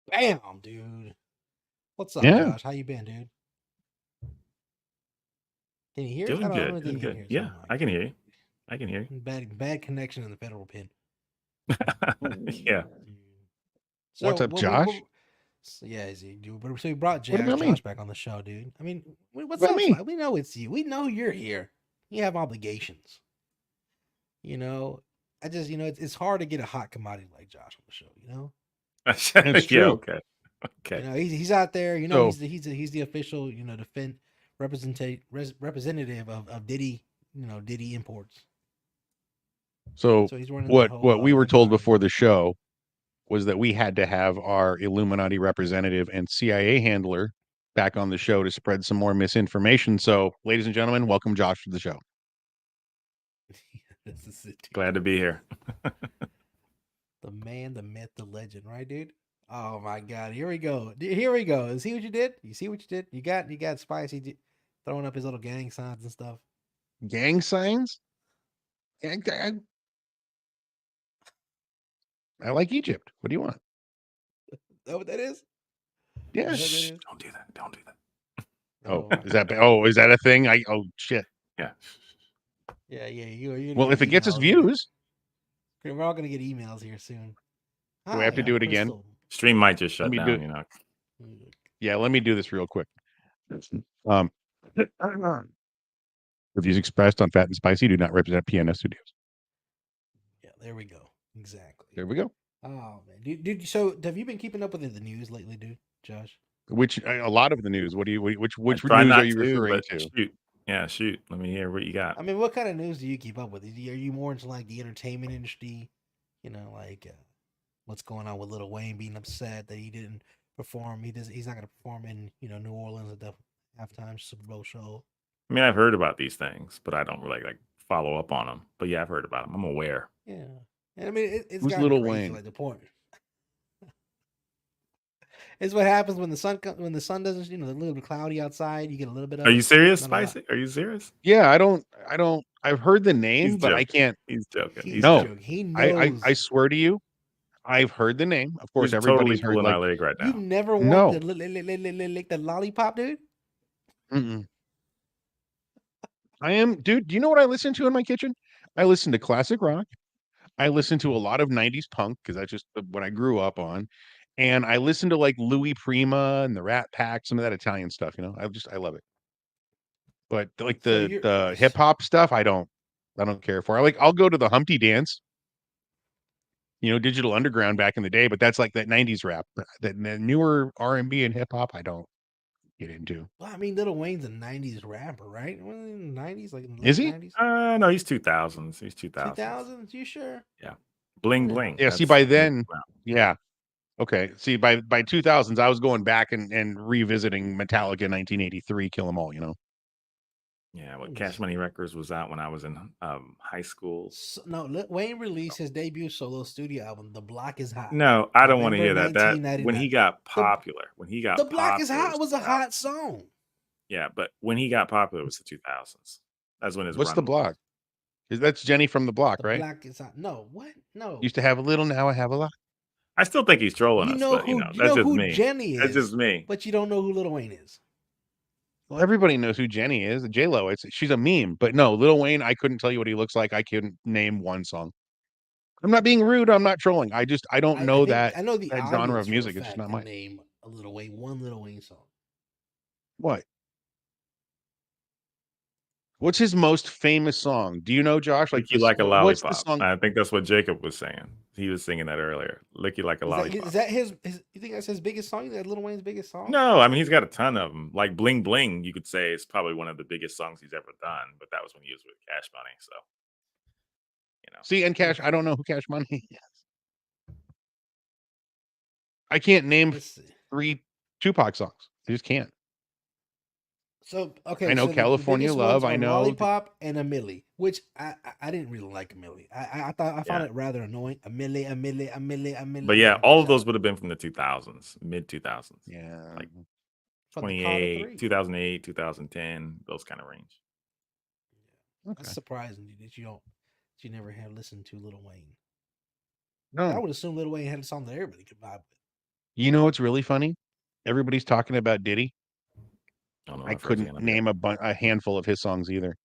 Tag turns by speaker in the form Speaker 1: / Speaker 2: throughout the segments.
Speaker 1: Bam, dude. What's up,
Speaker 2: Yeah.
Speaker 1: Josh? How you been, dude? Can you hear us? I
Speaker 3: Doing
Speaker 1: don't
Speaker 3: good.
Speaker 1: think
Speaker 3: Doing
Speaker 1: you can
Speaker 3: good.
Speaker 1: hear us.
Speaker 3: Yeah,
Speaker 1: Oh my
Speaker 3: I can
Speaker 1: God.
Speaker 3: hear you. I can hear you.
Speaker 1: Bad connection in the federal pin.
Speaker 3: Yeah.
Speaker 1: So,
Speaker 2: What's up, Josh?
Speaker 1: So, yeah, is he? So we brought
Speaker 2: What about me?
Speaker 1: Josh back on the show, dude. I mean, what's
Speaker 2: About
Speaker 1: up?
Speaker 2: me?
Speaker 1: We know it's you. We know you're here. You have obligations. You know, it's hard to get a hot commodity like Josh on the show. You know,
Speaker 2: It's
Speaker 3: Yeah.
Speaker 2: true.
Speaker 3: Okay. Okay.
Speaker 1: you know he's out there. You know,
Speaker 2: So-
Speaker 1: he's the official representative of Diddy. You know, Diddy Imports.
Speaker 2: So
Speaker 1: So he's running
Speaker 2: what
Speaker 1: that whole,
Speaker 2: we were told
Speaker 1: empire.
Speaker 2: before the show was that we had to have our Illuminati representative and CIA handler back on the show to spread some more misinformation. So, ladies and gentlemen, welcome Josh to the show.
Speaker 1: This is it, dude.
Speaker 3: Glad to be here.
Speaker 1: The man, the myth, the legend, right, dude? Oh my God! Here we go. Here we go. See what you did? You see what you did? You got Spicy throwing up his little gang signs and stuff.
Speaker 2: Gang signs? I like Egypt. What do you want?
Speaker 1: Is that what that is?
Speaker 2: Yeah.
Speaker 1: Is that what that
Speaker 3: Shh,
Speaker 1: is?
Speaker 3: don't do that. Don't do that.
Speaker 2: Oh,
Speaker 1: my
Speaker 2: is that
Speaker 1: God.
Speaker 2: is that a thing? Oh shit.
Speaker 3: Yeah.
Speaker 1: Yeah. You're gonna
Speaker 2: Well,
Speaker 1: get
Speaker 2: if it gets us
Speaker 1: emails.
Speaker 2: views,
Speaker 1: We're all gonna get emails here soon.
Speaker 2: do we have to
Speaker 1: Hi,
Speaker 2: do
Speaker 1: I'm
Speaker 2: it again?
Speaker 1: Crystal.
Speaker 3: Stream might just
Speaker 2: Let
Speaker 3: shut
Speaker 2: me
Speaker 3: down,
Speaker 2: do-
Speaker 3: you know.
Speaker 2: Yeah, let me do this real quick. Reviews expressed on Fat and Spicy do not represent PNS Studios.
Speaker 1: Yeah, there we go. Exactly.
Speaker 2: There we go.
Speaker 1: Oh man, dude. So have you been keeping up with the news lately, dude? Josh?
Speaker 2: Which a lot of the news. What do you which
Speaker 3: I try
Speaker 2: news
Speaker 3: not
Speaker 2: are you
Speaker 3: to,
Speaker 2: referring
Speaker 3: but
Speaker 2: to?
Speaker 3: shoot. Yeah, shoot. Let me hear what you got.
Speaker 1: I mean, what kind of news do you keep up with? Are you more into like the entertainment industry? What's going on with Lil Wayne being upset that he didn't perform. He's not going to perform in New Orleans at the halftime Super Bowl show.
Speaker 3: I mean, I've heard about these things, but I don't really like follow up on them. But yeah, I've heard about them. I'm aware.
Speaker 1: Yeah, and I mean it's
Speaker 2: Who's
Speaker 1: gotten
Speaker 2: Lil
Speaker 1: crazy.
Speaker 2: Wayne?
Speaker 1: Like the point. It's what happens when the sun doesn't, a little bit cloudy outside. You get a little bit of
Speaker 3: Are
Speaker 1: it.
Speaker 3: you serious,
Speaker 1: Not a lot.
Speaker 3: Spicy? Are you serious?
Speaker 2: Yeah, I don't. I've heard the name,
Speaker 3: He's
Speaker 2: but I
Speaker 3: joking.
Speaker 2: can't.
Speaker 3: He's joking.
Speaker 1: He's
Speaker 3: He's
Speaker 2: No,
Speaker 3: joking.
Speaker 1: joking. He
Speaker 2: I
Speaker 1: knows.
Speaker 2: swear to you, I've heard the name. Of course,
Speaker 3: He's totally
Speaker 2: everybody's heard
Speaker 3: pulling
Speaker 2: like.
Speaker 3: our leg right
Speaker 1: You've
Speaker 3: now.
Speaker 1: never
Speaker 2: No.
Speaker 1: wanted to lick the lollipop, dude.
Speaker 2: Mm-mm. I am, dude. Do you know what I listen to in my kitchen? I listen to classic rock. I listen to a lot of '90s punk because that's just what I grew up on, and I listen to like Louis Prima and the Rat Pack, some of that Italian stuff. I love it. But like
Speaker 1: So
Speaker 2: the hip hop stuff, I don't care for. I'll go to the Humpty Dance, Digital Underground back in the day, but that's like that '90s rap. That newer R&B and hip hop, I don't get into.
Speaker 1: Well, I mean, Lil Wayne's a '90s rapper, right? In the '90s, like in the
Speaker 2: Is
Speaker 1: late
Speaker 2: he?
Speaker 1: '90s,
Speaker 3: No, he's 2000s. He's 2000s.
Speaker 1: 2000s. You sure?
Speaker 3: Yeah. Bling
Speaker 1: Yeah.
Speaker 3: bling.
Speaker 2: Yeah. See, by then, yeah. Okay. See, by 2000s, I was going back and revisiting Metallica 1983, Kill 'Em All.
Speaker 3: Yeah, what Cash Money Records was out when I was in high school.
Speaker 1: So, no, Lil Wayne released his debut solo studio album, "The Block Is Hot."
Speaker 3: No, I don't want to hear
Speaker 1: November
Speaker 3: that. That when he
Speaker 1: 1999.
Speaker 3: got popular,
Speaker 1: The Block Is Hot was a hot song.
Speaker 3: Yeah, but when he got popular, it was the 2000s. That's when his
Speaker 2: What's
Speaker 3: run
Speaker 2: the
Speaker 3: was.
Speaker 2: block? That's Jenny from the Block,
Speaker 1: The
Speaker 2: right?
Speaker 1: Block Is Hot. No, what? No.
Speaker 2: Used to have a little, now I have a lot.
Speaker 3: I still think he's trolling us, but that's just
Speaker 1: who
Speaker 3: me.
Speaker 1: Jenny is.
Speaker 3: That's just me.
Speaker 1: But you don't know who Lil Wayne is.
Speaker 2: Well, everybody knows who Jenny is. J-Lo. She's a meme. But no, Lil Wayne, I couldn't tell you what he looks like. I couldn't name one song. I'm not being rude. I'm not trolling. I don't know that
Speaker 1: I know the
Speaker 2: that genre
Speaker 1: audience
Speaker 2: of music.
Speaker 1: for a
Speaker 2: It's just
Speaker 1: fact
Speaker 2: not
Speaker 1: can
Speaker 2: mine.
Speaker 1: name one Lil Wayne song.
Speaker 2: What? What's his most famous song? Do you know, Josh?
Speaker 3: Lick You Like a
Speaker 2: what's the
Speaker 3: Lollipop.
Speaker 2: song?
Speaker 3: I think that's what Jacob was saying. He was singing that earlier. Lick You Like a Lollipop.
Speaker 1: Is that his? You think that's his biggest song? That Lil Wayne's biggest song?
Speaker 3: No, I mean he's got a ton of them. Like Bling Bling, you could say is probably one of the biggest songs he's ever done. But that was when he was with Cash Money. So,
Speaker 2: See, and Cash, I don't know who Cash Money is. I can't name 3 Tupac songs. I just can't.
Speaker 1: So okay,
Speaker 2: I know
Speaker 1: so
Speaker 2: California
Speaker 1: the biggest
Speaker 2: Love.
Speaker 1: ones
Speaker 2: I
Speaker 1: are
Speaker 2: know
Speaker 1: Lollipop and A Milli, which I didn't really like A Milli. I found it rather annoying. A Milli.
Speaker 3: But yeah, all of those would have been from the 2000s, mid 2000s.
Speaker 2: Yeah,
Speaker 3: like
Speaker 1: From the Carter
Speaker 3: 28,
Speaker 1: Three.
Speaker 3: 2008, 2010, those kind of range.
Speaker 1: That's surprising that you never have listened to Lil Wayne.
Speaker 2: No,
Speaker 1: I would assume Lil Wayne had a song that everybody could vibe with.
Speaker 2: You know what's really funny? Everybody's talking about Diddy. I
Speaker 3: I
Speaker 2: couldn't name a handful of his songs either,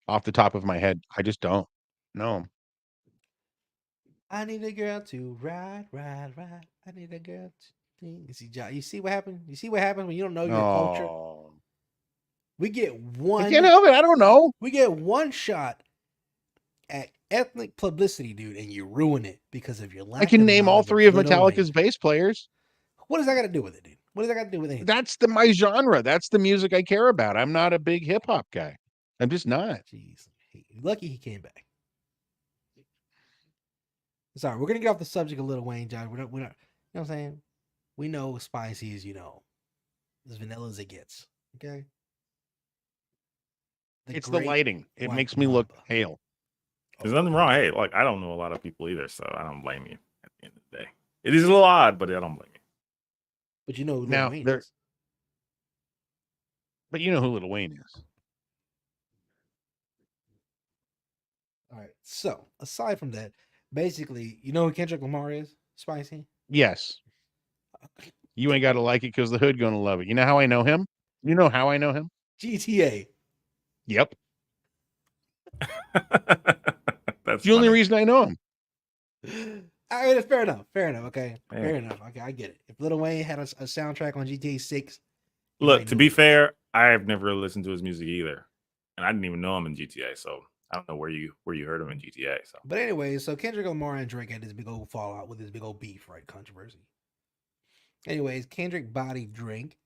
Speaker 2: off the top of my head. I just don't know.
Speaker 1: I need a girl to ride. I need a girl to. You see what happened? You see what happens when you don't know your culture? We get one.
Speaker 2: I can't help it. I don't know.
Speaker 1: We get one shot at ethnic publicity, dude, and you ruin it because of your lack.
Speaker 2: I can name all 3 of
Speaker 1: Lil
Speaker 2: Metallica's
Speaker 1: Wayne.
Speaker 2: bass players.
Speaker 1: What does that got to do with it, dude? What does that got to do with anything?
Speaker 2: That's my genre. That's the music I care about. I'm not a big hip hop guy. I'm just not.
Speaker 1: Jeez, lucky he came back. Sorry, we're gonna get off the subject of Lil Wayne, John. We're not. You know what I'm saying? We know Spicy is, as vanilla as it gets. Okay.
Speaker 2: It's the lighting. It makes me look pale.
Speaker 3: There's nothing wrong. Hey, like I don't know a lot of people either, so I don't blame you at the end of the day. It is a little odd, but I don't blame you.
Speaker 1: But you know who
Speaker 2: Now,
Speaker 1: Lil Wayne is.
Speaker 2: But you know who Lil Wayne is.
Speaker 1: All right. So aside from that, basically, you know who Kendrick Lamar is? Spicy.
Speaker 2: Yes. You ain't got to like it because the hood gonna love it. You know how I know him? You know how I know him?
Speaker 1: GTA.
Speaker 2: Yep.
Speaker 3: That's
Speaker 2: the only reason I know him.
Speaker 1: I mean, it's fair enough. Fair enough. Okay. Yeah. Fair enough. Okay, I get it. If Lil Wayne had a soundtrack on GTA 6.
Speaker 3: Look, to be fair, I have never really listened to his music either. And I didn't even know him in GTA, so I don't know where you heard him in GTA. So,
Speaker 1: but anyway, so Kendrick Lamar and Drake had this big old fallout with this big old beef, right? Controversy. Anyways, Kendrick bodied Drake.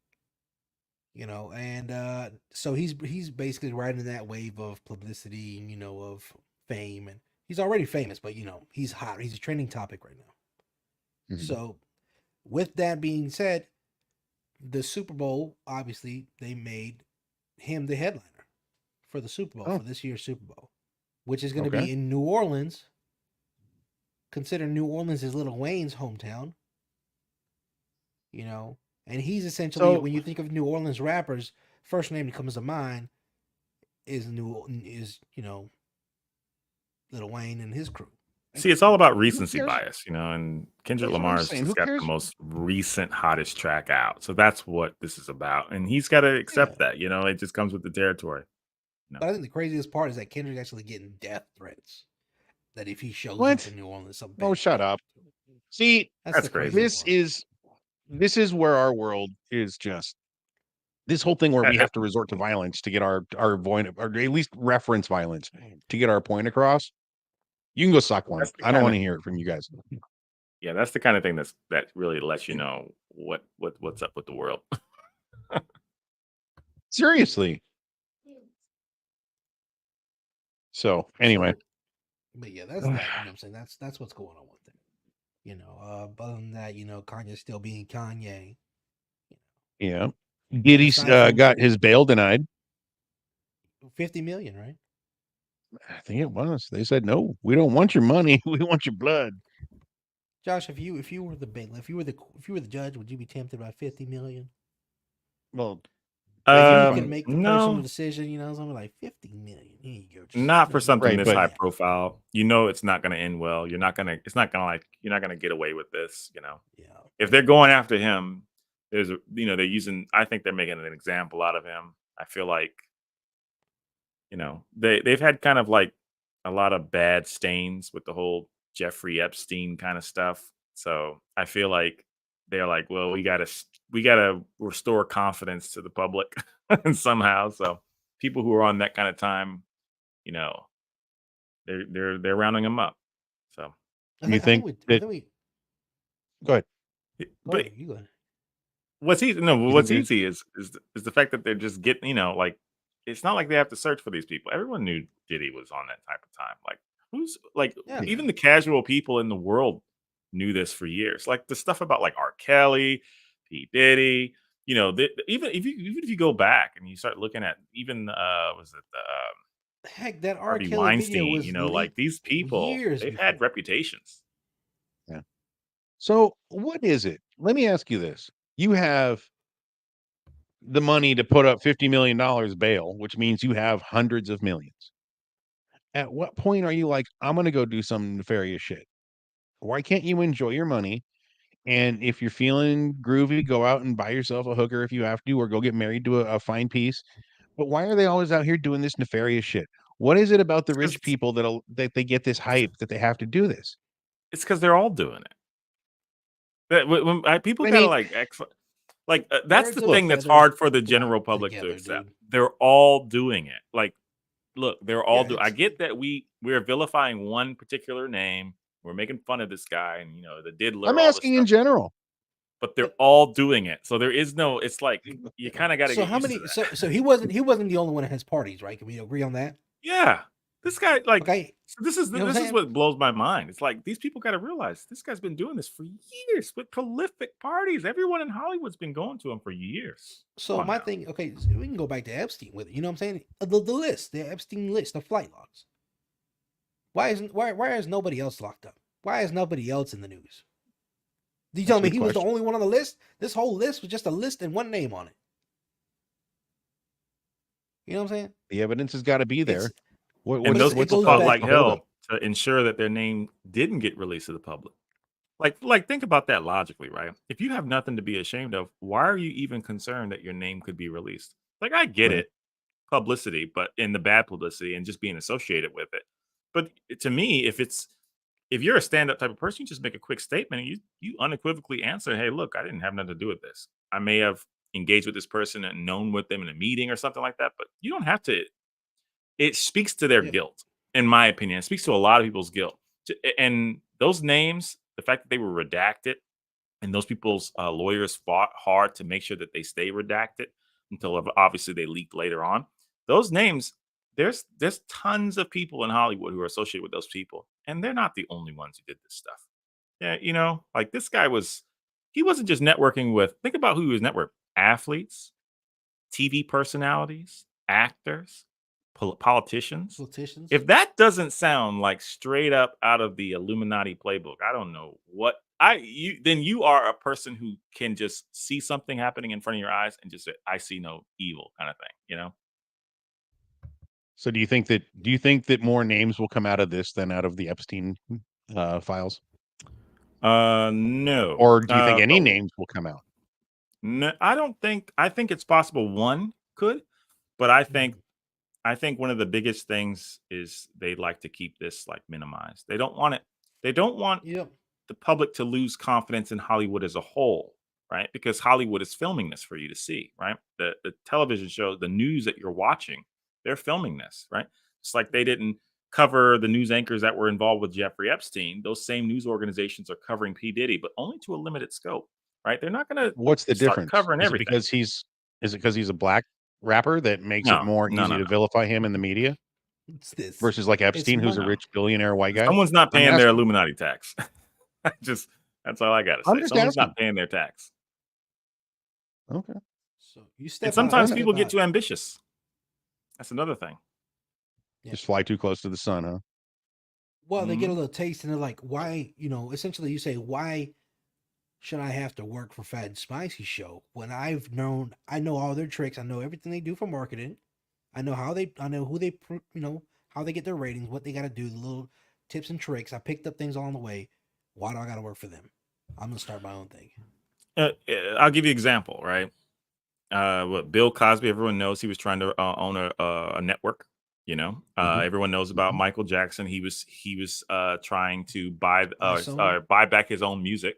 Speaker 1: And so he's basically riding that wave of publicity, of fame, and he's already famous, but he's hot. He's a trending topic right now.
Speaker 2: Mhm.
Speaker 1: So, with that being said, the Super Bowl, obviously, they made him the headliner for the Super Bowl,
Speaker 2: Oh,
Speaker 1: for this year's Super Bowl, which is going to
Speaker 2: okay.
Speaker 1: be in New Orleans. Consider New Orleans is Lil Wayne's hometown, and he's essentially,
Speaker 2: So
Speaker 1: when you think of New Orleans rappers, first name that comes to mind is Lil Wayne and his crew.
Speaker 3: See, it's all about
Speaker 2: who
Speaker 3: recency
Speaker 2: cares?
Speaker 3: bias, and Kendrick
Speaker 2: That's what I'm
Speaker 3: Lamar's
Speaker 2: saying.
Speaker 3: just
Speaker 2: Who
Speaker 3: got the
Speaker 2: cares?
Speaker 3: most recent hottest track out. So that's what this is about. And he's got to
Speaker 1: Yeah.
Speaker 3: accept that, it just comes with the territory.
Speaker 1: But I think the craziest part is that Kendrick's actually getting death threats. That if he shows up
Speaker 2: What?
Speaker 1: in New Orleans, some
Speaker 2: Oh,
Speaker 1: bad
Speaker 2: shut
Speaker 1: shit.
Speaker 2: up. See,
Speaker 1: That's
Speaker 3: That's
Speaker 1: the craziest
Speaker 3: crazy.
Speaker 2: this
Speaker 1: part.
Speaker 2: is where our world is just this whole thing where we
Speaker 3: Uh,
Speaker 2: have to resort to violence to get our point, or at least reference violence to get our point across. You can go suck one.
Speaker 3: That's the
Speaker 2: I don't
Speaker 3: kind
Speaker 2: want
Speaker 3: of
Speaker 2: to hear it from you guys.
Speaker 3: yeah, that's the kind of thing that really lets you know what's up with the world.
Speaker 2: Seriously. So anyway,
Speaker 1: But yeah, that's that. You know what I'm saying? That's what's going on with it. Other than that, Kanye's still being Kanye.
Speaker 2: yeah.
Speaker 1: And
Speaker 2: Diddy
Speaker 1: aside from
Speaker 2: got his bail denied.
Speaker 1: 50 million, right?
Speaker 2: I think it was. They said no, we don't want your money. We want your blood.
Speaker 1: Josh, if you were the judge, would you be tempted by 50 million?
Speaker 2: Well,
Speaker 1: Like
Speaker 2: they
Speaker 1: if
Speaker 2: can
Speaker 1: you
Speaker 2: find
Speaker 1: could make the personal
Speaker 3: No,
Speaker 1: decision, something like 50 million. Here you go. Just
Speaker 3: not for something
Speaker 2: right,
Speaker 3: this
Speaker 2: but
Speaker 3: high
Speaker 1: yeah,
Speaker 3: profile. It's not going to end well. You're not going to get away with this.
Speaker 1: yeah.
Speaker 3: If they're going after him, they're using, I think they're making an example out of him. I feel like, they've had kind of like a lot of bad stains with the whole Jeffrey Epstein kind of stuff. So I feel like they're like, well, we gotta restore confidence to the public and somehow. So people who are on that kind of time, you know, they're rounding them up. So,
Speaker 2: you
Speaker 1: I think
Speaker 2: think
Speaker 1: we I
Speaker 2: that?
Speaker 1: think we
Speaker 2: Go ahead.
Speaker 1: go
Speaker 3: but
Speaker 1: ahead. You go ahead.
Speaker 3: what's easy? No,
Speaker 2: You think
Speaker 3: what's
Speaker 2: they?
Speaker 3: easy is the fact that they're just getting, like it's not like they have to search for these people. Everyone knew Diddy was on that type of time. Like who's like
Speaker 1: Yeah,
Speaker 2: Yeah.
Speaker 3: even the casual people in the world knew this for years. Like the stuff about like R. Kelly, P. Diddy, even if you go back and you start looking at even was it
Speaker 1: heck, that R.
Speaker 3: Harvey
Speaker 1: Kelly video
Speaker 3: Weinstein,
Speaker 1: was
Speaker 3: like
Speaker 1: leaked
Speaker 3: these people,
Speaker 1: years
Speaker 3: they've had
Speaker 1: before.
Speaker 3: reputations.
Speaker 2: Yeah. So what is it? Let me ask you this: you have the money to put up $50 million bail, which means you have hundreds of millions. At what point are you like, I'm going to go do some nefarious shit? Why can't you enjoy your money? And if you're feeling groovy, go out and buy yourself a hooker if you have to, or go get married to a fine piece. But why are they always out here doing this nefarious shit? What is it about the
Speaker 3: It's
Speaker 2: rich
Speaker 3: because
Speaker 2: people that they get this hype that they have to do this?
Speaker 3: they're all doing it. That people
Speaker 2: I
Speaker 3: gotta
Speaker 2: mean,
Speaker 3: like that's
Speaker 1: Birds
Speaker 3: the
Speaker 1: of a
Speaker 3: thing that's
Speaker 1: feather
Speaker 3: hard for the general
Speaker 1: flock
Speaker 3: public to
Speaker 1: together,
Speaker 3: accept.
Speaker 1: dude.
Speaker 3: They're all doing it. Like, look, they're all
Speaker 1: Yeah,
Speaker 3: do. I get that we're vilifying one particular name. We're making fun of this guy and the
Speaker 2: I'm
Speaker 3: diddler, all this
Speaker 2: asking in
Speaker 3: stuff.
Speaker 2: general.
Speaker 3: But they're
Speaker 1: but
Speaker 3: all doing it. So there is no. It's like you kind of got to
Speaker 1: so
Speaker 3: get
Speaker 1: how
Speaker 3: used to
Speaker 1: many?
Speaker 3: that.
Speaker 1: So he wasn't the only one that has parties, right? Can we agree on that?
Speaker 3: Yeah, this guy like.
Speaker 1: Okay,
Speaker 3: So this is
Speaker 1: you know what
Speaker 3: this
Speaker 1: I'm
Speaker 3: is
Speaker 1: saying?
Speaker 3: what blows my mind. It's like these people got to realize this guy's been doing this for years with prolific parties. Everyone in Hollywood's been going to him for years. Come
Speaker 1: So
Speaker 3: on
Speaker 1: my
Speaker 3: now.
Speaker 1: thing, okay, so we can go back to Epstein with it. You know what I'm saying? The list, the Epstein list, the flight logs. Why is nobody else locked up? Why is nobody else in the news? Do you
Speaker 2: That's
Speaker 1: tell
Speaker 2: a
Speaker 1: me
Speaker 2: good
Speaker 1: he was the
Speaker 2: question.
Speaker 1: only one on the list? This whole list was just a list and one name on it. You know what I'm saying?
Speaker 2: The evidence has got to be
Speaker 1: It's
Speaker 2: there. What,
Speaker 3: And
Speaker 1: but
Speaker 2: what's
Speaker 3: those
Speaker 1: it
Speaker 2: what's
Speaker 3: people
Speaker 1: goes
Speaker 3: fought
Speaker 2: what's
Speaker 1: back.
Speaker 3: like
Speaker 2: the holdup?
Speaker 3: hell to ensure that their name didn't get released to the public. Like think about that logically, right? If you have nothing to be ashamed of, why are you even concerned that your name could be released? Like I get
Speaker 2: Right.
Speaker 3: it, publicity, but in the bad publicity and just being associated with it. But to me, if you're a stand-up type of person, you just make a quick statement and you unequivocally answer, "Hey, look, I didn't have nothing to do with this. I may have engaged with this person and known with them in a meeting or something like that, but you don't have to." It speaks to their
Speaker 1: Yeah,
Speaker 3: guilt, in my opinion. It speaks to a lot of people's guilt. And those names, the fact that they were redacted and those people's lawyers fought hard to make sure that they stay redacted. until obviously they leaked later on. Those names, there's tons of people in Hollywood who are associated with those people, and they're not the only ones who did this stuff. Yeah, like this guy he wasn't just networking with. Think about who he was networking: athletes, TV personalities, actors, politicians.
Speaker 1: Politicians.
Speaker 3: If that doesn't sound like straight up out of the Illuminati playbook, I don't know what then you are a person who can just see something happening in front of your eyes and just say, I see no evil kind of thing.
Speaker 2: So do you think that more names will come out of this than out of the Epstein files?
Speaker 3: No.
Speaker 2: Or do you think any names will come out?
Speaker 3: No, I think it's possible one could, but I think one of the biggest things is they like to keep this like minimized. They don't want it. They don't want
Speaker 1: Yep.
Speaker 3: the public to lose confidence in Hollywood as a whole, right? Because Hollywood is filming this for you to see, right? The television show, the news that you're watching, they're filming this, right? It's like they didn't cover the news anchors that were involved with Jeffrey Epstein. Those same news organizations are covering P. Diddy, but only to a limited scope, right? They're not going
Speaker 2: What's the
Speaker 3: to start
Speaker 2: difference?
Speaker 3: covering
Speaker 2: Is it
Speaker 3: everything.
Speaker 2: because he's a black rapper that makes it
Speaker 3: No,
Speaker 2: more
Speaker 3: no,
Speaker 2: easy
Speaker 3: no,
Speaker 2: to
Speaker 3: no.
Speaker 2: vilify him in the media
Speaker 1: It's this.
Speaker 2: versus like Epstein, who's a
Speaker 1: money.
Speaker 2: rich billionaire white guy?
Speaker 3: Someone's not
Speaker 2: I'm
Speaker 3: paying their
Speaker 2: asking.
Speaker 3: Illuminati tax. That's all I got to
Speaker 2: I'm
Speaker 3: say.
Speaker 2: just
Speaker 3: Someone's not
Speaker 2: asking.
Speaker 3: paying their tax.
Speaker 2: Okay.
Speaker 1: So you
Speaker 3: And
Speaker 1: step
Speaker 3: sometimes
Speaker 1: out.
Speaker 3: people get too ambitious. That's another thing.
Speaker 1: Yeah.
Speaker 2: Just fly too close to the sun, huh?
Speaker 1: Well, they get a little taste and they're like, why, essentially you say, why should I have to work for Fat and Spicy Show when I know all their tricks. I know everything they do for marketing. I know who they, how they get their ratings, what they got to do, the little tips and tricks. I picked up things along the way. Why do I got to work for them? I'm going to start my own thing.
Speaker 3: I'll give you an example, right? What Bill Cosby, everyone knows he was trying to own a network. Everyone knows about Michael Jackson. He was trying to buy back his own music.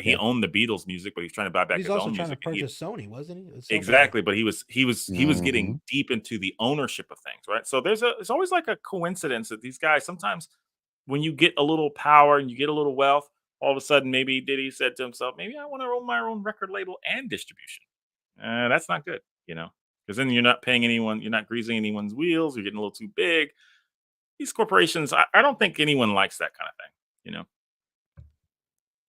Speaker 3: He owned the Beatles music, but he's trying to buy back his own music.
Speaker 1: He's also trying to purchase Sony, wasn't he?
Speaker 3: Exactly, but he was getting deep into the ownership of things, right? So it's always like a coincidence that these guys sometimes, when you get a little power and you get a little wealth, all of a sudden maybe Diddy said to himself, maybe I want to own my own record label and distribution. That's not good, because then you're not paying anyone, you're not greasing anyone's wheels, you're getting a little too big. These corporations, I don't think anyone likes that kind of thing.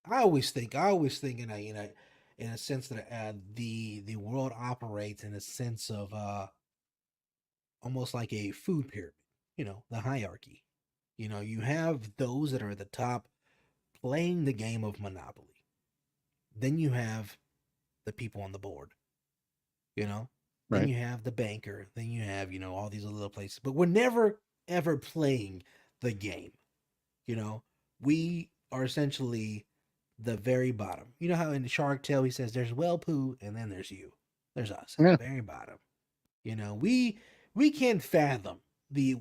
Speaker 1: I always think in a sense that the world operates in a sense of almost like a food pyramid, the hierarchy. You have those that are at the top playing the game of Monopoly. Then you have the people on the board, Then
Speaker 2: Right.
Speaker 1: you have the banker. Then you have, all these little places. But we're never, ever playing the game. We are essentially the very bottom. You know how in Shark Tale he says there's well poo and then there's you. There's us at the very bottom. We can't fathom the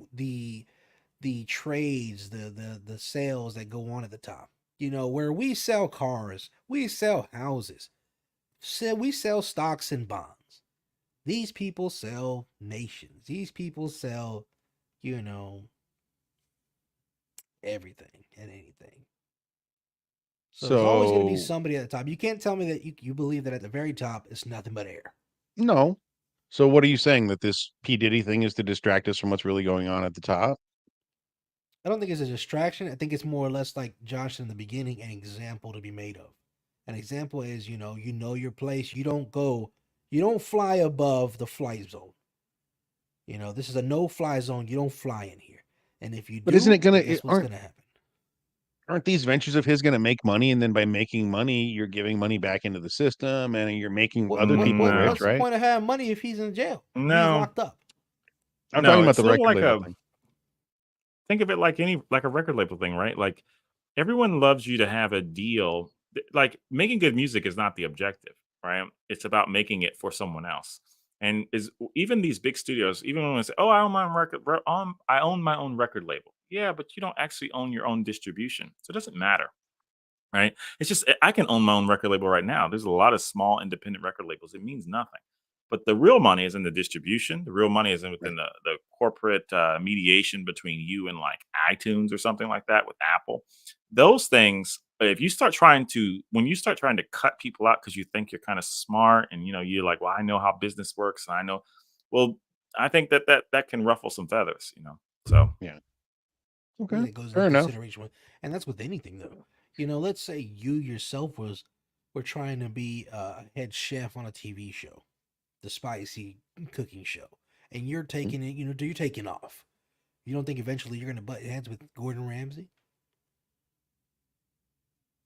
Speaker 1: trades, the sales that go on at the top. Where we sell cars, we sell houses, we sell stocks and bonds. These people sell nations. These people sell, everything and anything. So there's always going to be somebody at the top. You can't tell me that you believe that at the very top it's nothing but air.
Speaker 2: No. So what are you saying, that this P. Diddy thing is to distract us from what's really going on at the top?
Speaker 1: I don't think it's a distraction. I think it's more or less like Josh in the beginning, an example to be made of. An example is, you know your place. You don't fly above the flight zone. This is a no-fly zone. You don't fly in here. And if you do,
Speaker 2: But isn't it gonna?
Speaker 1: guess what's going to happen?
Speaker 2: Aren't these ventures of his going to make money, and then by making money, you're giving money back into the system, and you're making other people rich,
Speaker 1: What's
Speaker 2: right?
Speaker 1: the point of having money if he's in jail? He's
Speaker 3: No,
Speaker 1: locked up.
Speaker 2: I'm talking about
Speaker 3: it's
Speaker 2: the
Speaker 3: sort of
Speaker 2: record
Speaker 3: like
Speaker 2: label thing.
Speaker 3: think of it like a record label thing, right? Like everyone loves you to have a deal. Like making good music is not the objective, right? It's about making it for someone else. And even these big studios, even when I say, "Oh, I own my own I own my own record label." Yeah, but you don't actually own your own distribution, so it doesn't matter, right? It's just I can own my own record label right now. There's a lot of small independent record labels. It means nothing. But the real money is in the distribution. The real money is within the corporate mediation between you and like iTunes or something like that with Apple. Those things if you start trying to when you start trying to cut people out because you think you're kind of smart and you're like, well, I know how business works and I know, well, I think that can ruffle some feathers. So
Speaker 2: Yeah.
Speaker 1: I
Speaker 2: Okay.
Speaker 1: think that goes
Speaker 2: Fair
Speaker 1: into
Speaker 2: enough.
Speaker 1: consideration, and that's with anything though. Let's say you yourself were trying to be a head chef on a TV show, the spicy cooking show, and you're taking it. You're taking off. You don't think eventually you're going to butt heads with Gordon Ramsay?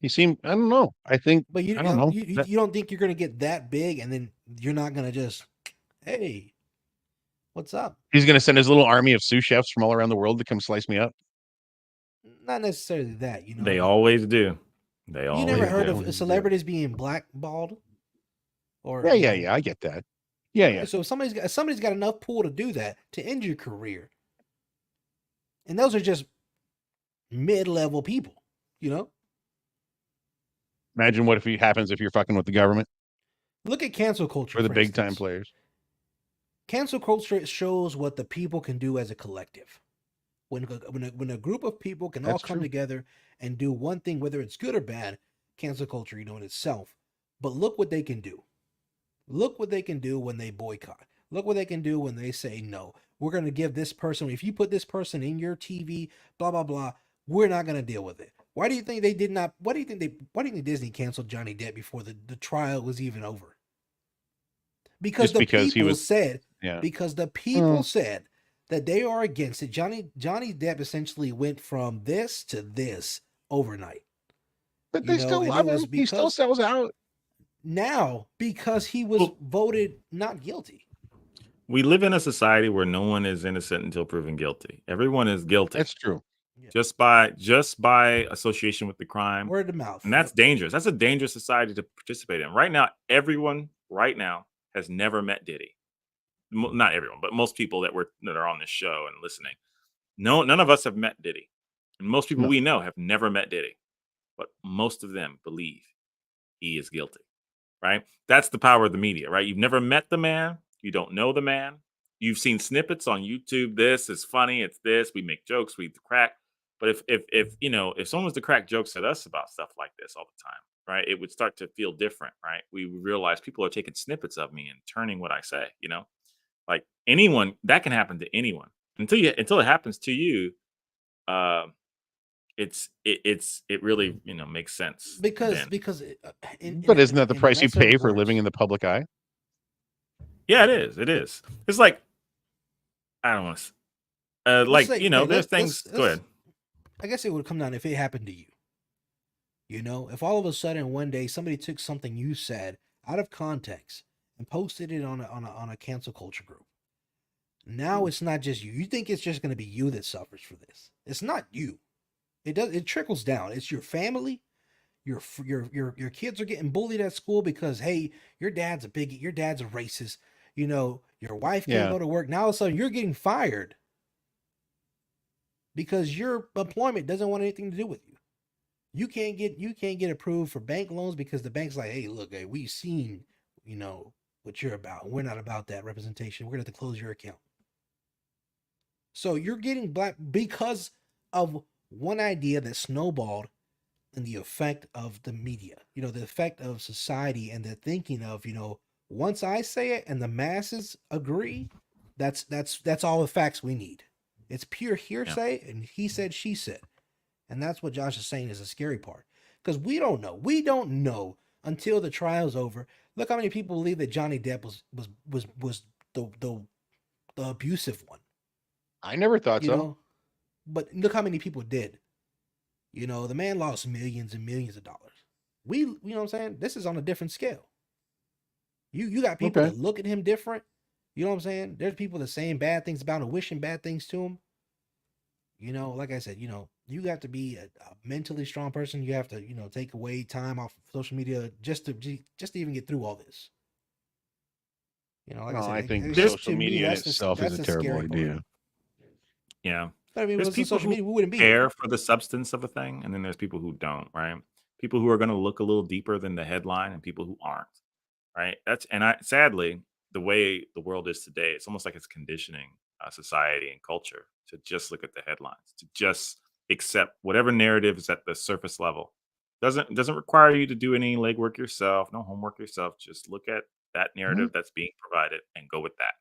Speaker 2: He seemed. I don't know. I think.
Speaker 1: But
Speaker 2: I don't know.
Speaker 1: you don't think you're going to get that big, and then you're not going to just, hey, what's up?
Speaker 2: He's going to send his little army of sous chefs from all around the world to come slice me up.
Speaker 1: Not necessarily that,
Speaker 3: they
Speaker 1: but
Speaker 3: always do. They
Speaker 1: you
Speaker 3: always
Speaker 1: never heard
Speaker 3: do.
Speaker 1: of celebrities being blackballed? Or
Speaker 2: Yeah. I get that. Yeah,
Speaker 1: right?
Speaker 2: yeah.
Speaker 1: So somebody's got enough pull to do that to end your career, and those are just mid-level people.
Speaker 2: Imagine what if it happens if you're fucking with the government
Speaker 1: Look at cancel culture
Speaker 2: or the
Speaker 1: for
Speaker 2: big time
Speaker 1: instance.
Speaker 2: players.
Speaker 1: Cancel culture shows what the people can do as a collective. When a group of people can all
Speaker 2: That's
Speaker 1: come
Speaker 2: true.
Speaker 1: together and do one thing, whether it's good or bad, cancel culture, in itself. But look what they can do. Look what they can do when they boycott. Look what they can do when they say no. We're going to give this person, if you put this person in your TV, blah blah blah, we're not going to deal with it. Why do you think they did not? Why do you think Disney canceled Johnny Depp before the trial was even over? Because
Speaker 2: Just because he was. Yeah.
Speaker 1: because the people said that they are against it. Johnny Depp essentially went from this to this overnight.
Speaker 2: But they still love him. He still sells out.
Speaker 1: Now, because he was voted not guilty.
Speaker 3: We live in a society where no one is innocent until proven guilty. Everyone is guilty.
Speaker 2: That's true.
Speaker 1: Yeah.
Speaker 3: Just by association with the crime.
Speaker 1: Word of mouth.
Speaker 3: And that's dangerous. That's a dangerous society to participate in. Right now, everyone right now has never met Diddy. Not everyone, but most people that are on this show and listening. No, none of us have met Diddy. And most people we know have never met Diddy. But most of them believe he is guilty. Right? That's the power of the media, right? You've never met the man. You don't know the man. You've seen snippets on YouTube. This is funny. It's this. We make jokes. We crack. But if someone was to crack jokes at us about stuff like this all the time, right, it would start to feel different, right? We would realize people are taking snippets of me and turning what I say, like anyone that can happen to anyone until it happens to you. It really makes sense
Speaker 1: because
Speaker 3: then.
Speaker 2: But isn't that the price you pay for
Speaker 1: words,
Speaker 2: living in the public eye?
Speaker 3: Yeah, it is. It is. It's like I don't want to. There's things. Go ahead.
Speaker 1: I guess it would come down if it happened to you. If all of a sudden one day somebody took something you said out of context and posted it on a cancel culture group. Now it's not just you. You think it's just going to be you that suffers for this. It's not you. It trickles down. It's your family. Your kids are getting bullied at school because, hey, your dad's a bigot. Your dad's a racist. Your wife can't go to work. Now all of a sudden you're getting fired because your employment doesn't want anything to do with you. You can't get approved for bank loans because the bank's like, hey, look, hey, we've seen, what you're about. We're not about that representation. We're gonna have to close your account. So you're getting black because of one idea that snowballed and the effect of the media, the effect of society and the thinking of, once I say it and the masses agree, that's all the facts we need. It's pure hearsay and he said, she said. And that's what Josh is saying is the scary part. Because we don't know. We don't know until the trial's over. Look how many people believe that Johnny Depp was the abusive one.
Speaker 2: I never thought so.
Speaker 1: But look how many people did. The man lost millions and millions of dollars. You know what I'm saying? This is on a different scale. You got people that look at him different. You know what I'm saying? There's people that saying bad things about him, wishing bad things to him. Like I said, you got to be a mentally strong person. You have to, take away time off social media just to even get through all this. Like
Speaker 2: I think
Speaker 1: this,
Speaker 2: social media in itself is a terrible idea.
Speaker 3: Yeah.
Speaker 1: But I mean,
Speaker 3: there's people
Speaker 1: social media, we wouldn't be
Speaker 3: care
Speaker 1: here.
Speaker 3: for the substance of a thing, and then there's people who don't, right? People who are going to look a little deeper than the headline, and people who aren't, right? Sadly, the way the world is today, it's almost like it's conditioning society and culture to just look at the headlines, to just accept whatever narrative is at the surface level, Doesn't require you to do any legwork yourself, no homework yourself. Just look at that
Speaker 2: Mhm.
Speaker 3: narrative that's being provided and go with that.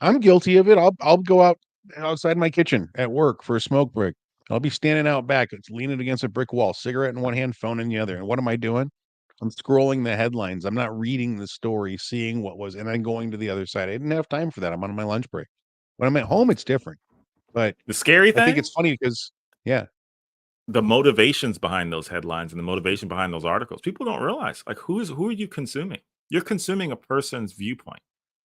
Speaker 2: I'm guilty of it. I'll go outside my kitchen at work for a smoke break. I'll be standing out back, it's leaning against a brick wall, cigarette in one hand, phone in the other. And what am I doing? I'm scrolling the headlines. I'm not reading the story, seeing what was, and then going to the other side. I didn't have time for that. I'm on my lunch break. When I'm at home, it's different. But
Speaker 3: The scary
Speaker 2: I think
Speaker 3: thing,
Speaker 2: it's funny because, yeah,
Speaker 3: the motivations behind those headlines and the motivation behind those articles, people don't realize, like, who are you consuming? You're consuming a person's viewpoint,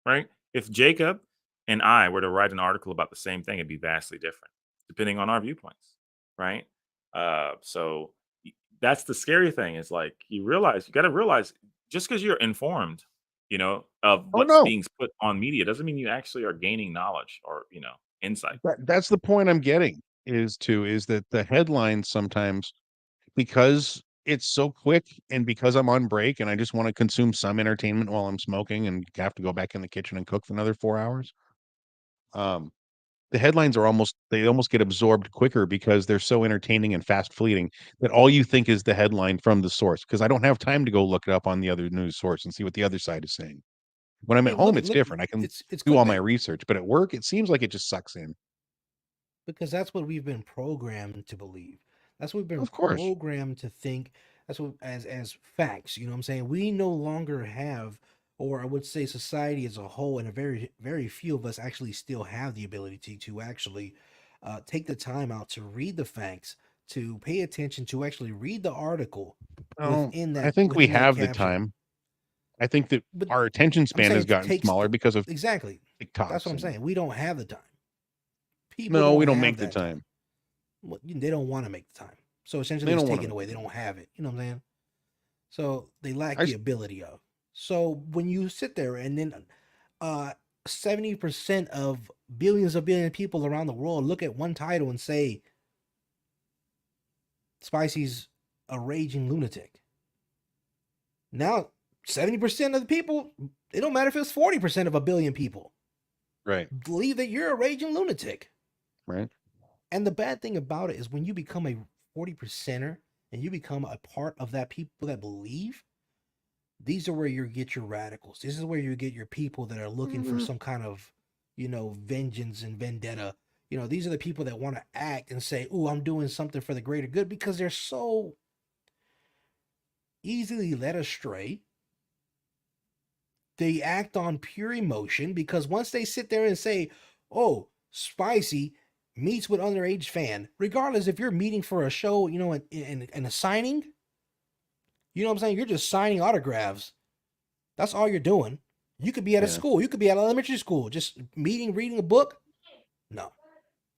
Speaker 3: right? If Jacob and I were to write an article about the same thing, it'd be vastly different depending on our viewpoints, right? So that's the scary thing, is like, you got to realize, just because you're informed, of
Speaker 2: oh
Speaker 3: what's
Speaker 2: no,
Speaker 3: being put on media, doesn't mean you actually are gaining knowledge or insight.
Speaker 2: that's the point I'm getting is that the headlines sometimes, because it's so quick and because I'm on break and I just want to consume some entertainment while I'm smoking and have to go back in the kitchen and cook for another 4 hours. Um, the headlines are almost get absorbed quicker because they're so entertaining and fast fleeting that all you think is the headline from the source. Because I don't have time to go look it up on the other news source and see what the other side is saying. When I'm
Speaker 1: I
Speaker 2: at
Speaker 1: mean,
Speaker 2: home,
Speaker 1: look,
Speaker 2: it's
Speaker 1: look,
Speaker 2: different. I can
Speaker 1: it's
Speaker 2: do all my
Speaker 1: clickbait.
Speaker 2: research, but at work, it seems like it just sucks in.
Speaker 1: Because that's what we've been programmed to believe. That's what we've been
Speaker 2: Of course.
Speaker 1: programmed to think. That's what as facts. You know what I'm saying? We no longer have, or I would say, society as a whole, and a very few of us actually still have the ability to actually take the time out to read the facts, to pay attention, to actually read the article
Speaker 2: I think we
Speaker 1: within that
Speaker 2: have the
Speaker 1: caption.
Speaker 2: time. I think that
Speaker 1: But
Speaker 2: our attention
Speaker 1: I'm
Speaker 2: span has
Speaker 1: saying
Speaker 2: gotten
Speaker 1: takes
Speaker 2: smaller because of
Speaker 1: exactly. That's what
Speaker 2: TikToks
Speaker 1: I'm
Speaker 2: and
Speaker 1: saying. We don't have the time. People
Speaker 2: no,
Speaker 1: don't
Speaker 2: we don't
Speaker 1: have
Speaker 2: make the
Speaker 1: that time.
Speaker 2: time.
Speaker 1: Well, they don't want to make the time. So essentially,
Speaker 2: They
Speaker 1: it's
Speaker 2: don't want to
Speaker 1: taken
Speaker 2: make
Speaker 1: away.
Speaker 2: the
Speaker 1: They
Speaker 2: time.
Speaker 1: don't have it. You know what I'm saying? So they lack
Speaker 2: I
Speaker 1: the
Speaker 2: s-
Speaker 1: ability of. So when you sit there and then 70% of billion of people around the world look at one title and say Spicy's a raging lunatic. Now 70% of the people, it don't matter if it's 40% of a billion people,
Speaker 2: right,
Speaker 1: believe that you're a raging lunatic.
Speaker 2: right.
Speaker 1: And the bad thing about it is when you become a 40%er and you become a part of that people that believe, these are where you get your radicals. This is where you get your people that are looking for
Speaker 2: Mm,
Speaker 1: some kind of, vengeance and vendetta. These are the people that want to act and say, "Oh, I'm doing something for the greater good," because they're so easily led astray. They act on pure emotion because once they sit there and say, "Oh, Spicy meets with underage fan," regardless if you're meeting for a show, in a signing, you know what I'm saying? You're just signing autographs. That's all you're doing. You could be at a
Speaker 2: yeah.
Speaker 1: school. You could be at elementary school, just meeting, reading a book. No,
Speaker 2: Well,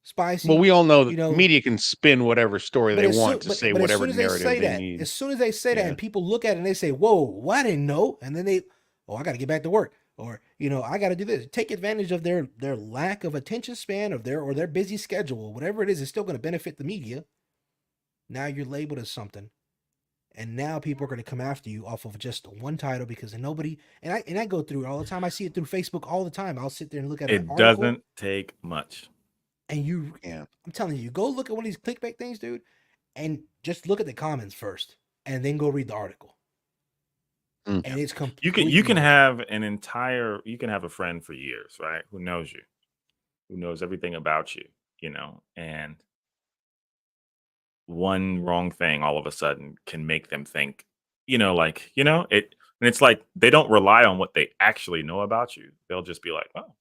Speaker 1: Spicy.
Speaker 2: we all know that
Speaker 1: You know,
Speaker 2: media can spin whatever story
Speaker 1: but
Speaker 2: they
Speaker 1: as
Speaker 2: want
Speaker 1: soon,
Speaker 2: to say
Speaker 1: but as
Speaker 2: whatever
Speaker 1: soon as they
Speaker 2: narrative
Speaker 1: say
Speaker 2: they
Speaker 1: that,
Speaker 2: need.
Speaker 1: as soon as they say that,
Speaker 2: Yeah.
Speaker 1: and people look at it and they say, "Whoa, well, I didn't know," and then they, "Oh, I got to get back to work," or I got to do this. Take advantage of their lack of attention span of their busy schedule, whatever it is still going to benefit the media. Now you're labeled as something, and now people are going to come after you off of just one title because nobody. And I go through it all the time. I see it through Facebook all the time. I'll sit there and look at an
Speaker 3: It
Speaker 1: article,
Speaker 3: doesn't take much.
Speaker 1: and
Speaker 2: Yeah.
Speaker 1: I'm telling you, go look at one of these clickbait things, dude, and just look at the comments first, and then go read the article,
Speaker 2: Mm.
Speaker 1: and it's
Speaker 3: You
Speaker 1: completely
Speaker 3: can
Speaker 1: different.
Speaker 3: have you can have a friend for years, right? Who knows you, who knows everything about you, and one wrong thing all of a sudden can make them think, it, and it's like they don't rely on what they actually know about you. They'll just be like, oh,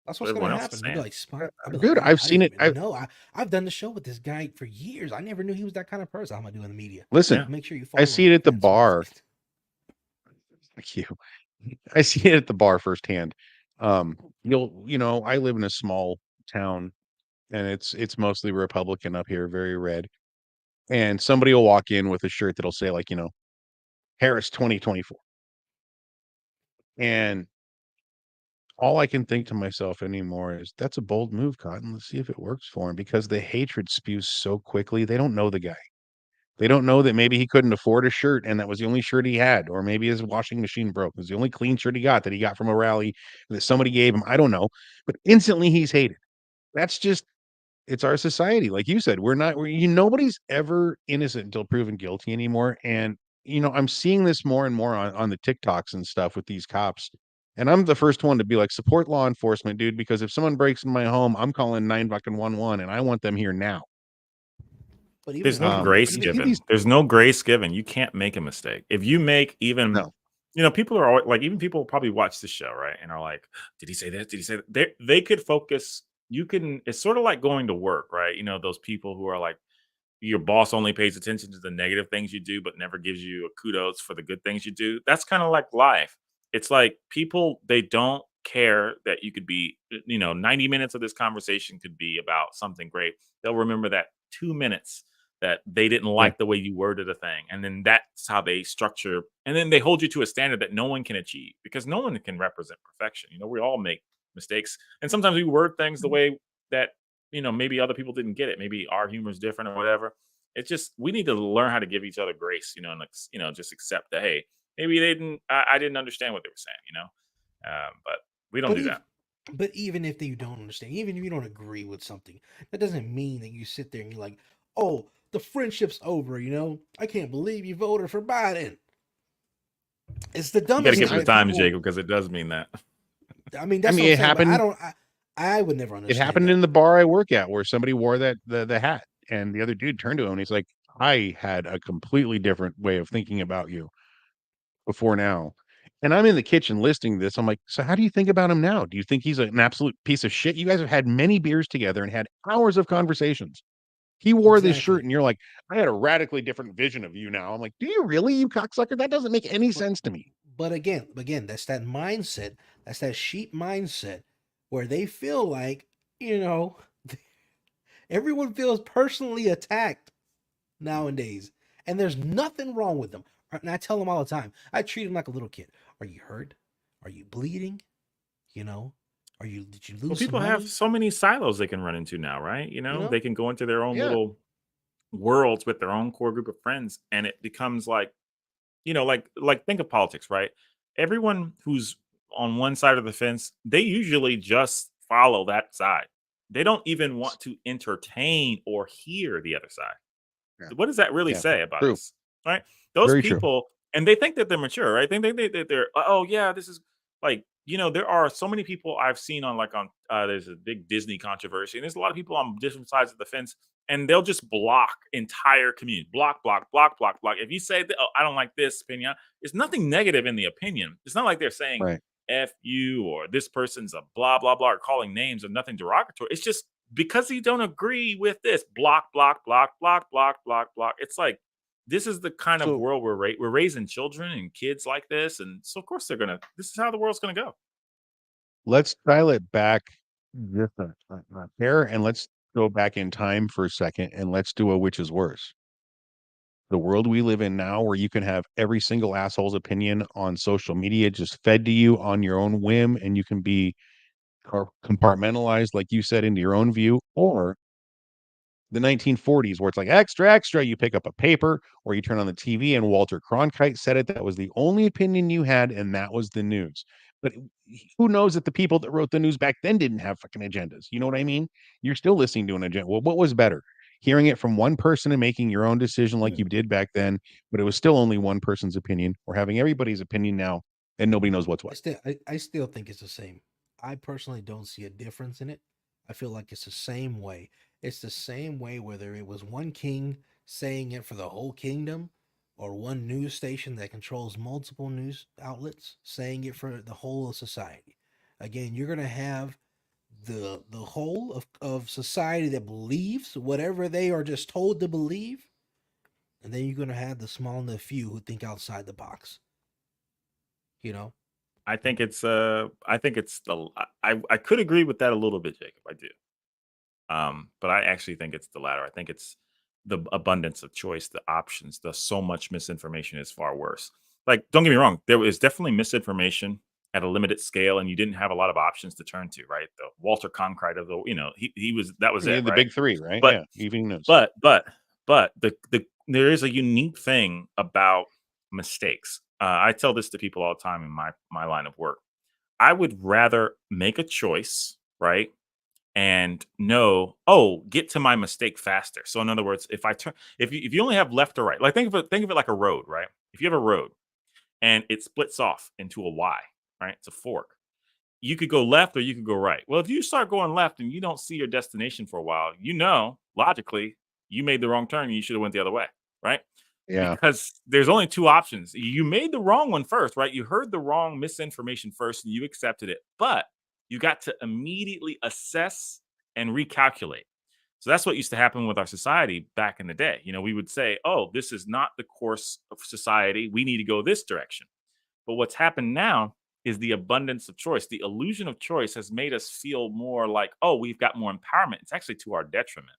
Speaker 1: That's
Speaker 3: that's what
Speaker 1: what's gonna
Speaker 3: everyone else is
Speaker 1: happen. You'll be
Speaker 3: saying.
Speaker 1: like, Spike. I'll be like,
Speaker 2: Dude,
Speaker 1: wow,
Speaker 2: I've
Speaker 1: I
Speaker 2: seen
Speaker 1: didn't
Speaker 2: it.
Speaker 1: even know. I've done the show with this guy for years. I never knew he was that kind of person. I'm gonna do in the media.
Speaker 2: Listen,
Speaker 3: Yeah.
Speaker 1: Make sure you
Speaker 2: I
Speaker 1: follow
Speaker 2: see
Speaker 1: him
Speaker 2: it at the
Speaker 1: at Spicy.
Speaker 2: bar. Thank you. I see it at the bar firsthand. I live in a small town and it's mostly Republican up here, very red. And somebody will walk in with a shirt that'll say like, Harris 2024. And all I can think to myself anymore is that's a bold move, Cotton. Let's see if it works for him because the hatred spews so quickly. They don't know the guy. They don't know that maybe he couldn't afford a shirt and that was the only shirt he had, or maybe his washing machine broke. It was the only clean shirt he got from a rally that somebody gave him. I don't know. But instantly he's hated. That's just It's our society. Like you said, nobody's ever innocent until proven guilty anymore. And I'm seeing this more and more on the TikToks and stuff with these cops. And I'm the first one to be like, support law enforcement, dude, because if someone breaks in my home, I'm calling 911 and I want them here now.
Speaker 1: But even
Speaker 3: There's
Speaker 1: then,
Speaker 3: no
Speaker 1: though,
Speaker 3: grace
Speaker 1: even
Speaker 3: given.
Speaker 2: these
Speaker 3: There's no grace given. You can't make a mistake. If you make even,
Speaker 2: no.
Speaker 3: people are always, like, even people probably watch the show, right? And are like, did he say this? Did he say that? They could focus. You can, it's sort of like going to work, right? Those people who are like, your boss only pays attention to the negative things you do, but never gives you a kudos for the good things you do. That's kind of like life. It's like people, they don't care that you could be, 90 minutes of this conversation could be about something great. They'll remember that 2 minutes that they didn't
Speaker 2: Yeah.
Speaker 3: like the way you worded a thing. And then that's how they structure. And then they hold you to a standard that no one can achieve because no one can represent perfection. We all make mistakes. And sometimes we word things the way that maybe other people didn't get it. Maybe our humor is different or whatever. It's just we need to learn how to give each other grace, and just accept that, hey, maybe they didn't. I didn't understand what they were saying, but we don't
Speaker 1: but
Speaker 3: do
Speaker 1: even
Speaker 3: that.
Speaker 1: but even if you don't understand, even if you don't agree with something, that doesn't mean that you sit there and you're like, oh, the friendship's over. I can't believe you voted for Biden. It's the
Speaker 3: You got to
Speaker 1: dumbest
Speaker 3: give
Speaker 1: thing
Speaker 3: them
Speaker 1: that
Speaker 3: time,
Speaker 1: people.
Speaker 3: Jacob, because it does mean that.
Speaker 1: I mean,
Speaker 2: I
Speaker 1: that's what
Speaker 2: mean,
Speaker 1: I'm
Speaker 2: it
Speaker 1: saying. But I
Speaker 2: happened.
Speaker 1: don't. I would never
Speaker 2: It
Speaker 1: understand
Speaker 2: happened
Speaker 1: that.
Speaker 2: in the bar I work at where somebody wore the hat, and the other dude turned to him and he's like, "I had a completely different way of thinking about you before now." And I'm in the kitchen listening to this. I'm like, "So how do you think about him now? Do you think he's an absolute piece of shit? You guys have had many beers together and had hours of conversations. He wore this shirt
Speaker 1: Exactly.
Speaker 2: and you're like, I had a radically different vision of you now." I'm like, "Do you really, you cocksucker? That doesn't make any
Speaker 1: But
Speaker 2: sense to me."
Speaker 1: but again, that's that mindset. That's that sheep mindset where they feel like you know everyone feels personally attacked nowadays, and there's nothing wrong with them. And I tell them all the time. I treat them like a little kid. Are you hurt? Are you bleeding? You know, did you
Speaker 3: Well,
Speaker 1: lose some
Speaker 3: people have
Speaker 1: money?
Speaker 3: so many silos they can run into now, right?
Speaker 1: You know,
Speaker 3: They can go into their own
Speaker 2: Yeah.
Speaker 3: little worlds with their own core group of friends, and it becomes like, like think of politics, right? Everyone who's on one side of the fence, they usually just follow that side. They don't even want to entertain or hear the other side.
Speaker 2: Yeah.
Speaker 3: What does that really
Speaker 2: Yeah.
Speaker 3: say about
Speaker 2: True.
Speaker 3: us? Right? Those
Speaker 2: Very true.
Speaker 3: people, and they think that they're mature, right? They that they're, oh yeah, this is like, there are so many people I've seen on there's a big Disney controversy, and there's a lot of people on different sides of the fence, and they'll just block entire community, block, block, block, block, block. If you say that, oh, I don't like this opinion, it's nothing negative in the opinion. It's not like they're saying
Speaker 2: Right.
Speaker 3: F you or this person's a blah blah blah or calling names or nothing derogatory. It's just because you don't agree with this, block, block, block, block, block, block, block. It's like this is the kind of
Speaker 2: So
Speaker 3: world we're raising children and kids like this, and so of course they're gonna. This is how the world's gonna go.
Speaker 2: let's dial it back just a hair, and let's go back in time for a second, and let's do a which is worse. The world we live in now, where you can have every single asshole's opinion on social media just fed to you on your own whim, and you can be compartmentalized, like you said, into your own view, or the 1940s, where it's like extra, extra. You pick up a paper or you turn on the TV, and Walter Cronkite said it. That was the only opinion you had, and that was the news. But who knows that the people that wrote the news back then didn't have fucking agendas? You know what I mean? You're still listening to an agenda. Well, what was better? Hearing it from one person and making your own decision like
Speaker 1: Hmm.
Speaker 2: you did back then, but it was still only one person's opinion, or having everybody's opinion now and nobody knows what's what.
Speaker 1: I still think it's the same. I personally don't see a difference in it. I feel like it's the same way. It's the same way whether it was one king saying it for the whole kingdom or one news station that controls multiple news outlets saying it for the whole of society. Again, you're gonna have the whole of society that believes whatever they are just told to believe, and then you're gonna have the small and the few who think outside the box. You know,
Speaker 3: I think it's I could agree with that a little bit, Jacob. I do. But I actually think it's the latter. I think it's the abundance of choice, the options, the so much misinformation is far worse. Like, don't get me wrong, there was definitely misinformation at a limited scale, and you didn't have a lot of options to turn to, right? The Walter Cronkite of the, he was that was
Speaker 2: Yeah,
Speaker 3: it,
Speaker 2: the
Speaker 3: right?
Speaker 2: big three, right?
Speaker 3: But
Speaker 2: Yeah, evening news.
Speaker 3: but the there is a unique thing about mistakes. I tell this to people all the time in my line of work. I would rather make a choice, right? and know, get to my mistake faster. So in other words, if you only have left or right, like think of it like a road, right? If you have a road and it splits off into a Y, right? It's a fork. You could go left or you could go right. Well, if you start going left and you don't see your destination for a while, logically you made the wrong turn and you should have went the other way, right?
Speaker 2: Yeah.
Speaker 3: Because there's only two options. You made the wrong one first, right? You heard the wrong misinformation first and you accepted it, but you got to immediately assess and recalculate. So that's what used to happen with our society back in the day. We would say, oh, this is not the course of society. We need to go this direction. But what's happened now is the abundance of choice. The illusion of choice has made us feel more like, oh, we've got more empowerment. It's actually to our detriment.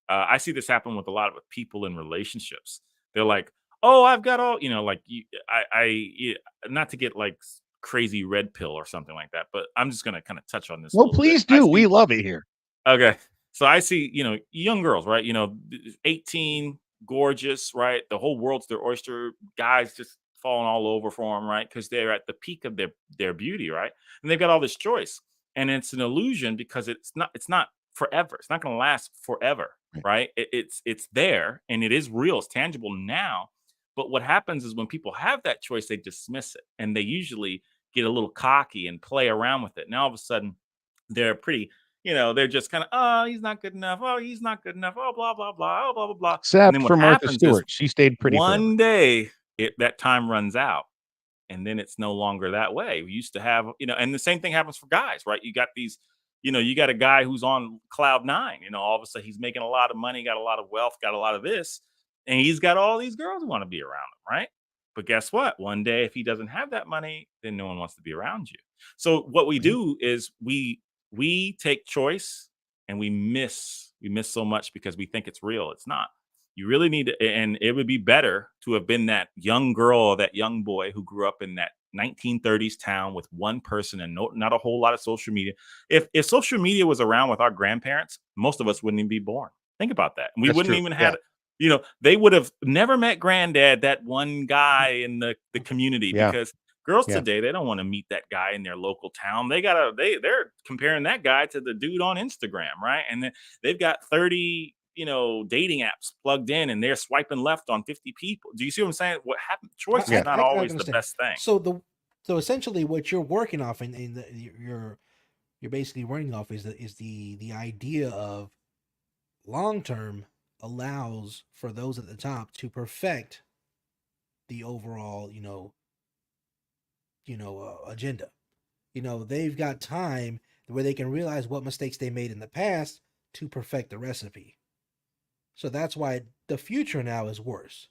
Speaker 3: I see this happen with a lot of people in relationships. They're like, "Oh, I've got all," like not to get like crazy red pill or something like that, but I'm just gonna kind of touch on this a
Speaker 2: Well,
Speaker 3: little bit.
Speaker 2: please do. We love it here.
Speaker 3: Okay, so I see, young girls, right? 18, gorgeous, right? The whole world's their oyster. Guys just falling all over for them, right? Because they're at the peak of their beauty, right? And they've got all this choice, and it's an illusion because it's not forever. It's not going to last forever,
Speaker 2: Right.
Speaker 3: right? It's there and it is real. It's tangible now. But what happens is when people have that choice, they dismiss it and they usually get a little cocky and play around with it. Now all of a sudden, they're pretty. They're just kind of, oh, he's not good enough. Oh, he's not good enough. Oh, blah blah blah. Oh, blah blah blah. And then
Speaker 2: Except
Speaker 3: what
Speaker 2: for Martha
Speaker 3: happens is
Speaker 2: Stewart. She stayed pretty forever.
Speaker 3: one day that time runs out and then it's no longer that way. We used to have, and the same thing happens for guys, right? You got these, you got a guy who's on cloud nine, all of a sudden he's making a lot of money, got a lot of wealth, got a lot of this, and he's got all these girls who want to be around him, right? But guess what? One day, if he doesn't have that money, then no one wants to be around you. So what we do is we take choice and we miss so much because we think it's real. It's not. You really need to, and it would be better to have been that young girl or that young boy who grew up in that 1930s town with one person and not a whole lot of social media. If social media was around with our grandparents, most of us wouldn't even be born. Think about that. We
Speaker 2: That's
Speaker 3: wouldn't
Speaker 2: true.
Speaker 3: even
Speaker 2: Yeah.
Speaker 3: have, they would have never met granddad, that one guy in the community,
Speaker 2: Yeah.
Speaker 3: because girls
Speaker 2: Yeah.
Speaker 3: today, they don't want to meet that guy in their local town. They're comparing that guy to the dude on Instagram, right? And then they've got 30 dating apps plugged in and they're swiping left on 50 people. Do you see what I'm saying? What happened? Choice is not
Speaker 1: I
Speaker 3: always the
Speaker 1: understand.
Speaker 3: best thing.
Speaker 1: So essentially, what you're working off and you're basically running off is the idea of long term allows for those at the top to perfect the overall agenda. They've got time where they can realize what mistakes they made in the past to perfect the recipe. So that's why the future now is worse.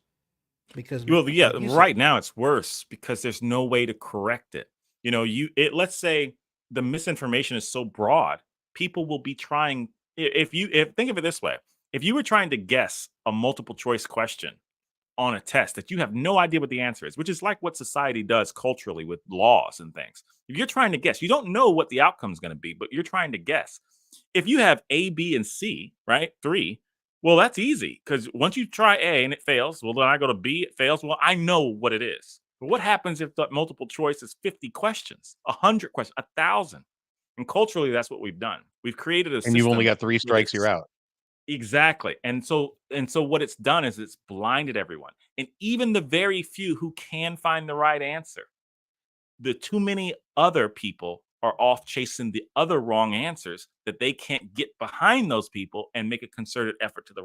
Speaker 1: Because
Speaker 3: Well, yeah,
Speaker 1: like you
Speaker 3: right
Speaker 1: said,
Speaker 3: now it's worse because there's no way to correct it. Let's say the misinformation is so broad, people will be trying. If think of it this way, if you were trying to guess a multiple choice question on a test that you have no idea what the answer is, which is like what society does culturally with laws and things. If you're trying to guess, you don't know what the outcome is going to be, but you're trying to guess. If you have A, B, and C, right? Three, well, that's easy because once you try A and it fails, well, then I go to B, it fails. Well, I know what it is. But what happens if the multiple choice is 50 questions, 100 questions, 1,000? And culturally, that's what we've done. We've created a
Speaker 2: And
Speaker 3: system.
Speaker 2: you've only got 3
Speaker 3: where
Speaker 2: strikes, you're
Speaker 3: it's-
Speaker 2: out.
Speaker 3: Exactly. And so what it's done is it's blinded everyone. And even the very few who can find the right answer, the too many other people are off chasing the other wrong answers that they can't get behind those people and make a concerted effort to the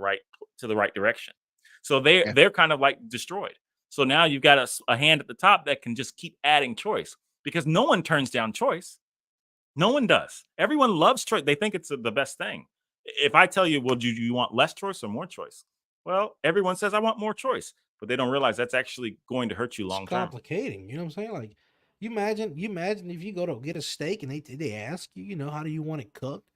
Speaker 3: right direction. So
Speaker 2: Yeah.
Speaker 3: they're kind of like destroyed. So now you've got a hand at the top that can just keep adding choice because no one turns down choice. No one does. Everyone loves choice. They think it's the best thing. If I tell you, well, do you want less choice or more choice? Well, everyone says I want more choice, but they don't realize that's actually going to hurt you
Speaker 1: it's
Speaker 3: long term.
Speaker 1: complicating. You know what I'm saying? Like, you imagine if you go to get a steak and they ask you, how do you want it cooked?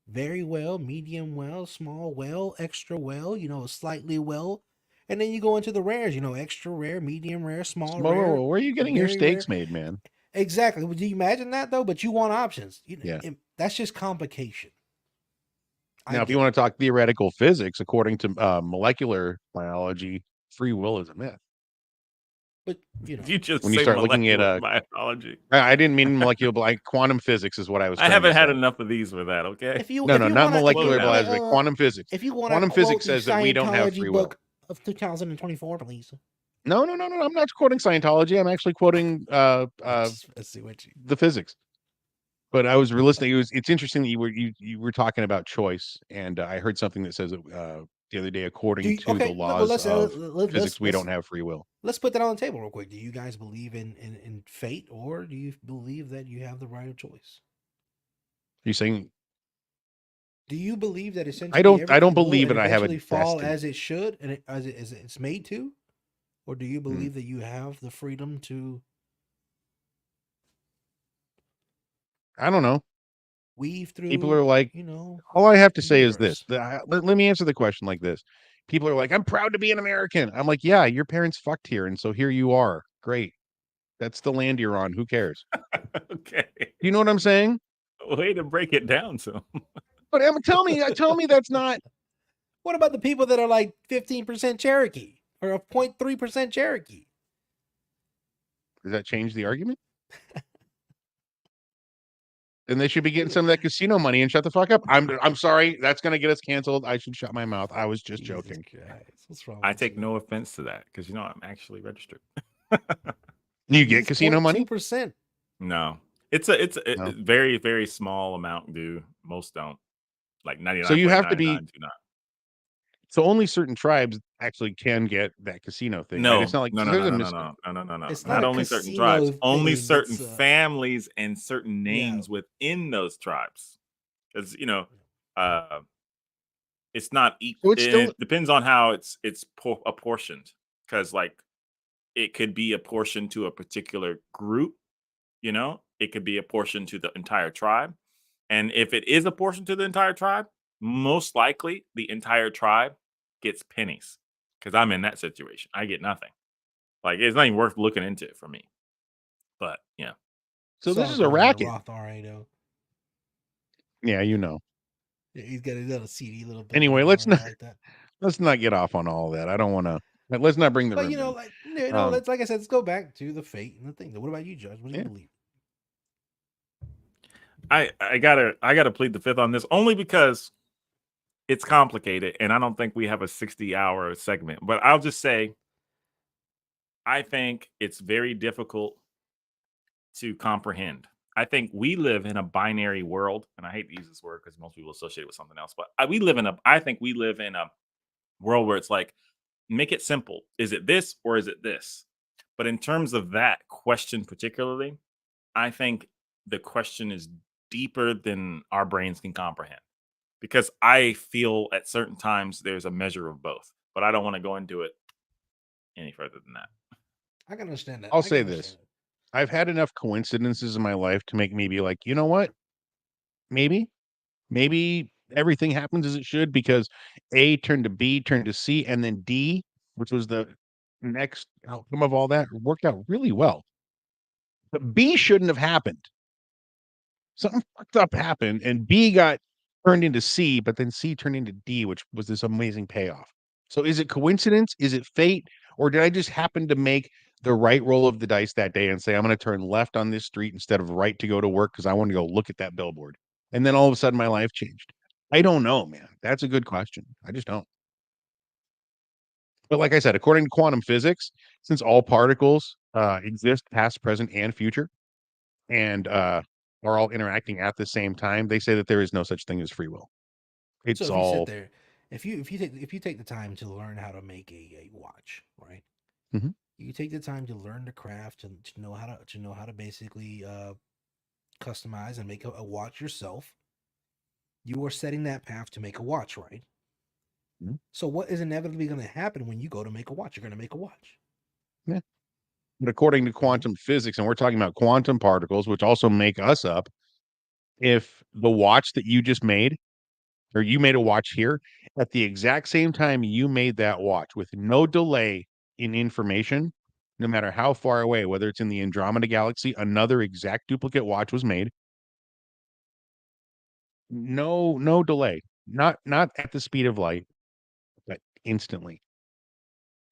Speaker 1: Very well, medium well, small well, extra well, slightly well. And then you go into the rares, extra rare, medium rare, small rare,
Speaker 2: Where are you getting your
Speaker 1: very rare.
Speaker 2: steaks made, man?
Speaker 1: Exactly. Would you imagine that though? But you want options.
Speaker 2: Yeah.
Speaker 1: That's just complication.
Speaker 2: Now, if you want to talk theoretical physics, according to molecular biology, free will is a myth.
Speaker 1: But you know,
Speaker 3: You just
Speaker 2: When you
Speaker 3: say
Speaker 2: start looking at
Speaker 3: molecular biology.
Speaker 2: I didn't mean molecular, like quantum physics is what I was
Speaker 3: I
Speaker 2: trying
Speaker 3: haven't
Speaker 2: to
Speaker 3: had
Speaker 2: say.
Speaker 3: enough of these for that. Okay.
Speaker 1: if you
Speaker 2: No,
Speaker 1: if
Speaker 2: no,
Speaker 1: you
Speaker 2: not
Speaker 1: want to
Speaker 2: molecular biology, like quantum physics.
Speaker 1: if you want to
Speaker 2: Quantum
Speaker 1: quote
Speaker 2: physics
Speaker 1: the
Speaker 2: says that we don't have
Speaker 1: Scientology
Speaker 2: free will.
Speaker 1: book of 2024, please.
Speaker 2: No, no, no, no. I'm not quoting Scientology. I'm actually quoting
Speaker 1: Let's see what you.
Speaker 2: the physics. But I was listening. It's interesting that you were talking about choice, and I heard something that says that the other day, according to the
Speaker 1: Okay, well,
Speaker 2: laws of physics, we
Speaker 1: let's
Speaker 2: don't have free will.
Speaker 1: let's put that on the table real quick. Do you guys believe in fate, or do you believe that you have the right of choice?
Speaker 2: You're saying
Speaker 1: Do you believe that
Speaker 2: I
Speaker 1: essentially
Speaker 2: don't
Speaker 1: everything will
Speaker 2: believe that I have a
Speaker 1: eventually fall
Speaker 2: destiny.
Speaker 1: as it should and as it's made to, or do you
Speaker 2: Mm.
Speaker 1: believe that you have the freedom to
Speaker 2: I don't know.
Speaker 1: weave
Speaker 2: People are
Speaker 1: through,
Speaker 2: like,
Speaker 1: you know,
Speaker 2: all I have to
Speaker 1: the
Speaker 2: say is this.
Speaker 1: universe?
Speaker 2: Let me answer the question like this. People are like, I'm proud to be an American. I'm like, yeah, your parents fucked here, and so here you are. Great. That's the land you're on. Who cares?
Speaker 3: Okay.
Speaker 2: You know what I'm saying?
Speaker 3: Way to break it down some.
Speaker 2: But tell me that's not.
Speaker 1: What about the people that are like 15% Cherokee or a 0.3% Cherokee?
Speaker 2: Does that change the argument? Then they should be getting some of that casino money and shut the fuck up. I'm sorry. That's gonna get us canceled. I should shut my mouth. I was just
Speaker 1: Jesus
Speaker 2: joking.
Speaker 1: Christ. What's wrong
Speaker 3: I
Speaker 1: with
Speaker 3: take
Speaker 1: you?
Speaker 3: no offense to that because I'm actually registered.
Speaker 2: You get casino money?
Speaker 1: 2%.
Speaker 3: No, it's a
Speaker 2: No.
Speaker 3: very very small amount. Do most don't, like
Speaker 2: So you have to
Speaker 3: 99.99
Speaker 2: be.
Speaker 3: do not.
Speaker 2: So only certain tribes actually can get that casino thing, right? It's
Speaker 3: No,
Speaker 2: not like
Speaker 3: no, no,
Speaker 2: there's
Speaker 3: no,
Speaker 2: a
Speaker 3: no,
Speaker 2: mis-
Speaker 3: no, no, no, no, no.
Speaker 1: It's not
Speaker 3: Not
Speaker 1: a
Speaker 3: only certain tribes,
Speaker 1: casino
Speaker 3: only
Speaker 1: thing.
Speaker 3: certain
Speaker 1: It's
Speaker 3: families and certain
Speaker 1: yeah.
Speaker 3: names within those tribes. Because uh, it's not equal.
Speaker 2: So it's still
Speaker 3: It depends on how it's apportioned. Because like it could be apportioned to a particular group. It could be apportioned to the entire tribe. And if it is apportioned to the entire tribe, most likely the entire tribe gets pennies. Because I'm in that situation, I get nothing. Like it's not even worth looking into for me. But yeah,
Speaker 2: so this
Speaker 1: Saw
Speaker 2: is a
Speaker 1: going in a
Speaker 2: racket.
Speaker 1: Roth RA though.
Speaker 2: Yeah, you know.
Speaker 1: Yeah, he's got a little CD, little bit.
Speaker 2: Anyway,
Speaker 1: Little RA like that.
Speaker 2: let's not get off on all that. I don't want to. Let's not bring the
Speaker 1: But
Speaker 2: room
Speaker 1: you know,
Speaker 2: down.
Speaker 1: like let's like I said, let's go back to the fate and the thing. What about you, Judge? What do you
Speaker 2: Yeah.
Speaker 1: believe?
Speaker 3: I gotta plead the fifth on this only because it's complicated, and I don't think we have a 60-hour segment. But I'll just say, I think it's very difficult to comprehend. I think we live in a binary world, and I hate to use this word because most people associate it with something else. But I think we live in a world where it's like, make it simple. Is it this or is it this? But in terms of that question particularly, I think the question is deeper than our brains can comprehend. Because I feel at certain times there's a measure of both, but I don't want to go into it any further than that.
Speaker 1: I can understand that.
Speaker 2: I'll
Speaker 1: I
Speaker 2: say
Speaker 1: can
Speaker 2: this.
Speaker 1: understand
Speaker 2: I've had enough coincidences in my life to make me be like, you know what? Maybe everything happens as it should because A turned to B, turned to C, and then D, which was the next outcome of all that, worked out really well. But B shouldn't have happened. Something fucked up happened, and B got turned into C, but then C turned into D, which was this amazing payoff. So is it coincidence? Is it fate? Or did I just happen to make the right roll of the dice that day and say, I'm going to turn left on this street instead of right to go to work because I want to go look at that billboard? And then all of a sudden my life changed. I don't know, man. That's a good question. I just don't. But like I said, according to quantum physics, since all particles exist past, present, and future, and are all interacting at the same time, they say that there is no such thing as free will.
Speaker 1: So
Speaker 2: It's
Speaker 1: if you sit
Speaker 2: all
Speaker 1: there, if you take the time to learn how to make a watch, right?
Speaker 2: Mhm.
Speaker 1: You take the time to learn the craft and to know how to basically customize and make a watch yourself. You are setting that path to make a watch, right?
Speaker 2: Mhm.
Speaker 1: So what is inevitably going to happen when you go to make a watch? You're going to make a watch.
Speaker 2: Yeah. But according to
Speaker 1: Mhm.
Speaker 2: quantum physics, and we're talking about quantum particles, which also make us up, if the watch that you just made, or you made a watch here, at the exact same time you made that watch with no delay in information, no matter how far away, whether it's in the Andromeda galaxy, another exact duplicate watch was made. No delay. Not at the speed of light, but instantly.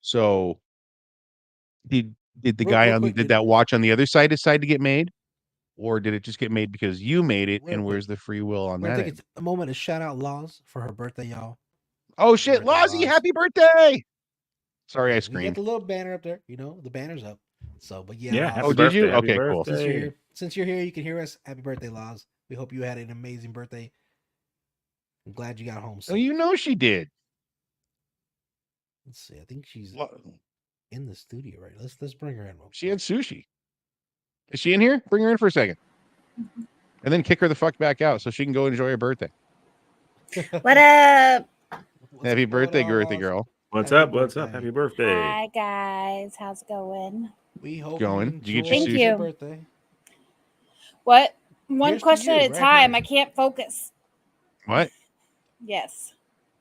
Speaker 2: So Did the
Speaker 1: Real-
Speaker 2: guy
Speaker 1: real
Speaker 2: on
Speaker 1: quick,
Speaker 2: did that watch on the other side decide to get made, or did it just get made because you made it?
Speaker 1: Real
Speaker 2: And
Speaker 1: quick.
Speaker 2: where's the free will on
Speaker 1: We're
Speaker 2: that?
Speaker 1: gonna take
Speaker 2: End?
Speaker 1: a moment to shout out Laws for her birthday, y'all.
Speaker 2: Oh shit,
Speaker 1: birthday,
Speaker 2: Lozzie,
Speaker 1: Laws.
Speaker 2: happy birthday! Sorry, I
Speaker 1: We got
Speaker 2: screamed.
Speaker 1: the little banner up there. The banner's up. So, but yeah,
Speaker 3: Yeah,
Speaker 1: Laws,
Speaker 3: happy
Speaker 2: Oh, did you?
Speaker 3: birthday. Happy
Speaker 2: Okay, cool.
Speaker 3: birthday.
Speaker 1: since you're here, you can hear us. Happy birthday, Laws. We hope you had an amazing birthday. I'm glad you got home
Speaker 2: Oh,
Speaker 1: safe.
Speaker 2: you know she did.
Speaker 1: Let's see. I think she's
Speaker 2: Lo-
Speaker 1: in the studio, right? Let's bring her in. Real
Speaker 2: She had sushi. Is she in here? Bring her in for a second, and then kick her the fuck back out so she can go enjoy her birthday.
Speaker 1: quick.
Speaker 4: What up?
Speaker 1: What's
Speaker 2: Happy
Speaker 1: going
Speaker 2: birthday,
Speaker 1: on,
Speaker 2: girthy
Speaker 1: Laws?
Speaker 2: girl.
Speaker 3: What's
Speaker 1: Happy
Speaker 3: up? What's up?
Speaker 1: birthday.
Speaker 3: Happy birthday.
Speaker 4: Hi guys, how's it going?
Speaker 1: We hope
Speaker 2: Going.
Speaker 1: you
Speaker 2: Did you get your
Speaker 1: enjoyed
Speaker 4: Thank
Speaker 1: your
Speaker 4: you.
Speaker 1: birthday.
Speaker 4: What? One
Speaker 1: Here's to
Speaker 4: question
Speaker 1: you,
Speaker 4: at a
Speaker 1: right
Speaker 4: time.
Speaker 1: here.
Speaker 4: I can't focus.
Speaker 2: What?
Speaker 4: Yes.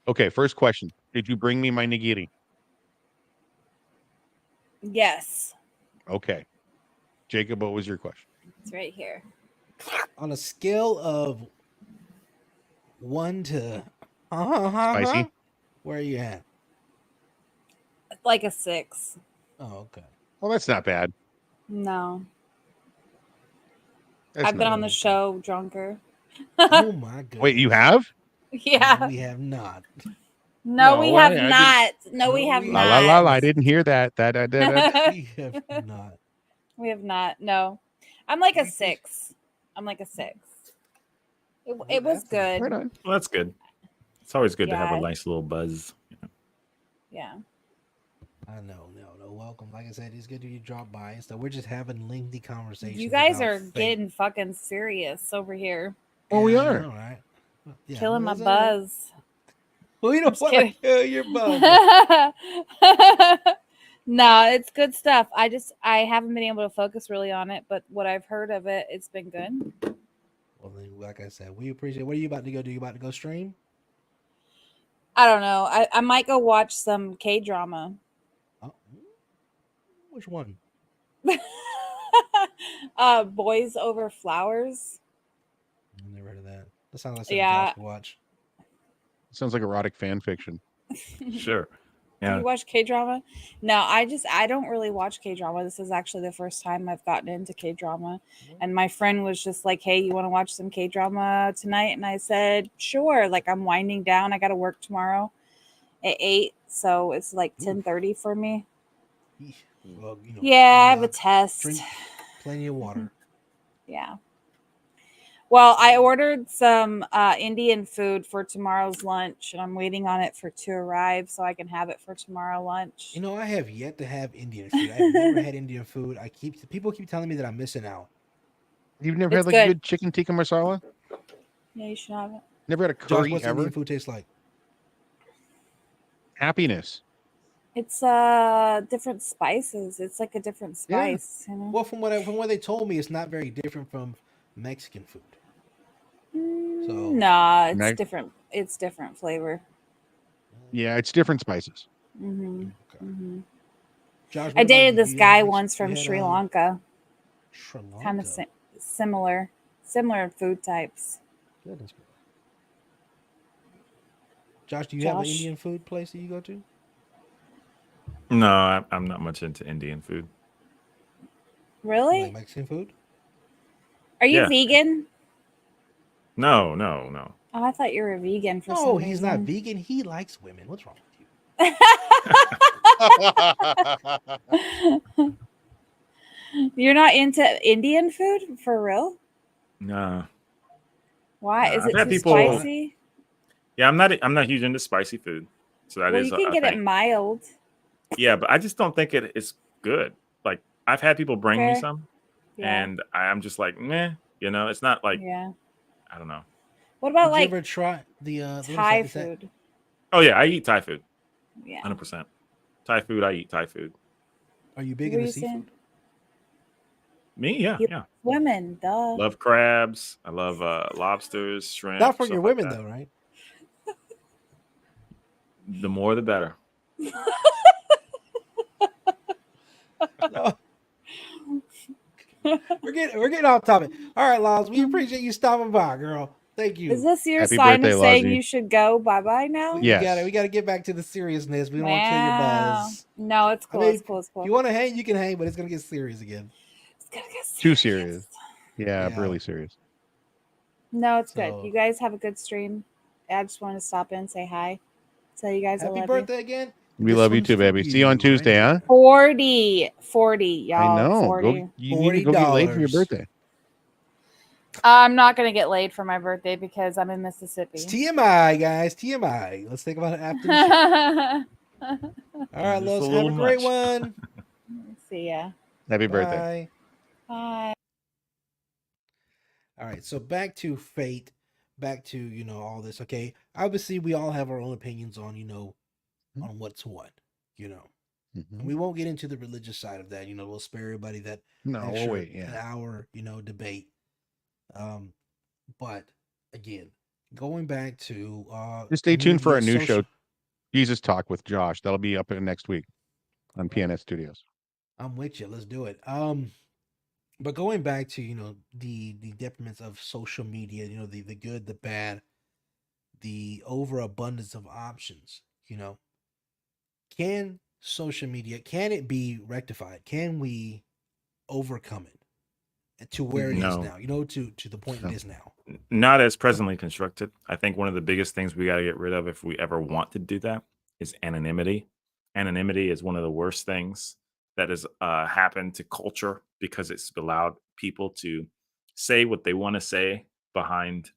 Speaker 2: Okay, first question. Did you bring me my nigiri?
Speaker 4: Yes.
Speaker 2: Okay. Jacob, what was your question?
Speaker 4: It's right here.
Speaker 1: On a scale of 1 to
Speaker 2: Spicy?
Speaker 1: where are you at?
Speaker 4: Like a 6.
Speaker 1: Oh, okay.
Speaker 2: Well, that's not bad.
Speaker 4: No.
Speaker 2: That's
Speaker 4: I've been
Speaker 2: not
Speaker 4: on the
Speaker 2: bad.
Speaker 4: show drunker.
Speaker 1: Oh my goodness.
Speaker 2: Wait, you have?
Speaker 4: Yeah.
Speaker 1: We have not.
Speaker 4: No, we
Speaker 2: No,
Speaker 4: have
Speaker 2: I didn't-
Speaker 4: not. No, we
Speaker 1: No,
Speaker 4: have
Speaker 1: we
Speaker 2: La la la la. I
Speaker 4: not.
Speaker 2: didn't hear that.
Speaker 1: We have not.
Speaker 4: We have not. No. I'm like a
Speaker 1: We
Speaker 4: 6. I'm like a 6. It
Speaker 1: Well,
Speaker 4: was
Speaker 1: that's
Speaker 4: good.
Speaker 2: Right on.
Speaker 3: Well, that's good. It's always good to have
Speaker 4: Yeah.
Speaker 3: a nice little buzz.
Speaker 4: Yeah.
Speaker 1: I know, no. Welcome. Like I said, it's good to you drop by and stuff. We're just having lengthy conversations.
Speaker 4: You guys
Speaker 1: about
Speaker 4: are
Speaker 1: fate.
Speaker 4: getting fucking serious over here.
Speaker 2: Well, we
Speaker 1: Yeah, I
Speaker 2: are.
Speaker 1: know, right? Yeah,
Speaker 4: Killing my
Speaker 1: well, that's all right.
Speaker 4: buzz.
Speaker 1: We don't
Speaker 4: Just
Speaker 1: want to
Speaker 4: kidding.
Speaker 1: kill your buzz.
Speaker 4: No, it's good stuff. I haven't been able to focus really on it, but what I've heard of it, it's been good.
Speaker 1: Well, then, like I said, we appreciate. What are you about to go do? You about to go stream?
Speaker 4: I don't know. I might go watch some K-drama.
Speaker 1: Oh, which one?
Speaker 4: Boys Over Flowers.
Speaker 1: I've never heard of that. That sounds like something
Speaker 4: Yeah.
Speaker 1: Josh would watch.
Speaker 2: Sounds like erotic fan fiction.
Speaker 3: Sure.
Speaker 4: Do
Speaker 3: Yeah.
Speaker 4: you watch K-drama? No, I don't really watch K-drama. This is actually the first time I've gotten into K-drama. And my friend was just like, "Hey, you want to watch some K-drama tonight?" And I said, "Sure." Like I'm winding down. I got to work tomorrow at 8, so it's like 10:30 for me.
Speaker 1: Well,
Speaker 4: Yeah, I have a test.
Speaker 1: Drink plenty of water.
Speaker 4: Yeah. Well, I ordered some Indian food for tomorrow's lunch, and I'm waiting on it to arrive so I can have it for tomorrow lunch.
Speaker 1: I have yet to have Indian food. I've never had Indian food. People keep telling me that I'm missing out.
Speaker 2: You've never
Speaker 4: It's
Speaker 2: had like
Speaker 4: good.
Speaker 2: good chicken tikka masala?
Speaker 4: Yeah, you should have it.
Speaker 2: Never had a
Speaker 1: Josh,
Speaker 2: curry
Speaker 1: what's
Speaker 2: ever?
Speaker 1: Indian food taste like?
Speaker 2: Happiness.
Speaker 4: It's different spices. It's like a different
Speaker 2: Yeah.
Speaker 4: spice, you know.
Speaker 1: Well, from what they told me, it's not very different from Mexican food. So
Speaker 4: Nah, it's
Speaker 2: Meg-
Speaker 4: different. It's different flavor.
Speaker 2: Yeah, it's different spices.
Speaker 4: Hmm
Speaker 1: okay.
Speaker 4: hmm
Speaker 1: Josh,
Speaker 4: I
Speaker 1: what about
Speaker 4: dated
Speaker 1: you?
Speaker 4: this
Speaker 1: You
Speaker 4: guy
Speaker 1: had-
Speaker 4: once
Speaker 1: you
Speaker 4: from
Speaker 1: had,
Speaker 4: Sri Lanka.
Speaker 1: Sri Lanka.
Speaker 4: Kind of similar food types.
Speaker 1: Goodness gracious. Josh, do you have an
Speaker 4: Josh?
Speaker 1: Indian food place that you go to?
Speaker 3: No, I'm not much into Indian food.
Speaker 4: Really?
Speaker 1: Like Mexican food?
Speaker 4: Are you
Speaker 3: Yeah.
Speaker 4: vegan?
Speaker 3: No.
Speaker 4: Oh, I thought you were a vegan for some
Speaker 1: No,
Speaker 4: reason.
Speaker 1: he's not vegan. He likes women. What's wrong with you?
Speaker 4: You're not into Indian food for real?
Speaker 3: No.
Speaker 4: Why?
Speaker 3: Nah,
Speaker 4: Is
Speaker 3: I've
Speaker 4: it
Speaker 3: had
Speaker 4: too
Speaker 3: people-
Speaker 4: spicy?
Speaker 3: Yeah, I'm not huge into spicy food. So that
Speaker 4: Well,
Speaker 3: is
Speaker 4: you can
Speaker 3: a
Speaker 4: get it
Speaker 3: thing.
Speaker 4: mild.
Speaker 3: Yeah, but I just don't think it's good. Like I've had people bring me
Speaker 4: Fair.
Speaker 3: some,
Speaker 4: Yeah.
Speaker 3: and I'm just like, meh. It's not like
Speaker 4: Yeah.
Speaker 3: I don't know.
Speaker 4: What about
Speaker 1: Did
Speaker 4: like
Speaker 1: you ever try the what is
Speaker 4: Thai
Speaker 1: that? Is that-
Speaker 4: food?
Speaker 3: Oh yeah, I eat Thai food,
Speaker 4: Yeah.
Speaker 3: 100%. Thai food, I eat Thai food.
Speaker 1: Are you big
Speaker 4: What were
Speaker 1: into
Speaker 4: you saying?
Speaker 1: seafood?
Speaker 3: Me, yeah,
Speaker 4: You-
Speaker 3: yeah.
Speaker 4: Women, duh.
Speaker 3: Love crabs. I love lobsters, shrimp.
Speaker 1: Not for
Speaker 3: stuff
Speaker 1: your
Speaker 3: like
Speaker 1: women
Speaker 3: that.
Speaker 1: though, right?
Speaker 3: The more, the better.
Speaker 1: No. We're getting off topic. All right, Laws, we appreciate you stopping by, girl. Thank you.
Speaker 4: Is this your
Speaker 2: Happy
Speaker 4: sign
Speaker 2: birthday,
Speaker 4: of saying
Speaker 2: Lozzie.
Speaker 4: you should go bye-bye now?
Speaker 1: We
Speaker 2: Yes.
Speaker 1: gotta get back to the seriousness. We don't want to kill your
Speaker 4: Wow.
Speaker 1: buzz.
Speaker 4: No, it's
Speaker 1: I
Speaker 4: cool.
Speaker 1: mean,
Speaker 4: It's cool. It's
Speaker 1: if
Speaker 4: cool.
Speaker 1: you want to hang, you can hang, but it's gonna get serious again.
Speaker 4: It's gonna get
Speaker 2: Too serious. Yeah,
Speaker 1: Yeah.
Speaker 2: really serious.
Speaker 4: No, it's good.
Speaker 1: So-
Speaker 4: You guys have a good stream. I just want to stop in and say hi. Tell you guys I
Speaker 1: Happy
Speaker 4: love
Speaker 1: birthday again.
Speaker 2: We
Speaker 1: This
Speaker 2: love you
Speaker 1: one's
Speaker 2: too,
Speaker 1: for
Speaker 2: baby. See you on
Speaker 1: you,
Speaker 2: Tuesday,
Speaker 1: right
Speaker 2: huh?
Speaker 1: here.
Speaker 4: 40, y'all.
Speaker 2: I know.
Speaker 4: 40.
Speaker 2: You need to go get laid for your
Speaker 1: $40.
Speaker 2: birthday.
Speaker 4: I'm not gonna get laid for my birthday because I'm in Mississippi.
Speaker 1: It's TMI, guys. TMI. Let's think about it after the show. All right,
Speaker 3: Just a
Speaker 1: Los. Have a
Speaker 3: little
Speaker 1: great
Speaker 3: much.
Speaker 1: one.
Speaker 4: See ya.
Speaker 2: Happy birthday.
Speaker 1: Bye.
Speaker 4: Bye.
Speaker 1: All right, so back to fate, back to all this. Okay, obviously we all have our own opinions on on what's what,
Speaker 2: Mhm.
Speaker 1: and we won't get into the religious side of that. We'll spare everybody that
Speaker 2: No, we'll
Speaker 1: extra
Speaker 2: wait.
Speaker 1: an
Speaker 2: Yeah.
Speaker 1: hour debate. But again, going back to
Speaker 2: Just stay tuned for
Speaker 1: media,
Speaker 2: our new
Speaker 1: social-
Speaker 2: show, Jesus Talk with Josh. That'll be up next week on PNS Studios.
Speaker 1: I'm with you. Let's do it. But going back to the detriments of social media, the good, the bad, the overabundance of options. Can social media, can it be rectified? Can we overcome it to where it is
Speaker 3: No.
Speaker 1: now? To the point
Speaker 2: No.
Speaker 1: it is now.
Speaker 3: Not as presently constructed. I think one of the biggest things we got to get rid of if we ever want to do that is anonymity. Anonymity is one of the worst things that has happened to culture because it's allowed people to say what they want to say behind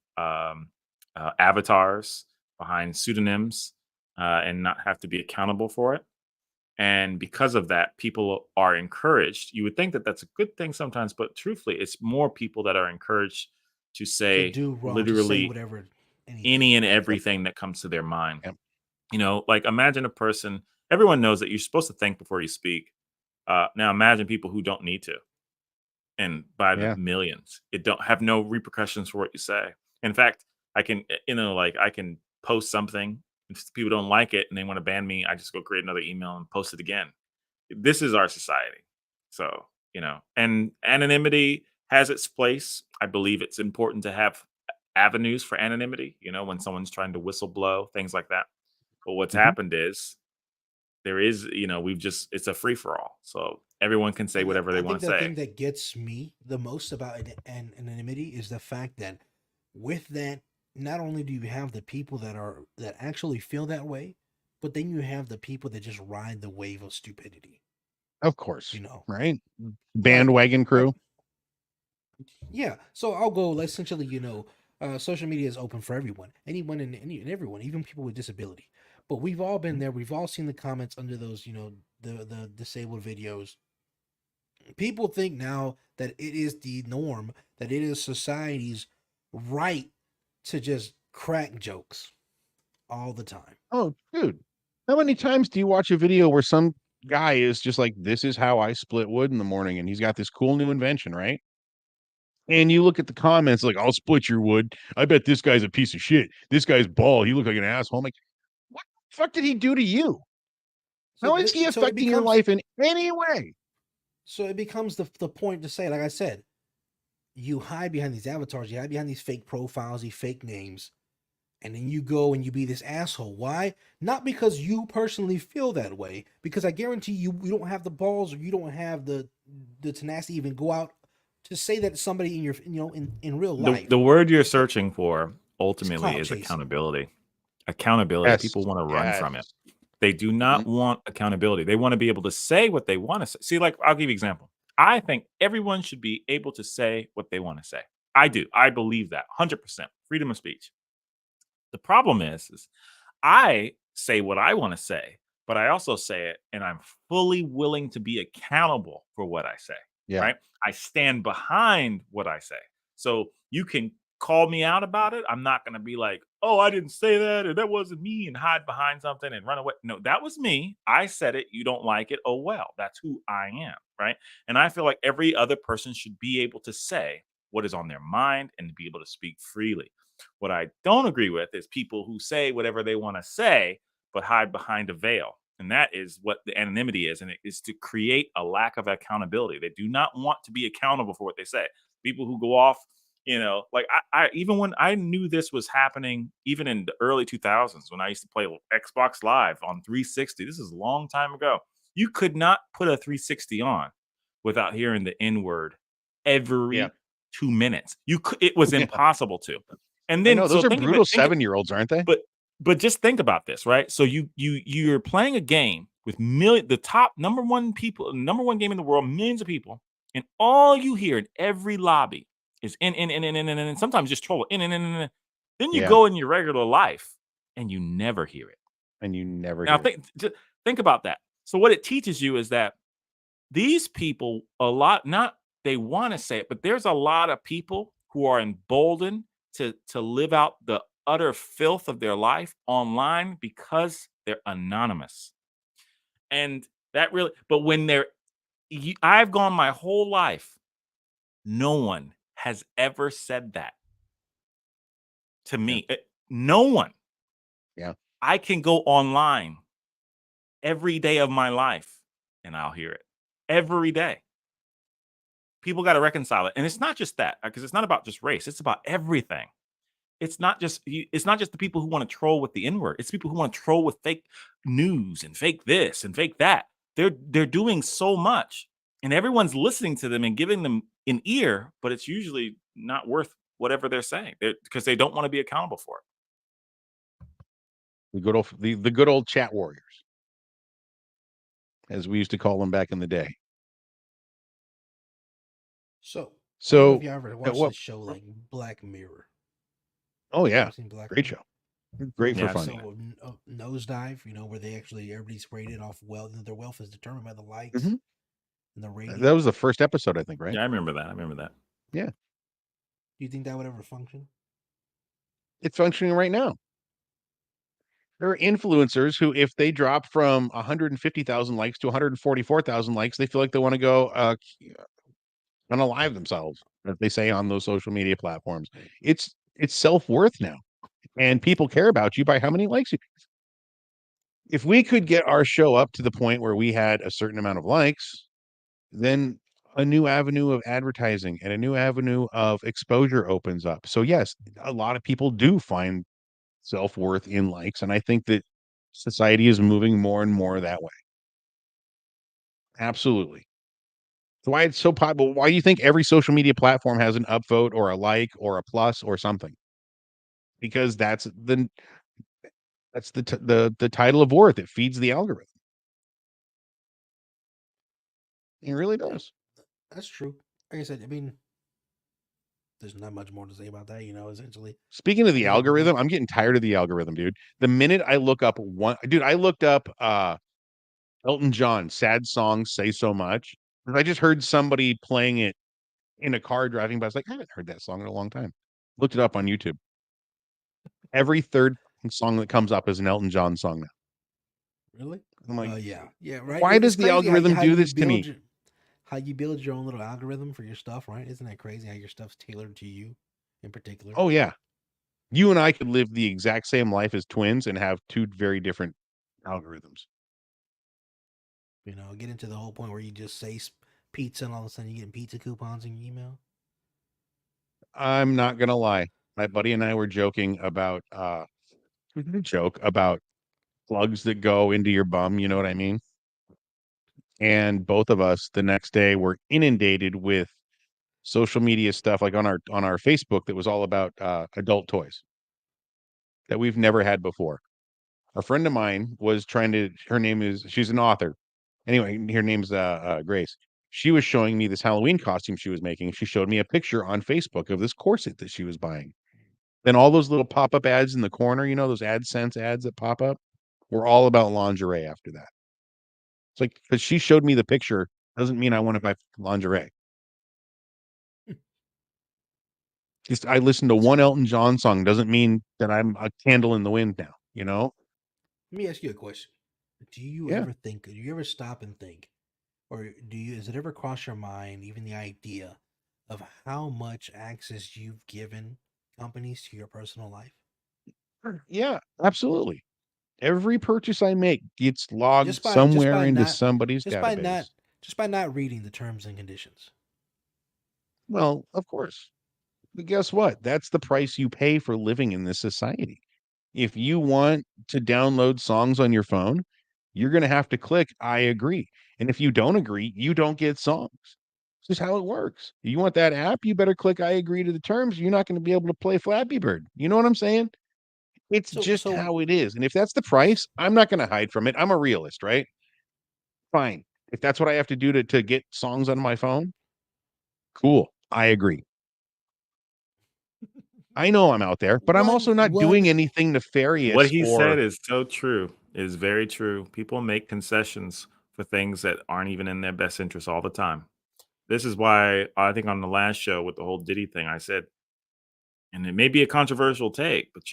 Speaker 3: avatars, behind pseudonyms, and not have to be accountable for it. And because of that, people are encouraged. You would think that that's a good thing sometimes, but truthfully, it's more people that are encouraged to say
Speaker 1: To do wrong, to say
Speaker 3: literally
Speaker 1: whatever,
Speaker 3: any and everything that comes to their mind.
Speaker 2: Yep.
Speaker 3: Like imagine a person, everyone knows that you're supposed to think before you speak. Now imagine people who don't need to. And by the
Speaker 2: Yeah.
Speaker 3: millions, it don't have no repercussions for what you say. In fact, I can, I can post something. If people don't like it and they want to ban me, I just go create another email and post it again. This is our society. So, and anonymity has its place. I believe it's important to have avenues for anonymity, when someone's trying to whistle blow, things like that. But what's
Speaker 2: Mhm.
Speaker 3: happened is there is, it's a free for all. So everyone can say whatever they want to
Speaker 1: I think
Speaker 3: say.
Speaker 1: the thing that gets me the most about anonymity is the fact that with that, not only do you have the people that actually feel that way, but then you have the people that just ride the wave of stupidity.
Speaker 2: Of course. Right?
Speaker 1: Like-
Speaker 2: Bandwagon crew.
Speaker 1: Yeah. So I'll go essentially, social media is open for everyone, anyone and everyone, even people with disability. But we've all been there. We've all seen the comments under those, the disabled videos. People think now that it is the norm, that it is society's right to just crack jokes all the time.
Speaker 2: Oh, dude. How many times do you watch a video where some guy is just like, this is how I split wood in the morning, and he's got this cool new invention, right? And you look at the comments like, I'll split your wood. I bet this guy's a piece of shit. This guy's bald. He looked like an asshole. I'm like, what the fuck did he do to you? How is he affecting your life in any way?
Speaker 1: So it becomes the point to say, like I said, you hide behind these avatars, you hide behind these fake profiles, these fake names, and then you go and you be this asshole. Why? Not because you personally feel that way, because I guarantee you don't have the balls or you don't have the tenacity to even go out to say that to somebody in your in real life.
Speaker 3: The word you're searching for ultimately
Speaker 1: clout
Speaker 3: is
Speaker 1: chasing.
Speaker 3: accountability. Accountability.
Speaker 2: Yes,
Speaker 3: People want to run from it.
Speaker 2: yes.
Speaker 3: They do not want accountability. They want to be able to say what they want to say. See, like, I'll give you an example. I think everyone should be able to say what they want to say. I do. I believe that 100%. Freedom of speech. The problem is I say what I want to say, but I also say it and I'm fully willing to be accountable for what I say.
Speaker 2: Yeah.
Speaker 3: Right? I stand behind what I say. So you can call me out about it. I'm not going to be like, oh, I didn't say that, or that wasn't me, and hide behind something and run away. No, that was me. I said it. You don't like it. Oh, well, that's who I am. Right. And I feel like every other person should be able to say what is on their mind and to be able to speak freely. What I don't agree with is people who say whatever they want to say, but hide behind a veil. And that is what the anonymity is. And it is to create a lack of accountability. They do not want to be accountable for what they say. People who go off, Like I even when I knew this was happening, even in the early 2000s when I used to play Xbox Live on 360. This is a long time ago. You could not put a 360 on without hearing the N word every
Speaker 2: Yeah.
Speaker 3: 2 minutes. It was
Speaker 2: Yeah.
Speaker 3: impossible to. And
Speaker 2: I
Speaker 3: then
Speaker 2: know
Speaker 3: so
Speaker 2: those are
Speaker 3: think of
Speaker 2: brutal
Speaker 3: it.
Speaker 2: 7-year-olds, aren't they?
Speaker 3: But just think about this, right? So you're playing a game with the top number one game in the world, millions of people, and all you hear in every lobby is and sometimes just troll in. Then you
Speaker 2: Yeah.
Speaker 3: go in your regular life and you never hear it.
Speaker 2: And you never
Speaker 3: Now
Speaker 2: hear it.
Speaker 3: think about that. So what it teaches you is that these people they want to say it, but there's a lot of people who are emboldened to live out the utter filth of their life online because they're anonymous. And that really, but when I've gone my whole life, no one has ever said that to me. No one.
Speaker 2: Yeah.
Speaker 3: I can go online every day of my life and I'll hear it every day. People got to reconcile it. And it's not just that, because it's not about just race. It's about everything. It's not just the people who want to troll with the N-word. It's people who want to troll with fake news and fake this and fake that. They're doing so much, and everyone's listening to them and giving them an ear, but it's usually not worth whatever they're saying because they don't want to be accountable for it.
Speaker 2: The good old chat warriors, as we used to call them back in the day.
Speaker 1: So, I don't know
Speaker 2: So
Speaker 1: if you ever watched this show like Black Mirror.
Speaker 2: Oh
Speaker 1: You
Speaker 2: yeah,
Speaker 1: ever seen Black
Speaker 2: great
Speaker 1: Mirror?
Speaker 2: show. Great for
Speaker 3: Yeah, I've
Speaker 2: fun.
Speaker 3: seen
Speaker 1: So Nosedive, where they actually everybody's rated off wealth, and their wealth is determined by the likes
Speaker 2: Mhm.
Speaker 1: and the rating.
Speaker 2: That was the first episode, I think, right?
Speaker 3: Yeah, I remember that.
Speaker 2: Yeah.
Speaker 1: Do you think that would ever function?
Speaker 2: It's functioning right now. There are influencers who, if they drop from 150,000 likes to 144,000 likes, they feel like they want to go unalive themselves, as they say on those social media platforms. It's self-worth now, and people care about you by how many likes you. If we could get our show up to the point where we had a certain amount of likes, then a new avenue of advertising and a new avenue of exposure opens up. So yes, a lot of people do find self-worth in likes, and I think that society is moving more and more that way. Absolutely. So why it's so popular? Why do you think every social media platform has an upvote or a like or a plus or something? Because that's the title of worth. It feeds the algorithm. It really does.
Speaker 1: That's true. Like I said, I mean, there's not much more to say about that. Essentially,
Speaker 2: Speaking of the
Speaker 1: they have a
Speaker 2: algorithm,
Speaker 1: bunch.
Speaker 2: I'm getting tired of the algorithm, dude. The minute I look up I looked up Elton John, sad song, say so much. I just heard somebody playing it in a car driving by. I was like, I haven't heard that song in a long time. Looked it up on YouTube. Every third song that comes up is an Elton John song now.
Speaker 1: Really?
Speaker 2: I'm like,
Speaker 1: yeah, right.
Speaker 2: why does
Speaker 1: It's
Speaker 2: the
Speaker 1: crazy
Speaker 2: algorithm
Speaker 1: how
Speaker 2: do
Speaker 1: you
Speaker 2: this to me?
Speaker 1: how you build your own little algorithm for your stuff, right? Isn't that crazy how your stuff's tailored to you in particular?
Speaker 2: Oh yeah. You and I could live the exact same life as twins and have two very different algorithms.
Speaker 1: Get into the whole point where you just say pizza and all of a sudden you're getting pizza coupons in your email.
Speaker 2: I'm not gonna lie. My buddy and I were joking about joke about plugs that go into your bum, you know what I mean? And both of us the next day were inundated with social media stuff like on our Facebook that was all about adult toys that we've never had before. A friend of mine was she's an author. Anyway, her name's Grace. She was showing me this Halloween costume she was making. She showed me a picture on Facebook of this corset that she was buying. Then all those little pop-up ads in the corner, those AdSense ads that pop up, were all about lingerie after that. It's like, because she showed me the picture doesn't mean I want to buy lingerie. Just I listened to one Elton John song doesn't mean that I'm a candle in the wind now,
Speaker 1: Let me ask you a question. Do you
Speaker 2: Yeah.
Speaker 1: ever stop and think, or does it ever cross your mind, even the idea of how much access you've given companies to your personal life?
Speaker 2: Yeah, absolutely. Every purchase I make gets
Speaker 1: Just
Speaker 2: logged
Speaker 1: by
Speaker 2: somewhere into somebody's
Speaker 1: just by
Speaker 2: database.
Speaker 1: not just by not reading the terms and conditions.
Speaker 2: Well, of course. But guess what? That's the price you pay for living in this society. If you want to download songs on your phone, you're going to have to click I agree. And if you don't agree, you don't get songs. This is how it works. You want that app, you better click I agree to the terms. You're not going to be able to play Flappy Bird. You know what I'm saying? It's
Speaker 1: So
Speaker 2: just how it is. And if that's the price, I'm not going to hide from it. I'm a realist, right? Fine. If that's what I have to do to get songs on my phone, cool. I agree. I know I'm out there, but I'm also not doing anything nefarious.
Speaker 3: What he said is so true. Is very true. People make concessions for things that aren't even in their best interest all the time. This is why I think on the last show with the whole Diddy thing, I said, and it may be a controversial take, but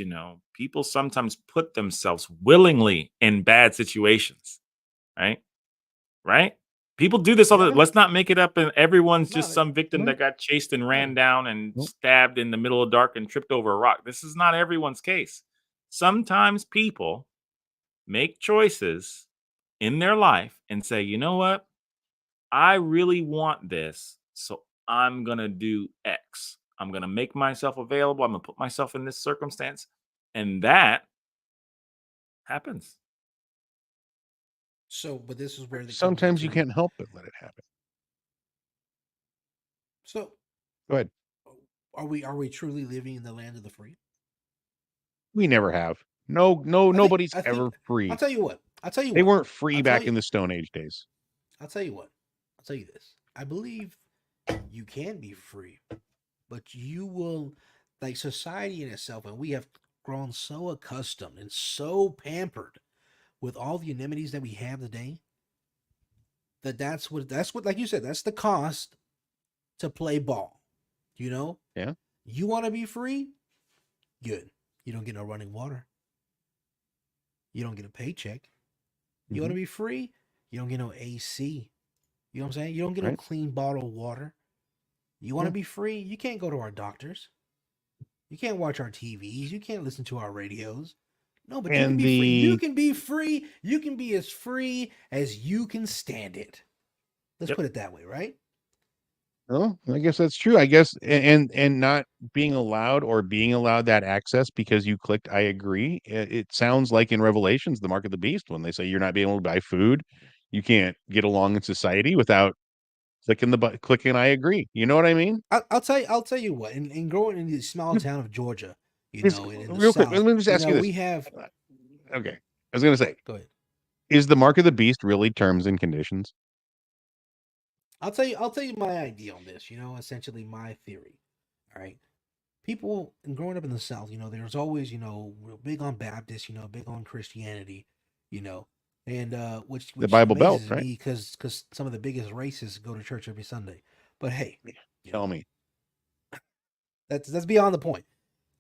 Speaker 3: people sometimes put themselves willingly in bad situations, right? Right? People do this all the.
Speaker 1: Yeah.
Speaker 3: Let's not make it up, and everyone's
Speaker 1: No,
Speaker 3: just some victim
Speaker 2: no.
Speaker 3: that got chased and ran
Speaker 2: No.
Speaker 3: down and
Speaker 2: Nope.
Speaker 3: stabbed in the middle of dark and tripped over a rock. This is not everyone's case. Sometimes people make choices in their life and say, you know what? I really want this, so I'm going to do X. I'm going to make myself available. I'm going to put myself in this circumstance. And that happens.
Speaker 1: So, but this is where
Speaker 2: Sometimes you can't help but let it happen.
Speaker 1: So,
Speaker 2: go ahead.
Speaker 1: Are we truly living in the land of the free?
Speaker 2: We never have. Nobody's ever free.
Speaker 1: I'll tell you what.
Speaker 2: They weren't free back in the Stone Age days.
Speaker 1: I'll tell you what. I'll tell you this. I believe you can be free, but you will, like society in itself, and we have grown so accustomed and so pampered with all the amenities that we have today, that's what like you said, that's the cost to play ball.
Speaker 2: Yeah.
Speaker 1: You want to be free? Good. You don't get no running water. You don't get a paycheck. You want to be free? You don't get no AC. You know what I'm saying? You don't get no clean bottled water. You want to be free? You can't go to our doctors. You can't watch our TVs. You can't listen to our radios. No, but you can be free. You can be free. You can be as free as you can stand it. Let's put it that way, right?
Speaker 2: Oh, I guess that's true. I guess and not being allowed that access because you clicked I agree. It sounds like in Revelations, the mark of the beast, when they say you're not being able to buy food, you can't get along in society without clicking I agree. You know what I mean?
Speaker 1: I'll tell you what. In growing in the small town of Georgia, in the
Speaker 2: real
Speaker 1: South,
Speaker 2: quick, let me just ask you this.
Speaker 1: We have.
Speaker 2: Okay, I was gonna say.
Speaker 1: Go ahead.
Speaker 2: Is the mark of the beast really terms and conditions?
Speaker 1: I'll tell you my idea on this, essentially my theory. All right. People growing up in the South, there's always, real big on Baptist, big on Christianity, and which
Speaker 2: the Bible Belt, right?
Speaker 1: Because some of the biggest racists go to church every Sunday. But hey,
Speaker 2: tell me.
Speaker 1: That's beyond the point.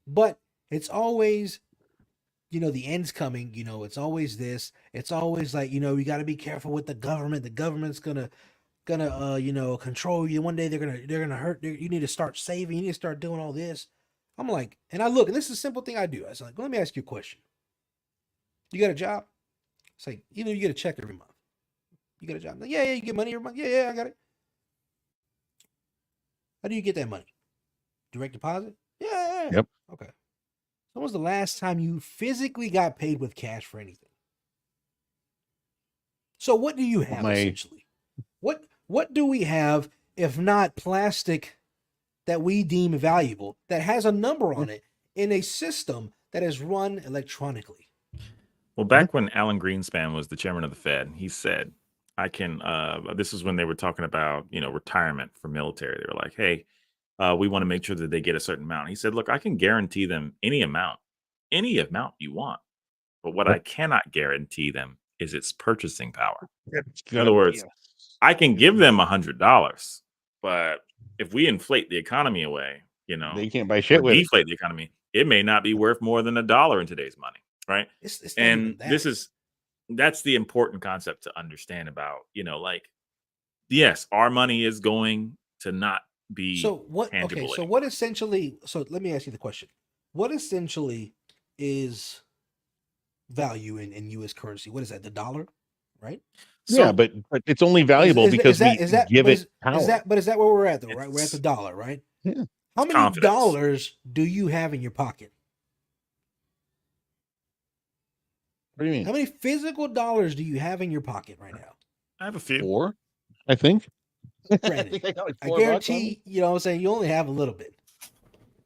Speaker 1: But it's always, the end's coming, it's always this. It's always like, you got to be careful with the government. The government's gonna control you. One day they're gonna hurt you. Need to start saving. You need to start doing all this. I'm like, and I look, and this is a simple thing I do. I was like, let me ask you a question. You got a job? It's like, even if you get a check every month, you got a job. Like, yeah, you get money every month. Yeah, I got it. How do you get that money? Direct deposit? Yeah.
Speaker 2: Yep.
Speaker 1: Okay. When was the last time you physically got paid with cash for anything? So what do you have essentially? What do we have if not plastic that we deem valuable that has a number on it in a system that is run electronically?
Speaker 3: Well, back when Alan Greenspan was the chairman of the Fed, he said, I can, this is when they were talking about, retirement for military. They were like, hey, we want to make sure that they get a certain amount. He said, look, I can guarantee them any amount you want. But what I cannot guarantee them is its purchasing power. In other words, I can give them $100, but if we inflate the economy away,
Speaker 2: they can't buy shit with it.
Speaker 3: Deflate the economy, it may not be worth more than $1 in today's money, right? And that's the important concept to understand about, yes, our money is going to not be tangible.
Speaker 1: Okay, so what essentially? So let me ask you the question: what essentially is value in U.S. currency? What is that? The dollar, right?
Speaker 2: So, yeah, but it's only valuable because we give it power.
Speaker 1: Is that where we're at though, right? We're at the dollar, right?
Speaker 2: Yeah.
Speaker 1: How
Speaker 3: It's
Speaker 1: many
Speaker 3: confidence.
Speaker 1: dollars do you have in your pocket?
Speaker 2: What do you
Speaker 1: How
Speaker 2: mean?
Speaker 1: many physical dollars do you have in your pocket right now?
Speaker 3: I have a few.
Speaker 2: 4, I think. I
Speaker 1: Granted,
Speaker 2: think I got like
Speaker 1: I
Speaker 2: $4 on me.
Speaker 1: guarantee, you know what I'm saying, you only have a little bit.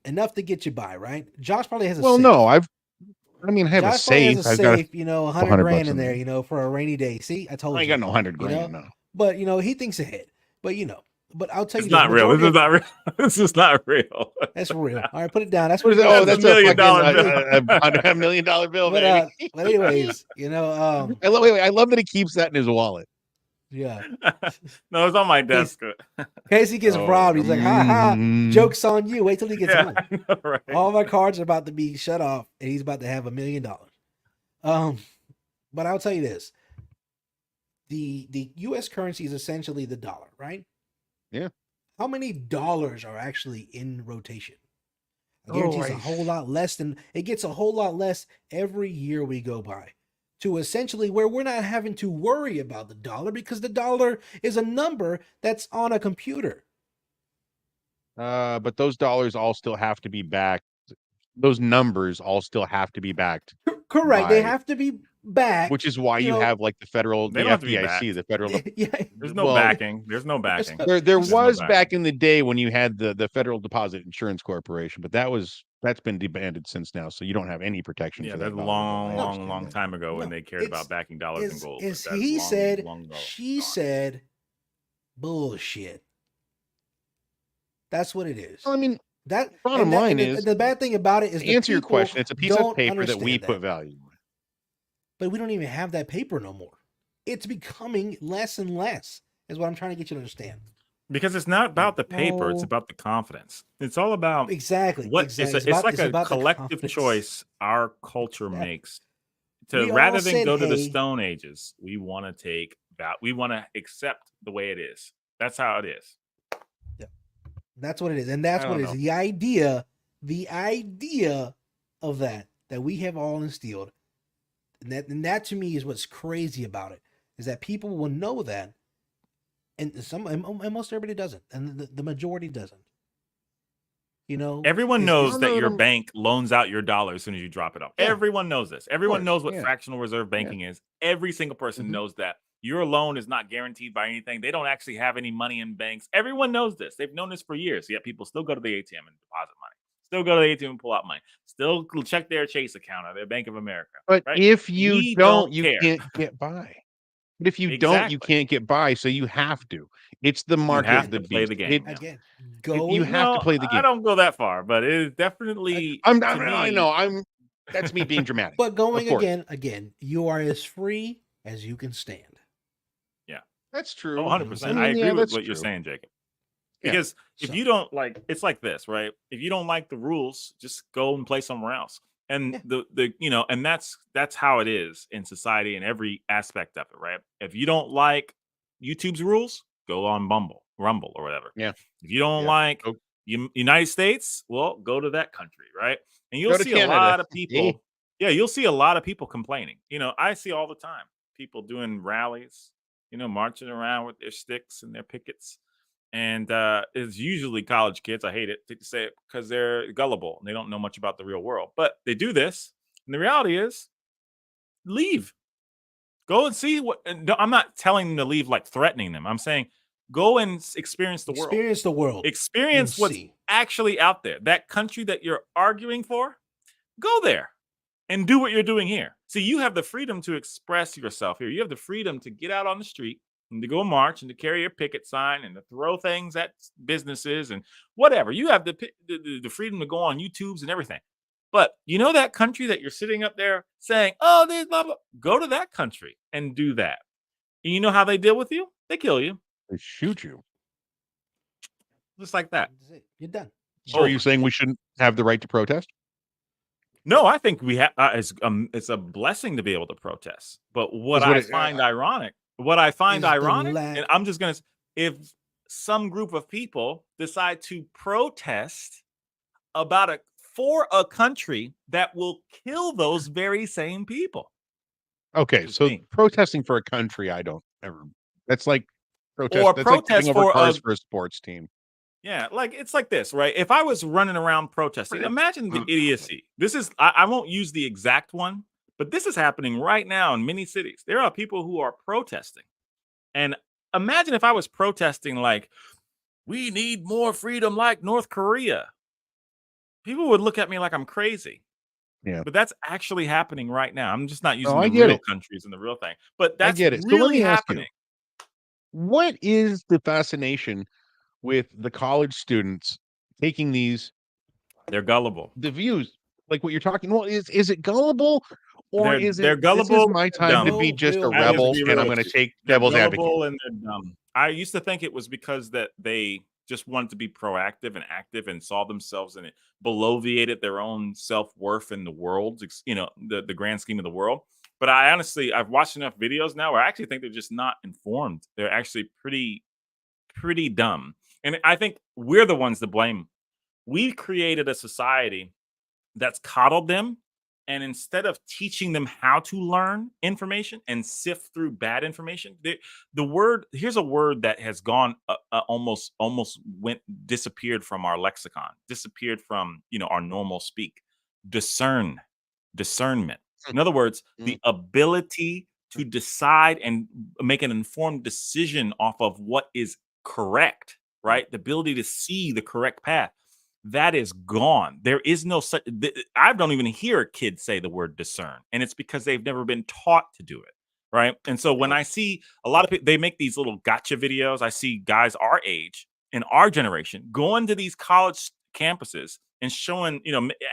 Speaker 1: Enough to get you by, right? Josh probably has a
Speaker 2: Well,
Speaker 1: safe.
Speaker 2: no, I have a
Speaker 1: Josh probably has
Speaker 2: safe.
Speaker 1: a
Speaker 2: I've got
Speaker 1: safe, you know, 100
Speaker 2: 100
Speaker 1: grand
Speaker 2: bucks
Speaker 1: in
Speaker 2: in
Speaker 1: there,
Speaker 2: there.
Speaker 1: you know, for a rainy day. See, I told
Speaker 2: I ain't
Speaker 1: you.
Speaker 2: got no 100
Speaker 1: you know?
Speaker 2: grand, no.
Speaker 1: But, you know, he thinks ahead. But, you know, but I'll tell
Speaker 3: It's
Speaker 1: you this.
Speaker 3: not real. This
Speaker 1: majority
Speaker 3: is not real. This is not real.
Speaker 1: That's for real. All right, put it down. That's
Speaker 2: What is that?
Speaker 1: real.
Speaker 2: Oh,
Speaker 3: That's
Speaker 2: that's
Speaker 3: a
Speaker 2: a
Speaker 3: $1
Speaker 2: fucking
Speaker 3: million bill.
Speaker 2: $1 million bill,
Speaker 1: but
Speaker 2: baby.
Speaker 1: but anyways, you know,
Speaker 2: I love that he keeps that in his wallet.
Speaker 1: yeah.
Speaker 3: No, it's on my
Speaker 1: In case,
Speaker 3: desk.
Speaker 1: in case he gets
Speaker 3: Oh,
Speaker 1: robbed, he's like, ha ha,
Speaker 2: Mm.
Speaker 1: joke's on you. Wait till he gets
Speaker 3: yeah,
Speaker 1: home.
Speaker 3: I know, right?
Speaker 1: All my cards are about to be shut off, and he's about to have $1 million. But I'll tell you this: the U.S. currency is essentially the dollar, right?
Speaker 2: Yeah.
Speaker 1: How many dollars are actually in rotation? I
Speaker 2: Oh,
Speaker 1: guarantee it's a whole lot less than it gets a whole lot less every year we go by. To essentially where we're not having to worry about the dollar because the dollar is a number that's on a computer.
Speaker 2: But those dollars all still have to be backed. Those numbers all still have to be backed,
Speaker 1: Correct. They
Speaker 2: by,
Speaker 1: have to be backed.
Speaker 2: which is why
Speaker 1: you
Speaker 2: you
Speaker 1: know,
Speaker 2: have like the federal,
Speaker 3: They
Speaker 2: the
Speaker 3: don't have to be
Speaker 2: FDIC,
Speaker 3: backed.
Speaker 2: the federal.
Speaker 1: yeah.
Speaker 3: There's no
Speaker 2: Well,
Speaker 3: backing. There's no backing.
Speaker 2: There
Speaker 3: There's no
Speaker 2: was
Speaker 3: backing.
Speaker 2: back in the day when you had the Federal Deposit Insurance Corporation, but that's been disbanded since now, so you don't have any protection
Speaker 3: Yeah,
Speaker 2: for
Speaker 3: that's
Speaker 2: that
Speaker 3: a
Speaker 2: dollar bill.
Speaker 3: long,
Speaker 2: I
Speaker 3: long,
Speaker 2: understand
Speaker 3: long
Speaker 2: that.
Speaker 3: time ago when
Speaker 1: No,
Speaker 3: they cared about backing dollars and gold.
Speaker 1: As
Speaker 3: but that's
Speaker 1: he
Speaker 3: long,
Speaker 1: said,
Speaker 3: long ago.
Speaker 1: she
Speaker 3: gone.
Speaker 1: said, bullshit. That's what it is.
Speaker 2: Well, I mean,
Speaker 1: That
Speaker 2: bottom
Speaker 1: and that,
Speaker 2: line
Speaker 1: and the,
Speaker 2: is,
Speaker 1: and the bad thing about it is
Speaker 2: to
Speaker 1: the
Speaker 2: answer your
Speaker 1: people
Speaker 2: question, it's a piece of
Speaker 1: don't
Speaker 2: paper that we
Speaker 1: understand
Speaker 2: put value on.
Speaker 1: But we don't even have that paper no more. It's becoming less and less, is what I'm trying to get you to understand.
Speaker 3: Because it's not about the paper; it's
Speaker 1: Oh.
Speaker 3: about the confidence. It's all about
Speaker 1: Exactly.
Speaker 3: what
Speaker 1: exactly.
Speaker 3: it's like
Speaker 1: it's
Speaker 3: a
Speaker 1: about the
Speaker 3: collective
Speaker 1: confidence.
Speaker 3: choice our culture
Speaker 1: Yeah.
Speaker 3: makes to
Speaker 1: We all
Speaker 3: rather than
Speaker 1: said,
Speaker 3: go to the
Speaker 1: hey,
Speaker 3: Stone Ages. We want to take that. We want to accept the way it is. That's how it is.
Speaker 1: that's what it is. And that's
Speaker 2: I
Speaker 1: what
Speaker 2: don't
Speaker 1: it is.
Speaker 2: know.
Speaker 1: The idea of that we have all instilled. And that to me is what's crazy about it, is that people will know that. And most everybody doesn't. And the majority doesn't. You know,
Speaker 3: Everyone
Speaker 1: is-
Speaker 3: knows
Speaker 1: is-
Speaker 3: that
Speaker 2: no,
Speaker 3: your
Speaker 2: no.
Speaker 3: bank loans out your dollar as soon as you drop it off.
Speaker 1: Yeah.
Speaker 3: Everyone knows this. Everyone
Speaker 2: course,
Speaker 3: knows what
Speaker 2: yeah.
Speaker 3: fractional reserve banking is. Every single person
Speaker 2: Mhm.
Speaker 3: knows that. Your loan is not guaranteed by anything. They don't actually have any money in banks. Everyone knows this. They've known this for years. Yet people still go to the ATM and deposit money. Still go to the ATM and pull out money. Still check their Chase account or their Bank of America.
Speaker 2: But
Speaker 3: right?
Speaker 2: if you
Speaker 3: We
Speaker 2: don't, you
Speaker 3: care.
Speaker 2: can't get by. But if you don't, you
Speaker 3: Exactly.
Speaker 2: can't get by. So you have to. It's the market
Speaker 3: have
Speaker 2: of the
Speaker 3: to play
Speaker 2: beast.
Speaker 3: the game now.
Speaker 1: again,
Speaker 2: You
Speaker 1: going.
Speaker 2: have to
Speaker 3: No,
Speaker 2: play the
Speaker 3: I
Speaker 2: game.
Speaker 3: don't go that far, but it is definitely
Speaker 2: I
Speaker 3: to me.
Speaker 2: know. That's me being dramatic.
Speaker 1: But going
Speaker 2: Of course.
Speaker 1: again, you are as free as you can stand.
Speaker 2: That's true.
Speaker 3: Oh, 100%.
Speaker 1: I
Speaker 3: I
Speaker 2: mean,
Speaker 3: agree
Speaker 2: yeah,
Speaker 3: with
Speaker 2: that's
Speaker 3: what you're
Speaker 2: true.
Speaker 3: saying, Jacob.
Speaker 2: Yeah.
Speaker 3: Because if
Speaker 1: So-
Speaker 3: you don't like, it's like this, right? If you don't like the rules, just go and play somewhere else. And
Speaker 1: Yeah.
Speaker 3: the and that's how it is in society in every aspect of it, right? If you don't like YouTube's rules, go on Rumble or whatever.
Speaker 2: Yeah.
Speaker 3: If you don't
Speaker 2: Yeah.
Speaker 3: like
Speaker 2: Go-
Speaker 3: United States, well, go to that country, right? And you'll
Speaker 2: Go to
Speaker 3: see a
Speaker 2: Canada.
Speaker 3: lot of people. Yeah, you'll see a lot of people complaining. I see all the time people doing rallies, marching around with their sticks and their pickets. And it's usually college kids. I hate it to say it because they're gullible and they don't know much about the real world. But they do this. And the reality is, leave. Go and see what. And I'm not telling them to leave like threatening them. I'm saying go and experience the world.
Speaker 1: Experience the world.
Speaker 3: Experience
Speaker 1: and
Speaker 3: what's
Speaker 1: see.
Speaker 3: actually out there. That country that you're arguing for, go there and do what you're doing here. See, you have the freedom to express yourself here. You have the freedom to get out on the street and to go march and to carry your picket sign and to throw things at businesses and whatever. You have the freedom to go on YouTubes and everything. But that country that you're sitting up there saying, oh, there's blah, blah. Go to that country and do that. And you know how they deal with you? They kill you.
Speaker 2: They shoot you.
Speaker 3: Just like that.
Speaker 1: That's it. You're done.
Speaker 2: So are you saying we shouldn't have the right to protest?
Speaker 3: No, I think we have. It's a blessing to be able to protest. But what I find ironic, and I'm just gonna, if some group of people decide to protest for a country that will kill those very same people.
Speaker 2: Okay, so
Speaker 3: me.
Speaker 2: protesting for a country, I don't ever. That's like protest.
Speaker 3: Or
Speaker 2: That's like
Speaker 3: protest
Speaker 2: tipping over
Speaker 3: for
Speaker 2: cars
Speaker 3: a-
Speaker 2: for a sports team.
Speaker 3: Yeah, like it's like this, right? If I was running around protesting, imagine the idiocy. This is I won't use the exact one, but this is happening right now in many cities. There are people who are protesting. And imagine if I was protesting like we need more freedom like North Korea. People would look at me like I'm crazy.
Speaker 2: Yeah.
Speaker 3: But that's actually happening right now. I'm just not
Speaker 2: No,
Speaker 3: using
Speaker 2: I
Speaker 3: the
Speaker 2: get
Speaker 3: real
Speaker 2: it.
Speaker 3: countries and the real thing. But
Speaker 2: I
Speaker 3: that's
Speaker 2: get it. So let
Speaker 3: really
Speaker 2: me ask you,
Speaker 3: happening.
Speaker 2: what is the fascination with the college students taking
Speaker 3: They're gullible.
Speaker 2: the views, like what you're talking? Well, is it gullible, or is
Speaker 3: They're
Speaker 2: it this is
Speaker 3: gullible,
Speaker 2: my
Speaker 3: they're
Speaker 2: time to
Speaker 3: dumb.
Speaker 2: be just a
Speaker 3: I just
Speaker 2: rebel
Speaker 3: be
Speaker 2: and
Speaker 3: real
Speaker 2: I'm
Speaker 3: with
Speaker 2: going to
Speaker 3: you.
Speaker 2: take
Speaker 3: They're
Speaker 2: devil's advocate?
Speaker 3: gullible and they're dumb. I used to think it was because that they just wanted to be proactive and active and saw themselves in it, beloviated their own self-worth in the world, the grand scheme of the world. But I've watched enough videos now where I actually think they're just not informed. They're actually pretty dumb. And I think we're the ones to blame. We've created a society that's coddled them. And instead of teaching them how to learn information and sift through bad information, here's a word that has gone almost went disappeared from our lexicon, disappeared from our normal speak. Discernment. In other words, the ability to decide and make an informed decision off of what is correct, right? The ability to see the correct path. That is gone. There is no such. I don't even hear a kid say the word discern, and it's because they've never been taught to do it, right? And so when I see a lot of people, they make these little gotcha videos. I see guys our age in our generation going to these college campuses and showing,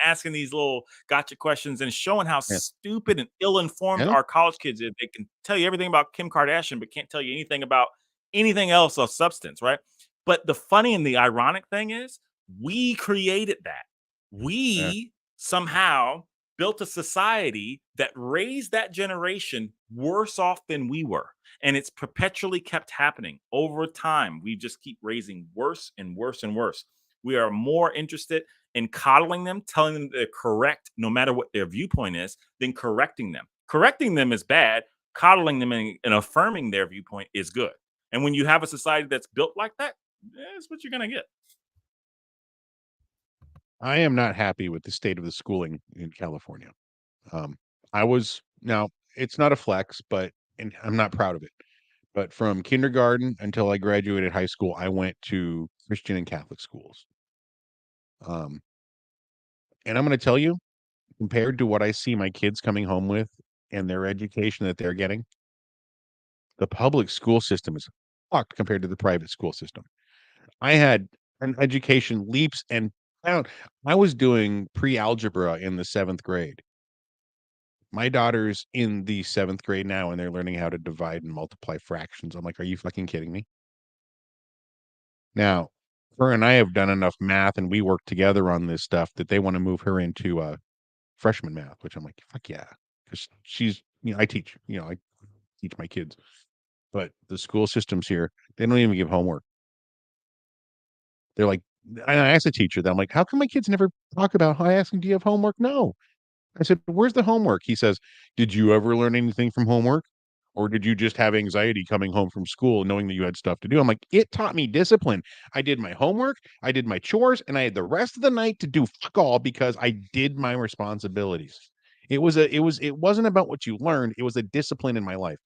Speaker 3: asking these little gotcha questions and showing how
Speaker 2: Yeah.
Speaker 3: stupid and ill-informed
Speaker 2: Yeah.
Speaker 3: our college kids are. They can tell you everything about Kim Kardashian, but can't tell you anything about anything else of substance, right? But the funny and the ironic thing is, we created that. We somehow built a society that raised that generation worse off than we were. And it's perpetually kept happening over time. We just keep raising worse and worse and worse. We are more interested in coddling them, telling them they're correct no matter what their viewpoint is, than correcting them. Correcting them is bad. Coddling them and affirming their viewpoint is good. And when you have a society that's built like that, that's what you're going to get.
Speaker 2: I am not happy with the state of the schooling in California. I was now it's not a flex, and I'm not proud of it. But from kindergarten until I graduated high school, I went to Christian and Catholic schools. And I'm going to tell you, compared to what I see my kids coming home with and their education that they're getting, the public school system is fucked compared to the private school system. I had an education leaps and bounds. I was doing pre-algebra in the 7th grade. My daughter's in the 7th grade now, and they're learning how to divide and multiply fractions. I'm like, "Are you fucking kidding me?" Now, her and I have done enough math, and we work together on this stuff that they wanna move her into, freshman math, which I'm like, "Fuck yeah," 'cause she's I teach, I teach my kids. But the school systems here, they don't even give homework. They're like and I asked the teacher that, I'm like, "How come my kids never talk about" I asked him, "Do you have homework?" "No." I said, "Where's the homework?" He says, "Did you ever learn anything from homework? Or did you just have anxiety coming home from school knowing that you had stuff to do?" I'm like, "It taught me discipline. I did my homework, I did my chores, and I had the rest of the night to do fuck all because I did my responsibilities." It wasn't about what you learned, it was a discipline in my life.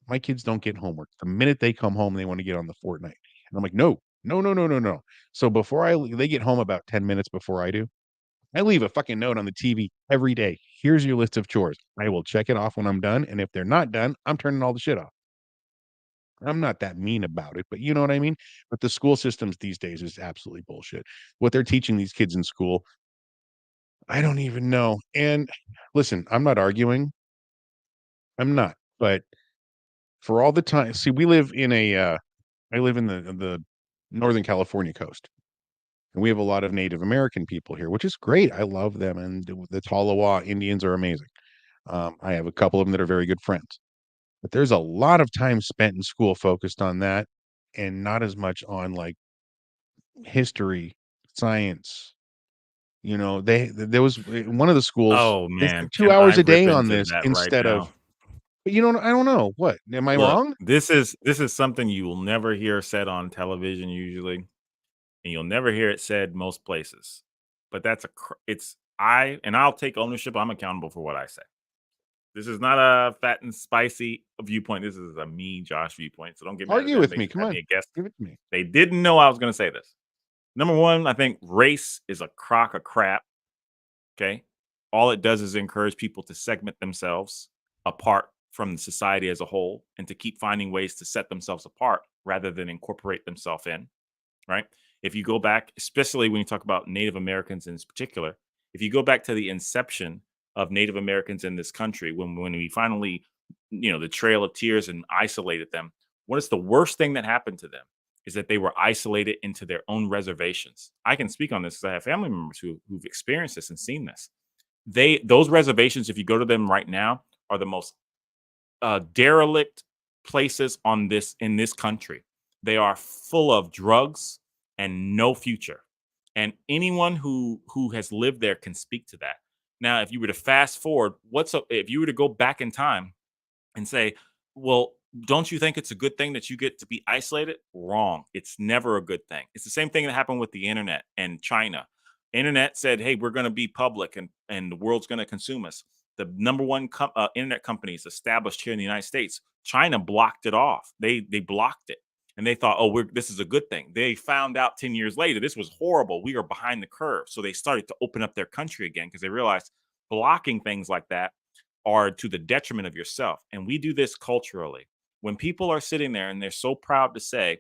Speaker 2: My kids don't get homework. The minute they come home, they want to get on the Fortnite. And I'm like, "No. No, no, no, no, no." So before they get home about 10 minutes before I do. I leave a fucking note on the TV every day. "Here's your list of chores." I will check it off when I'm done, and if they're not done, I'm turning all the shit off. I'm not that mean about it, but you know what I mean? But the school systems these days is absolutely bullshit. What they're teaching these kids in school, I don't even know. And listen, I'm not arguing. I'm not. But for all the time see, we live in I live in the Northern California coast. And we have a lot of Native American people here, which is great. I love them, and the Tolowa Indians are amazing. I have a couple of them that are very good friends. But there's a lot of time spent in school focused on that and not as much on, like, history, science. There was one of the schools,
Speaker 3: Oh
Speaker 2: they
Speaker 3: man,
Speaker 2: spent 2
Speaker 3: can I
Speaker 2: hours a
Speaker 3: rip
Speaker 2: day on
Speaker 3: into
Speaker 2: this
Speaker 3: that right
Speaker 2: instead of
Speaker 3: now?
Speaker 2: but I don't know. What? Am I
Speaker 3: Look,
Speaker 2: wrong?
Speaker 3: this is something you will never hear said on television usually. and you'll never hear it said most places. But that's I'll take ownership. I'm accountable for what I say. This is not a fat and spicy viewpoint. This is a me, Josh viewpoint. So don't get mad at
Speaker 2: Argue
Speaker 3: them.
Speaker 2: with
Speaker 3: They
Speaker 2: me.
Speaker 3: just
Speaker 2: Come
Speaker 3: had
Speaker 2: on.
Speaker 3: me a guest.
Speaker 2: Give it to me.
Speaker 3: They didn't know I was going to say this. Number one, I think race is a crock of crap. Okay. All it does is encourage people to segment themselves apart from society as a whole and to keep finding ways to set themselves apart rather than incorporate themselves in. Right. If you go back, especially when you talk about Native Americans in particular, if you go back to the inception of Native Americans in this country, when we finally, the Trail of Tears and isolated them, what is the worst thing that happened to them? Is that they were isolated into their own reservations. I can speak on this because I have family members who've experienced this and seen this. Those reservations, if you go to them right now, are the most derelict places in this country. They are full of drugs and no future. And anyone who has lived there can speak to that. Now, if you were to fast forward, if you were to go back in time and say, well, don't you think it's a good thing that you get to be isolated? Wrong. It's never a good thing. It's the same thing that happened with the internet and China. Internet said, hey, we're going to be public and the world's going to consume us. The number one internet companies established here in the United States, China blocked it off. They blocked it. And they thought, this is a good thing. They found out 10 years later, this was horrible. We are behind the curve. So they started to open up their country again because they realized blocking things like that are to the detriment of yourself. And we do this culturally. When people are sitting there and they're so proud to say,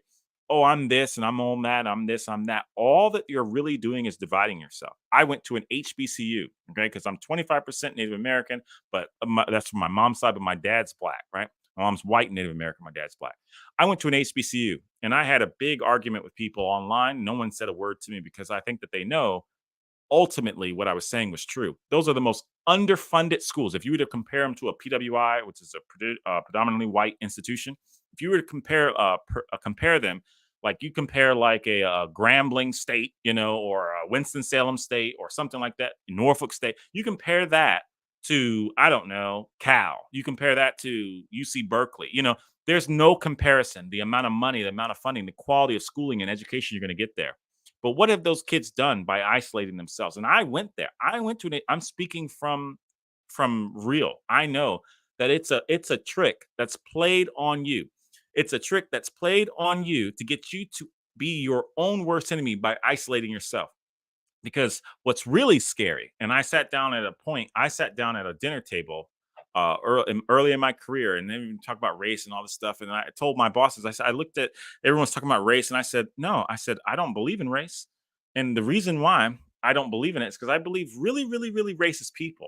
Speaker 3: oh, I'm this and I'm all that, I'm this, I'm that, all that you're really doing is dividing yourself. I went to an HBCU, okay, because I'm 25% Native American, but that's from my mom's side, but my dad's Black, right? My mom's white Native American, my dad's Black. I went to an HBCU and I had a big argument with people online. No one said a word to me because I think that they know ultimately what I was saying was true. Those are the most underfunded schools. If you were to compare them to a PWI, which is a predominantly white institution, if you were to compare them, like you compare like a Grambling State, or a Winston-Salem State or something like that, Norfolk State, you compare that to, I don't know, Cal. You compare that to UC Berkeley. There's no comparison. The amount of money, the amount of funding, the quality of schooling and education you're going to get there. But what have those kids done by isolating themselves? And I went there. I'm speaking from real. I know that it's a trick that's played on you. It's a trick that's played on you to get you to be your own worst enemy by isolating yourself. Because what's really scary, and I sat down at a dinner table early in my career, and then we talk about race and all this stuff. And I told my bosses, I said, I looked at everyone's talking about race, and I said, no, I don't believe in race. And the reason why I don't believe in it is because I believe really, really, really racist people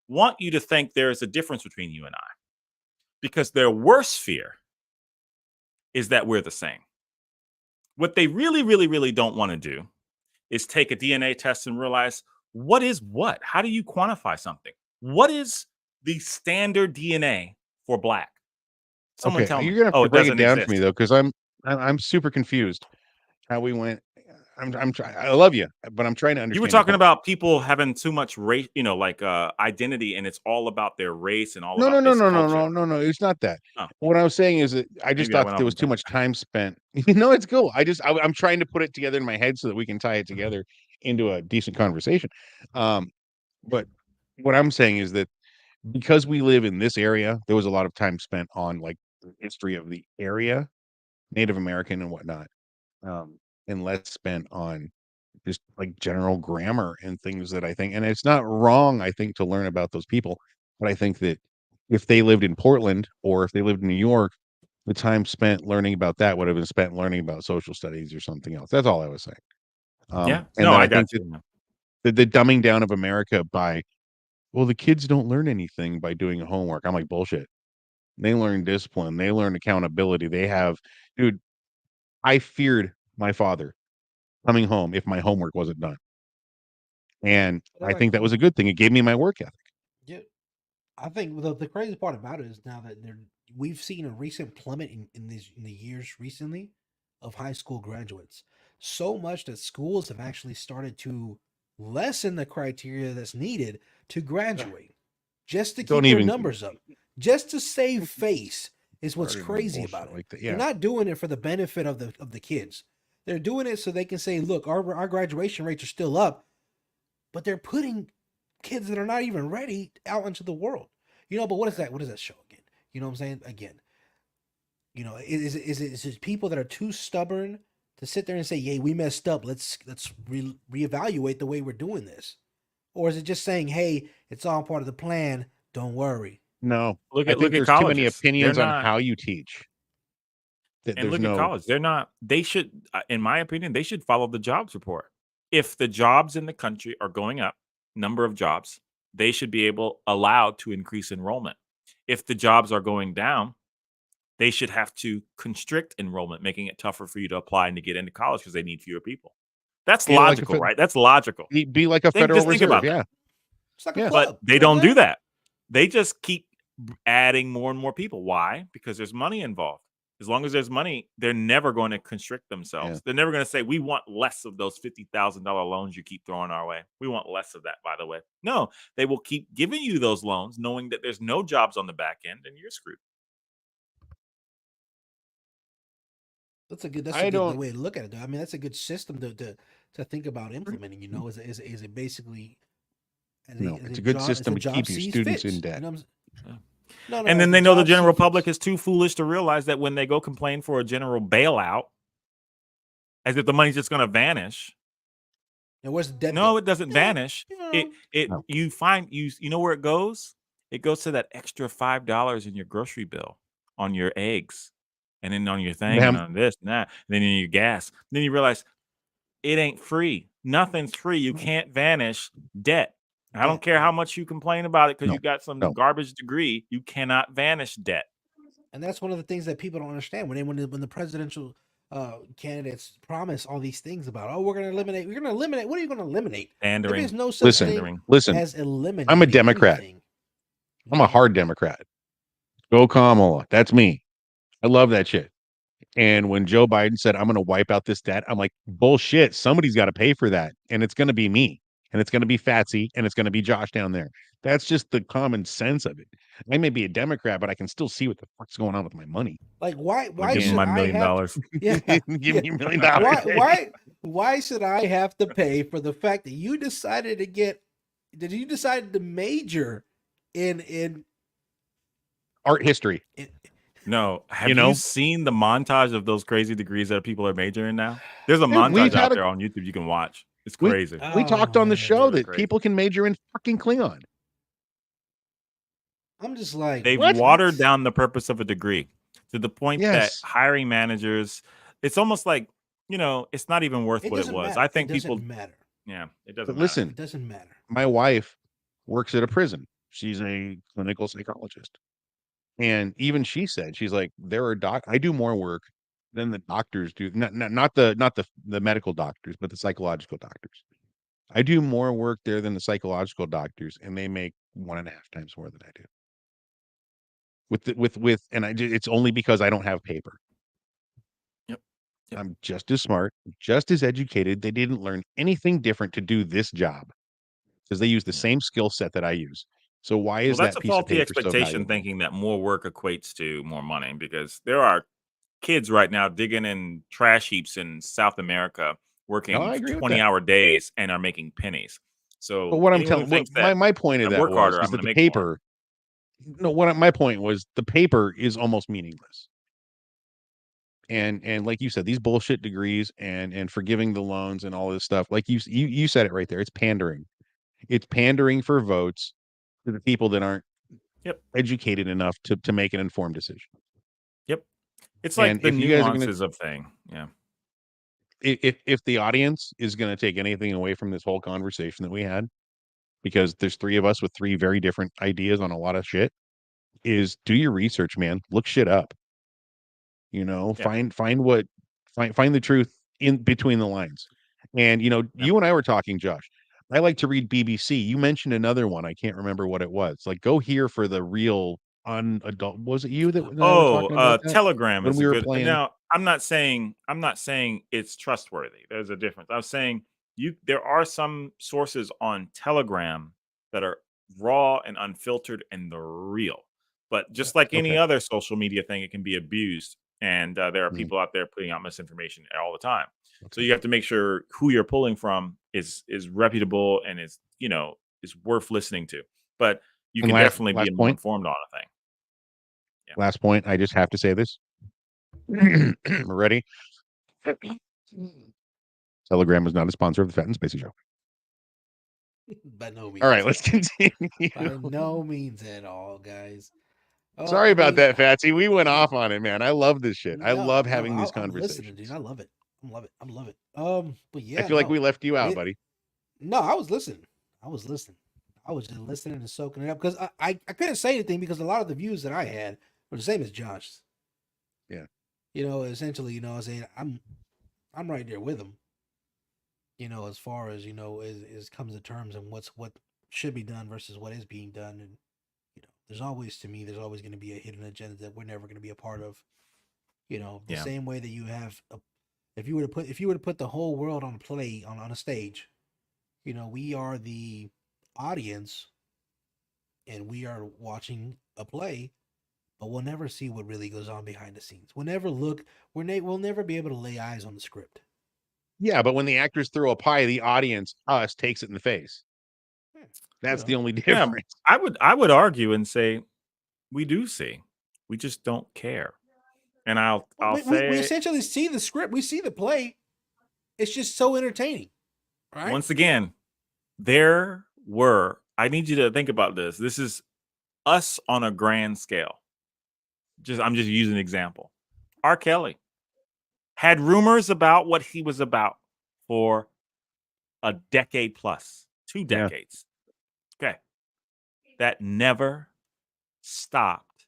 Speaker 3: want you to think there is a difference between you and I, because their worst fear is that we're the same. What they really, really, really don't want to do is take a DNA test and realize what is what. How do you quantify something? What is the standard DNA for Black? Someone tell me.
Speaker 2: You're gonna have to
Speaker 3: It
Speaker 2: break it
Speaker 3: doesn't
Speaker 2: down
Speaker 3: exist.
Speaker 2: for me though, because I'm super confused how we went. I'm trying. I love you, but I'm trying to understand.
Speaker 3: You were talking about people having too much race, identity, and it's all about their race and all about this culture.
Speaker 2: No. It's not that.
Speaker 3: Oh,
Speaker 2: What I was saying is that I just
Speaker 3: maybe I
Speaker 2: thought
Speaker 3: went
Speaker 2: that
Speaker 3: off
Speaker 2: there
Speaker 3: on
Speaker 2: was
Speaker 3: a
Speaker 2: too
Speaker 3: tangent.
Speaker 2: much time spent. No, it's cool. I'm trying to put it together in my head so that we can tie it together into a decent conversation. But what I'm saying is that because we live in this area, there was a lot of time spent on like the history of the area, Native American and whatnot, and less spent on just like general grammar and things that I think, and it's not wrong, I think, to learn about those people. But I think that if they lived in Portland or if they lived in New York, the time spent learning about that would have been spent learning about social studies or something else. That's all I was saying.
Speaker 3: Yeah.
Speaker 2: And
Speaker 3: No,
Speaker 2: then
Speaker 3: I
Speaker 2: I think
Speaker 3: got
Speaker 2: that
Speaker 3: you.
Speaker 2: the dumbing down of America by, well, the kids don't learn anything by doing homework. I'm like, bullshit. They learn discipline. They learn accountability. Dude, I feared my father coming home if my homework wasn't done. And
Speaker 1: That's
Speaker 2: I think that
Speaker 1: actually
Speaker 2: was a good thing. It gave me my work ethic.
Speaker 1: yeah. I think the crazy part about it is now that we've seen a recent plummet in the years recently of high school graduates. So much that schools have actually started to lessen the criteria that's needed to graduate, just to
Speaker 2: Don't
Speaker 1: keep their
Speaker 2: even
Speaker 1: numbers up, just to save face. Is what's
Speaker 2: started on
Speaker 1: crazy
Speaker 2: bullshit
Speaker 1: about it.
Speaker 2: like that.
Speaker 1: They're
Speaker 2: Yeah.
Speaker 1: not doing it for the benefit of the kids. They're doing it so they can say, look, our graduation rates are still up, but they're putting kids that are not even ready out into the world. But what is that? What does that show again? You know what I'm saying? Again, is it people that are too stubborn to sit there and say, "Yay, we messed up. Let's reevaluate the way we're doing this," or is it just saying, "Hey, it's all part of the plan. Don't worry."
Speaker 2: No,
Speaker 3: Look
Speaker 2: I
Speaker 3: at
Speaker 2: think there's too many
Speaker 3: colleges. They're
Speaker 2: opinions on
Speaker 3: not.
Speaker 2: how you teach. That
Speaker 3: And
Speaker 2: there's
Speaker 3: look at
Speaker 2: no.
Speaker 3: college. They're not. They should, in my opinion, they should follow the jobs report. If the jobs in the country are going up, number of jobs, they should be allowed to increase enrollment. If the jobs are going down, they should have to constrict enrollment, making it tougher for you to apply and to get into college because they need fewer people. That's
Speaker 2: Be like a
Speaker 3: logical, right? That's logical.
Speaker 2: be like a Federal
Speaker 3: Just think
Speaker 2: Reserve,
Speaker 3: about that.
Speaker 2: yeah.
Speaker 1: It's like a
Speaker 2: Yeah.
Speaker 1: club.
Speaker 3: But they don't do that. They just keep adding more and more people. Why? Because there's money involved. As long as there's money, they're never going to constrict themselves.
Speaker 2: Yeah.
Speaker 3: They're never going to say, we want less of those $50,000 loans you keep throwing our way. We want less of that, by the way. No, they will keep giving you those loans, knowing that there's no jobs on the back end and you're screwed.
Speaker 1: That's a good way to look at it, though. I mean, that's a good system to think about implementing. Is it basically?
Speaker 2: It's a good system to keep your students in debt.
Speaker 3: And then they know the general public is too foolish to realize that when they go complain for a general bailout, as if the money's just going to vanish.
Speaker 1: And where's the debt?
Speaker 3: No, it doesn't vanish. You find you know where it goes? It goes to that extra $5 in your grocery bill on your eggs, and then on your thing, and on this and that, and then in your gas. Then you realize it ain't free. Nothing's free. You can't vanish debt. I don't care how much you complain about it because you got some garbage degree. You cannot vanish debt.
Speaker 1: And that's one of the things that people don't understand when the presidential candidates promise all these things about, we're going to eliminate. What are you going to eliminate?
Speaker 3: Pandering.
Speaker 1: There's no such thing as eliminating.
Speaker 2: I'm a Democrat.
Speaker 1: Anything.
Speaker 2: I'm a hard Democrat. Go Kamala. That's me. I love that shit. And when Joe Biden said, I'm going to wipe out this debt, I'm like, bullshit. Somebody's got to pay for that. And it's going to be me. And it's going to be Fatsy. And it's going to be Josh down there. That's just the common sense of it. I may be a Democrat, but I can still see what the fuck's going on with my money.
Speaker 1: Like, why
Speaker 3: give
Speaker 1: should
Speaker 3: my $1
Speaker 1: I
Speaker 3: million?
Speaker 1: Yeah,
Speaker 2: give me $1 million.
Speaker 1: Why should I have to pay for the fact that you decided to major in
Speaker 2: art history?
Speaker 3: No. Have you seen the montage of those crazy degrees that people are majoring now? There's a montage out there on YouTube you can watch. It's crazy.
Speaker 2: We talked on the show that people can major in fucking Klingon.
Speaker 1: I'm just like,
Speaker 3: they've watered down the purpose of a degree to the point that hiring managers, it's almost like, it's not even worth what it was.
Speaker 1: Matter.
Speaker 3: I think
Speaker 1: people matter.
Speaker 3: Yeah, it doesn't
Speaker 2: matter. Listen,
Speaker 1: it doesn't matter.
Speaker 2: My wife works at a prison. She's a clinical psychologist. And even she said, she's like, I do more work than the doctors do. Not the medical doctors, but the psychological doctors. I do more work there than the psychological doctors, and they make 1.5 times more than I do. It's only because I don't have paper.
Speaker 3: Yep.
Speaker 2: I'm just as smart, just as educated. They didn't learn anything different to do this job because they use the same skill set that I use. So why is
Speaker 3: that's
Speaker 2: that
Speaker 3: a
Speaker 2: piece of
Speaker 3: faulty
Speaker 2: paper
Speaker 3: expectation,
Speaker 2: so
Speaker 3: thinking that more work equates to more money? Because there are kids right now digging in trash heaps in South America, working 20-hour days and are making pennies. So,
Speaker 2: but what I'm telling, my point of that was that the paper. No, my point was the paper is almost meaningless. And like you said, these bullshit degrees and forgiving the loans and all this stuff, like you said it right there. It's pandering. It's pandering for votes to the people that aren't educated enough to make an informed decision.
Speaker 3: Yep. It's like the nuances of thing. Yeah.
Speaker 2: If the audience is going to take anything away from this whole conversation that we had, because there's 3 of us with 3 very different ideas on a lot of shit, is do your research, man. Look shit up. Find the truth in between the lines. And you and I were talking, Josh. I like to read BBC. You mentioned another one. I can't remember what it was. Like, go here for the real unadult. Was it you that? Were talking about that?
Speaker 3: Telegram
Speaker 2: when
Speaker 3: is
Speaker 2: we were
Speaker 3: good.
Speaker 2: playing.
Speaker 3: Now, I'm not saying it's trustworthy. There's a difference. I'm saying there are some sources on Telegram that are raw and unfiltered and they're real. But just like any other social media thing, it can be abused. And there are people out there putting out misinformation all the time. So you have to make sure who you're pulling from is reputable and is worth listening to. But you
Speaker 2: And
Speaker 3: can definitely be
Speaker 2: last
Speaker 3: more
Speaker 2: point.
Speaker 3: informed on a thing.
Speaker 2: Last point. I just have to say this. Ready? Telegram is not a sponsor of the Fat and Spacey Show.
Speaker 1: By no means.
Speaker 2: All right, let's continue.
Speaker 1: By no means at all, guys.
Speaker 2: Sorry
Speaker 1: I
Speaker 2: about
Speaker 1: mean,
Speaker 2: that, Fatsy. We went
Speaker 1: no.
Speaker 2: off on it, man. I love this shit. I love having these
Speaker 1: I'm
Speaker 2: conversations.
Speaker 1: listening, dude. I love it. I love it. But
Speaker 2: I
Speaker 1: yeah,
Speaker 2: feel like we left you out, buddy.
Speaker 1: No, I was listening. I was just listening and soaking it up because I couldn't say anything because a lot of the views that I had were the same as Josh's.
Speaker 2: Yeah.
Speaker 1: Essentially, I'm saying I'm right there with him. As far as is comes to terms and what should be done versus what is being done, and there's always going to be a hidden agenda that we're never going to be a part of. The same way that you have if you were to put the whole world on a play on a stage, we are the audience and we are watching a play, but we'll never see what really goes on behind the scenes. We'll never we'll never be able to lay eyes on the script.
Speaker 2: Yeah, but when the actors throw a pie, the audience, us, takes it in the face. That's the only difference.
Speaker 3: Yeah, I would argue and say we do see. We just don't care. And I'll say
Speaker 1: we essentially see the script. We see the play. It's just so entertaining. Right?
Speaker 3: Once again, I need you to think about this. This is us on a grand scale. I'm just using an example. R. Kelly had rumors about what he was about for a decade plus, 2 decades. Yeah. Okay. That never stopped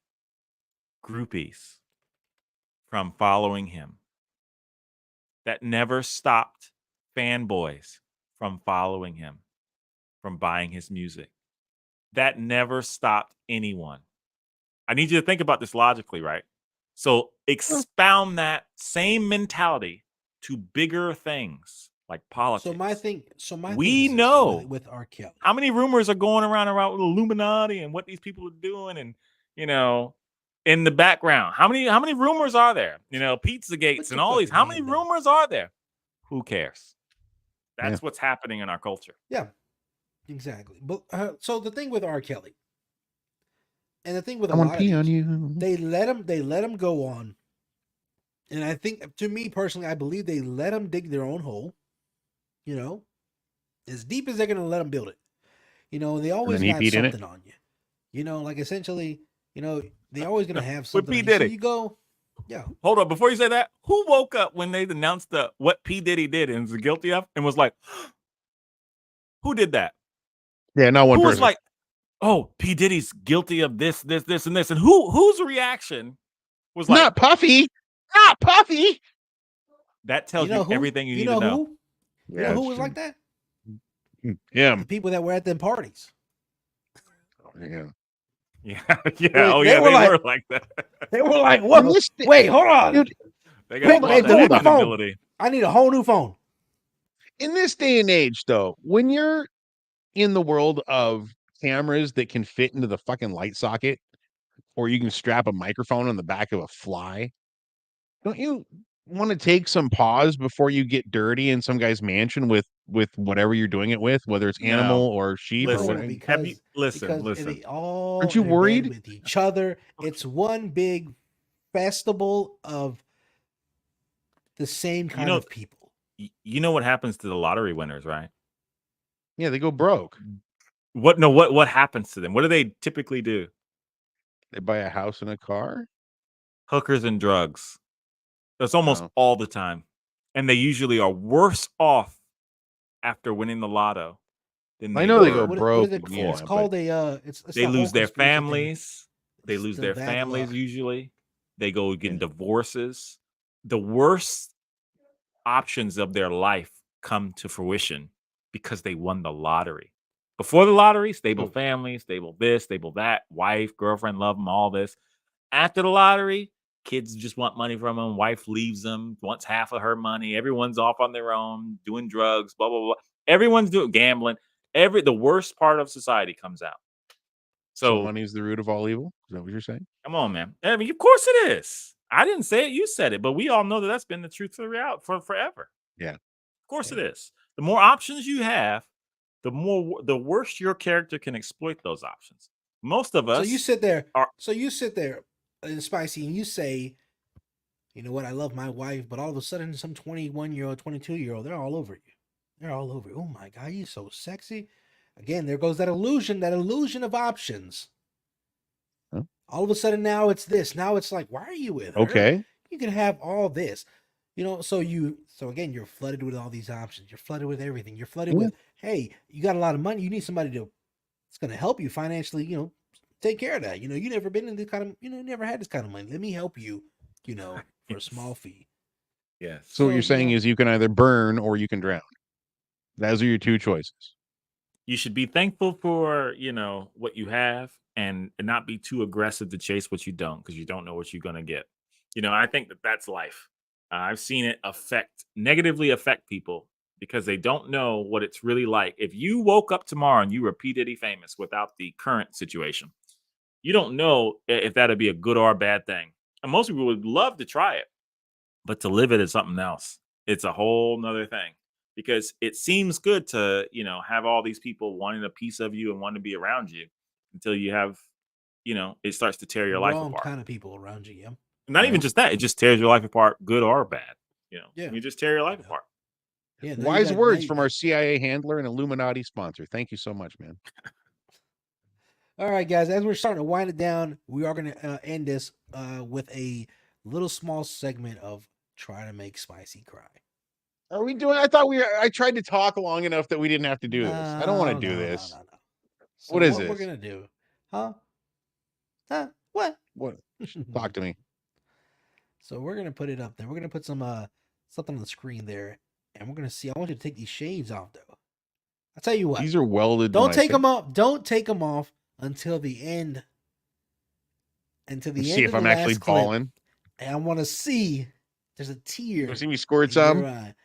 Speaker 3: groupies from following him. That never stopped fanboys from following him, from buying his music. That never stopped anyone. I need you to think about this logically, right? So expound that same mentality to bigger things like politics.
Speaker 1: We know with R. Kelly,
Speaker 3: how many rumors are going around with Illuminati and what these people are doing, and in the background, how many rumors are there? Pizzagates and all these. How many rumors are there? Who cares? That's what's happening in our culture.
Speaker 1: Yeah, exactly. But so the thing with R. Kelly, and the thing with a lot of these, they let him go on, and I think, to me personally, I believe they let him dig their own hole. As deep as they're gonna let him build it. They always got something on you. Like essentially, they always gonna have something.
Speaker 3: With P. Diddy.
Speaker 1: So you go, yeah.
Speaker 3: Hold on, before you say that, who woke up when they announced what P. Diddy did and was guilty of, and was like, who did that?
Speaker 2: Yeah, not one person.
Speaker 3: Who was like, oh, P. Diddy's guilty of this, and this, and whose reaction was like,
Speaker 2: not Puffy.
Speaker 3: That tells you everything you need to know.
Speaker 1: You know who was like that?
Speaker 2: Yeah,
Speaker 1: the people that were at them parties.
Speaker 2: Yeah.
Speaker 3: They were like that.
Speaker 1: They were like, "What? Wait, hold on,
Speaker 3: dude. They got
Speaker 1: the phone. I need a whole new phone."
Speaker 2: In this day and age, though, when you're in the world of cameras that can fit into the fucking light socket, or you can strap a microphone on the back of a fly, don't you want to take some pause before you get dirty in some guy's mansion with whatever you're doing it with, whether it's animal or sheep or whatever?
Speaker 3: Listen.
Speaker 1: They all
Speaker 2: aren't you worried
Speaker 1: with each other? It's one big festival of the same kind of people.
Speaker 3: You know what happens to the lottery winners, right?
Speaker 2: Yeah, they go broke.
Speaker 3: What happens to them? What do they typically do?
Speaker 2: They buy a house and a car.
Speaker 3: Hookers and drugs. That's almost all the time. And they usually are worse off after winning the lotto than
Speaker 2: I know they go broke.
Speaker 1: It's called
Speaker 3: they lose their families. They lose their families usually. They go get divorces. The worst options of their life come to fruition because they won the lottery. Before the lottery, stable family, stable this, stable that, wife, girlfriend, love them, all this. After the lottery, kids just want money from them. Wife leaves them, wants half of her money. Everyone's off on their own, doing drugs, blah, blah, blah. Everyone's doing gambling. The worst part of society comes out. So
Speaker 2: money is the root of all evil? Is that what you're saying?
Speaker 3: Come on, man. I mean, of course it is. I didn't say it. You said it. But we all know that that's been the truth for forever.
Speaker 2: Yeah.
Speaker 3: Of course it is. The more options you have, the worse your character can exploit those options. Most of us
Speaker 1: So you sit there.
Speaker 3: are
Speaker 1: So you sit there, Spicy, and you say, "You know what? I love my wife," but all of a sudden, some 21-year-old, 22-year-old, they're all over you. They're all over you. Oh my God, you're so sexy. Again, there goes that illusion of options.
Speaker 2: Huh?
Speaker 1: All of a sudden, now it's this. Now it's like, why are you with her?
Speaker 2: Okay.
Speaker 1: You can have all this. So again, you're flooded with all these options. You're flooded with everything. You're flooded with, hey, you got a lot of money. You need somebody it's going to help you financially, take care of that. You never been in this kind of, never had this kind of money. Let me help you, for a small fee.
Speaker 3: yes.
Speaker 2: So what you're saying is you can either burn or you can drown. Those are your two choices.
Speaker 3: You should be thankful for what you have and not be too aggressive to chase what you don't, because you don't know what you're going to get. I think that's life. I've seen it negatively affect people because they don't know what it's really like. If you woke up tomorrow and you were P. Diddy famous without the current situation, you don't know if that'd be a good or a bad thing. And most people would love to try it, but to live it is something else. It's a whole nother thing, because it seems good to, have all these people wanting a piece of you and wanting to be around you until you have, it starts to tear your life
Speaker 1: Wrong
Speaker 3: apart.
Speaker 1: kind of people around you, yeah.
Speaker 3: Not even just that, it just tears your life apart, good or bad.
Speaker 1: Yeah.
Speaker 3: You just tear your life apart.
Speaker 1: Yeah. now you
Speaker 2: Wise
Speaker 1: got-
Speaker 2: words
Speaker 1: now
Speaker 2: from
Speaker 1: you-
Speaker 2: our CIA handler and Illuminati sponsor. Thank you so much, man.
Speaker 1: All right, guys. As we're starting to wind it down, we are going to end this with a little small segment of try to make Spicy cry.
Speaker 2: Are we doing? I tried to talk long enough that we didn't have to do this. I don't want to do this.
Speaker 1: No. So
Speaker 2: What is
Speaker 1: what we're
Speaker 2: this?
Speaker 1: gonna do? Huh? What?
Speaker 2: What? Talk to me.
Speaker 1: So we're gonna put it up there. We're gonna put some something on the screen there, and we're gonna see. I want you to take these shades off, though. I'll tell you what.
Speaker 2: These are welded.
Speaker 1: Don't take them off. Don't take them off until the end.
Speaker 2: See if I'm actually falling.
Speaker 1: And I want to see. There's a tear.
Speaker 2: You see me squirt
Speaker 1: in
Speaker 2: some?
Speaker 1: your eye.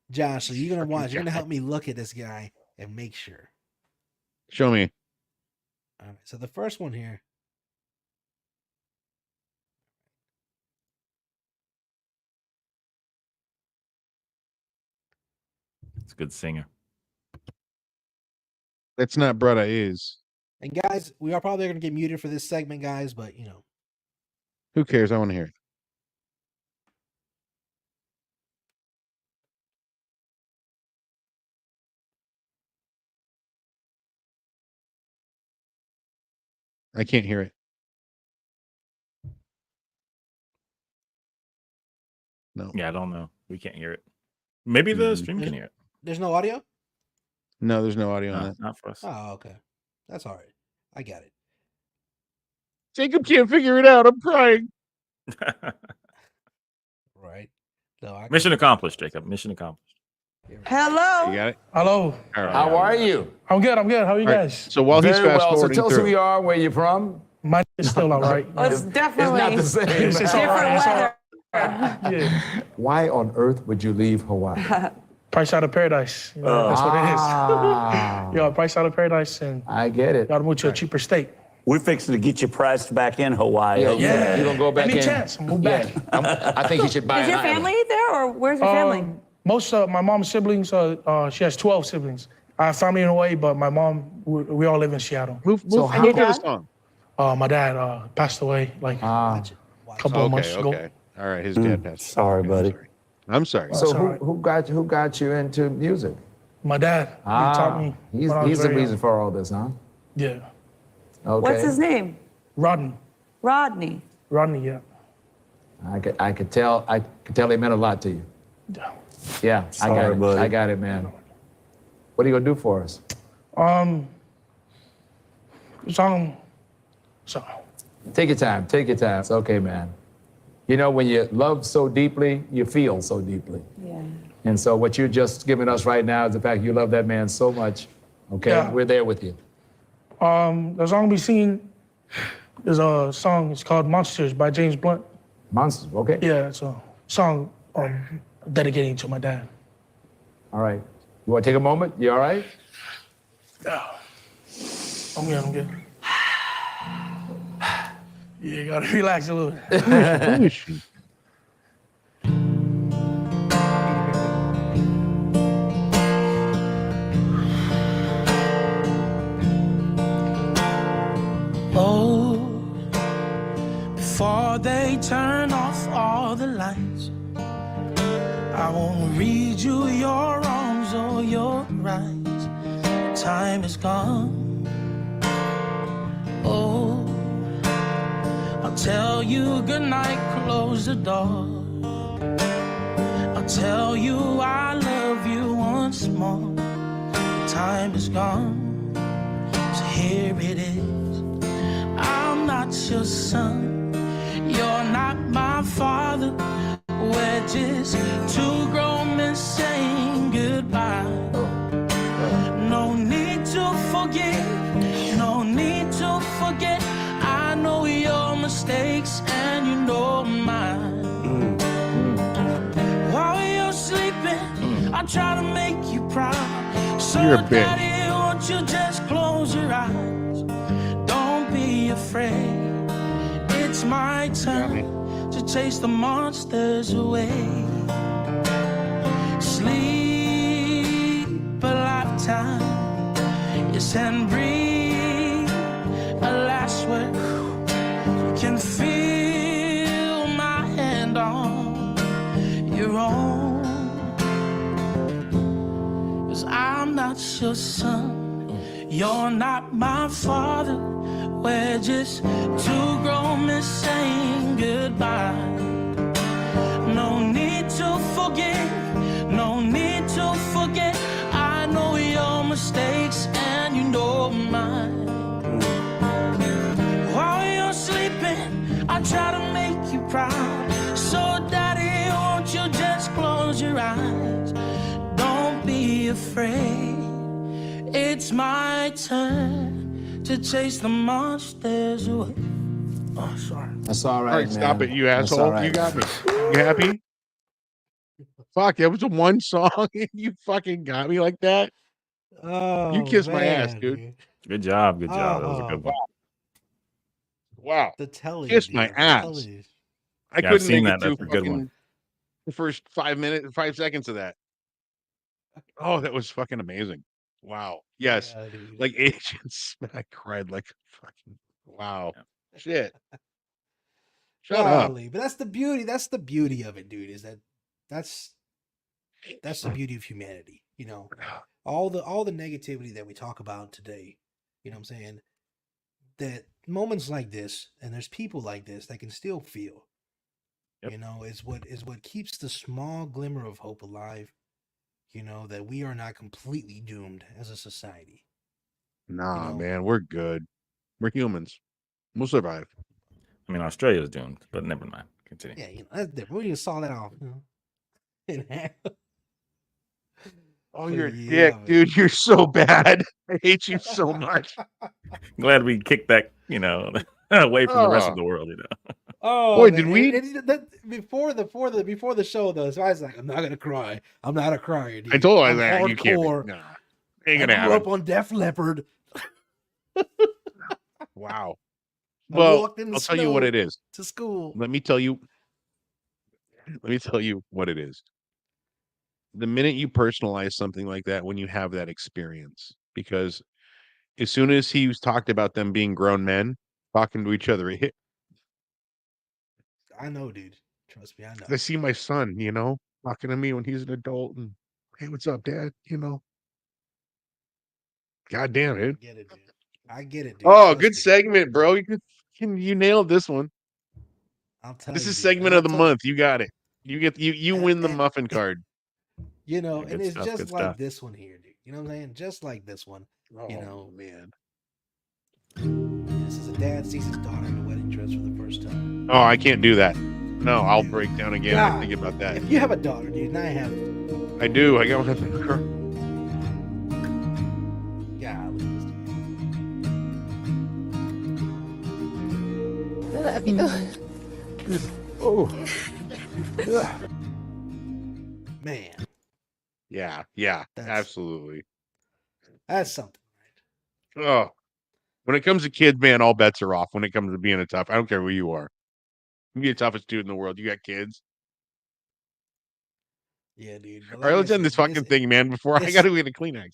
Speaker 1: Josh, so you're gonna
Speaker 2: Fucking
Speaker 1: watch. You're gonna
Speaker 2: guy.
Speaker 1: help me look at this guy and make sure.
Speaker 2: Show me.
Speaker 1: All right. So the first one here.
Speaker 3: It's a good singer.
Speaker 2: That's not Brutta is.
Speaker 1: And guys, we are probably gonna get muted for this segment, guys. But
Speaker 2: Who cares? I want to hear it. I can't hear it. No.
Speaker 3: Yeah, I don't know. We can't hear it. Maybe the stream can hear it.
Speaker 1: there's no audio.
Speaker 2: No, there's no audio on
Speaker 3: No,
Speaker 2: that.
Speaker 3: not for us.
Speaker 1: Oh, okay. That's all right. I got it.
Speaker 2: Jacob can't figure it out. I'm crying.
Speaker 1: Right. No, I
Speaker 3: Mission accomplished, Jacob. Mission accomplished.
Speaker 5: Hello.
Speaker 2: You got it?
Speaker 6: Hello.
Speaker 2: All right.
Speaker 5: How are you?
Speaker 6: I'm good. How are you
Speaker 2: All right.
Speaker 6: guys?
Speaker 2: So while he's
Speaker 5: Very
Speaker 2: fast
Speaker 5: well. So
Speaker 2: forwarding
Speaker 5: tell us who
Speaker 2: through,
Speaker 5: you are, where you're from.
Speaker 6: My is still all right.
Speaker 4: Well, it's definitely
Speaker 5: It's not the same.
Speaker 6: It's all right.
Speaker 4: different
Speaker 6: It's all
Speaker 4: weather.
Speaker 6: right. Yeah.
Speaker 5: Why on earth would you leave Hawaii?
Speaker 6: Price out of paradise. You know, that's what it
Speaker 5: Ah,
Speaker 6: is. Yo, price out of paradise, and
Speaker 5: I get it.
Speaker 6: gotta move to a cheaper state.
Speaker 7: We're fixing to get you priced back in Hawaii.
Speaker 5: Yeah, you gonna go back
Speaker 6: Any
Speaker 5: in?
Speaker 6: chance? Move back.
Speaker 5: I think you should buy
Speaker 4: Is
Speaker 5: an
Speaker 4: your
Speaker 5: island.
Speaker 4: family there, or where's your family?
Speaker 6: Most of my mom's siblings, she has 12 siblings. I have family in Hawaii, but my mom, we all live in Seattle.
Speaker 2: move
Speaker 5: So
Speaker 2: how
Speaker 5: how-
Speaker 2: play the song.
Speaker 6: My dad passed away like a couple of months ago.
Speaker 2: Okay. All right. His dad passed.
Speaker 7: Sorry, buddy.
Speaker 2: I'm sorry.
Speaker 5: So
Speaker 6: That's all right.
Speaker 5: who got you into music?
Speaker 6: My dad, he taught me.
Speaker 5: He's
Speaker 6: when I was
Speaker 5: the
Speaker 6: very
Speaker 5: reason
Speaker 6: young.
Speaker 5: for all this, huh?
Speaker 6: Yeah.
Speaker 5: Okay.
Speaker 4: What's his name?
Speaker 6: Rodney.
Speaker 4: Rodney.
Speaker 6: Rodney, yeah.
Speaker 5: I could tell he meant a lot to you.
Speaker 6: Yeah.
Speaker 5: Yeah,
Speaker 7: Sorry, buddy.
Speaker 5: I got it, man. What are you gonna do for us?
Speaker 6: Song.
Speaker 5: Take your time. Take your time. It's okay, man. You know, when you love so deeply, you feel so deeply.
Speaker 4: Yeah.
Speaker 5: And so what you're just giving us right now is the fact you love that man so much. Okay,
Speaker 6: Yeah.
Speaker 5: we're there with you.
Speaker 6: The song we singing is a song. It's called "Monsters" by James Blunt.
Speaker 5: Monsters, okay?
Speaker 6: Yeah, it's a song dedicating to my dad.
Speaker 5: All right. You want to take a moment? You all right?
Speaker 6: Yeah. I'm good. Yeah, you gotta relax a little.
Speaker 2: Who is she?
Speaker 6: turn off all the lights. I won't read you your wrongs or your rights. Time is gone. Oh, I'll tell you goodnight, close the door. I'll tell you I love you once more. Time is gone, so here it is. I'm not your son, you're not my father. We're just two grown men saying goodbye. No need to forgive, no need to forget. I know your mistakes and you know mine. While you're sleeping, I try to make you proud. So
Speaker 2: You're a bitch.
Speaker 6: daddy, won't you just close your eyes? Don't be afraid. It's my turn to chase the monsters away. Sleep a lifetime, yes, and breathe a last word. You can feel my hand on your own. 'Cause I'm not your son, you're not my father. We're just two grown men saying goodbye. No need to forgive, no need to forget. I know your mistakes and you know mine. While you're sleeping, I try to make you proud. So daddy, won't you just close your eyes? Don't be afraid. It's my turn to chase the monsters away. Oh, sorry.
Speaker 5: That's all
Speaker 2: All
Speaker 5: right,
Speaker 2: right, stop
Speaker 5: man.
Speaker 2: it, you
Speaker 5: That's
Speaker 2: asshole.
Speaker 5: all right.
Speaker 2: You got me. You happy? Fuck, that was a one song and you fucking got me like that.
Speaker 1: Oh,
Speaker 2: You kissed my ass,
Speaker 1: man,
Speaker 2: dude.
Speaker 3: Good job. Good job. That was a
Speaker 1: Oh,
Speaker 3: good one.
Speaker 2: Wow.
Speaker 1: to tell you,
Speaker 2: Kissed my
Speaker 1: dude. To tell
Speaker 2: ass.
Speaker 1: you.
Speaker 2: I
Speaker 3: Yeah, I've
Speaker 2: couldn't
Speaker 3: seen
Speaker 2: make
Speaker 3: that.
Speaker 2: it to
Speaker 3: That's a good one.
Speaker 2: fucking the first 5 seconds of that. Oh, that was fucking amazing. Wow. Yes.
Speaker 1: Yeah, dude.
Speaker 2: Like agents. I cried like fucking wow. Shit. Shut up.
Speaker 1: Golly, but that's the beauty. That's the beauty of it, dude. Is that's the beauty of humanity. You know, all the negativity that we talk about today. You know what I'm saying? That moments like this, and there's people like this that can still feel.
Speaker 3: Yep.
Speaker 1: You know, is what keeps the small glimmer of hope alive. You know, that we are not completely doomed as a society.
Speaker 2: Nah,
Speaker 1: know?
Speaker 2: man, we're good. We're humans. We'll survive.
Speaker 3: I mean, Australia's doomed, but never mind. Continue.
Speaker 1: Yeah, you know, that's different. We just saw that off. You know, in half.
Speaker 2: Oh,
Speaker 1: But
Speaker 2: you're a
Speaker 1: yeah,
Speaker 2: dick, dude. You're so bad. I hate you so much.
Speaker 3: Glad we kicked that, away from the rest of
Speaker 2: Oh.
Speaker 3: the world,
Speaker 1: Oh,
Speaker 2: Boy,
Speaker 1: man.
Speaker 2: did we-
Speaker 1: before the show though? So I was like, I'm not gonna cry. I'm not a crier, dude.
Speaker 2: I told
Speaker 1: I'm
Speaker 2: her that you can't.
Speaker 1: hardcore.
Speaker 2: Nah, ain't
Speaker 1: I
Speaker 2: gonna
Speaker 1: grew up
Speaker 2: happen.
Speaker 1: on Def Leppard.
Speaker 2: Wow.
Speaker 1: I
Speaker 2: Well,
Speaker 1: walked in the
Speaker 2: I'll tell you what
Speaker 1: snow
Speaker 2: it is.
Speaker 1: to school.
Speaker 2: Let me tell you what it is. The minute you personalize something like that, when you have that experience, because as soon as he was talked about them being grown men talking to each other, it hit.
Speaker 1: I know, dude. Trust me, I know.
Speaker 2: I see my son, talking to me when he's an adult, and hey, what's up, Dad? God damn
Speaker 1: I
Speaker 2: it.
Speaker 1: get it, dude. I get it, dude.
Speaker 2: Oh,
Speaker 1: Trust
Speaker 2: good
Speaker 1: me.
Speaker 2: segment, bro. You nailed this one.
Speaker 1: I'll tell
Speaker 2: This
Speaker 1: you,
Speaker 2: is
Speaker 1: dude.
Speaker 2: segment
Speaker 1: And
Speaker 2: of the month. You got it. You win the
Speaker 1: and-
Speaker 2: muffin card.
Speaker 1: You know,
Speaker 3: Yeah,
Speaker 1: and
Speaker 3: good
Speaker 1: it's
Speaker 3: stuff,
Speaker 1: just
Speaker 3: good
Speaker 1: like
Speaker 3: stuff.
Speaker 1: this one here, dude. You know what I'm saying? Just like this one.
Speaker 2: Oh,
Speaker 1: know.
Speaker 2: man.
Speaker 1: This is a dad sees his daughter in a wedding dress for the first time.
Speaker 2: Oh, I can't do that. No, I'll break down again. I think about that.
Speaker 1: If you have a daughter, dude, and I have,
Speaker 2: I do. I got one.
Speaker 1: golly,
Speaker 8: I love you.
Speaker 1: man,
Speaker 2: Yeah,
Speaker 1: That's-
Speaker 2: absolutely.
Speaker 1: that's something.
Speaker 2: Oh, when it comes to kids, man, all bets are off. When it comes to being a tough, I don't care who you are. You be the toughest dude in the world. You got kids.
Speaker 1: Yeah, dude. But
Speaker 2: All right, let's end this fucking thing, man. Before I
Speaker 1: it's-
Speaker 2: got to get a Kleenex.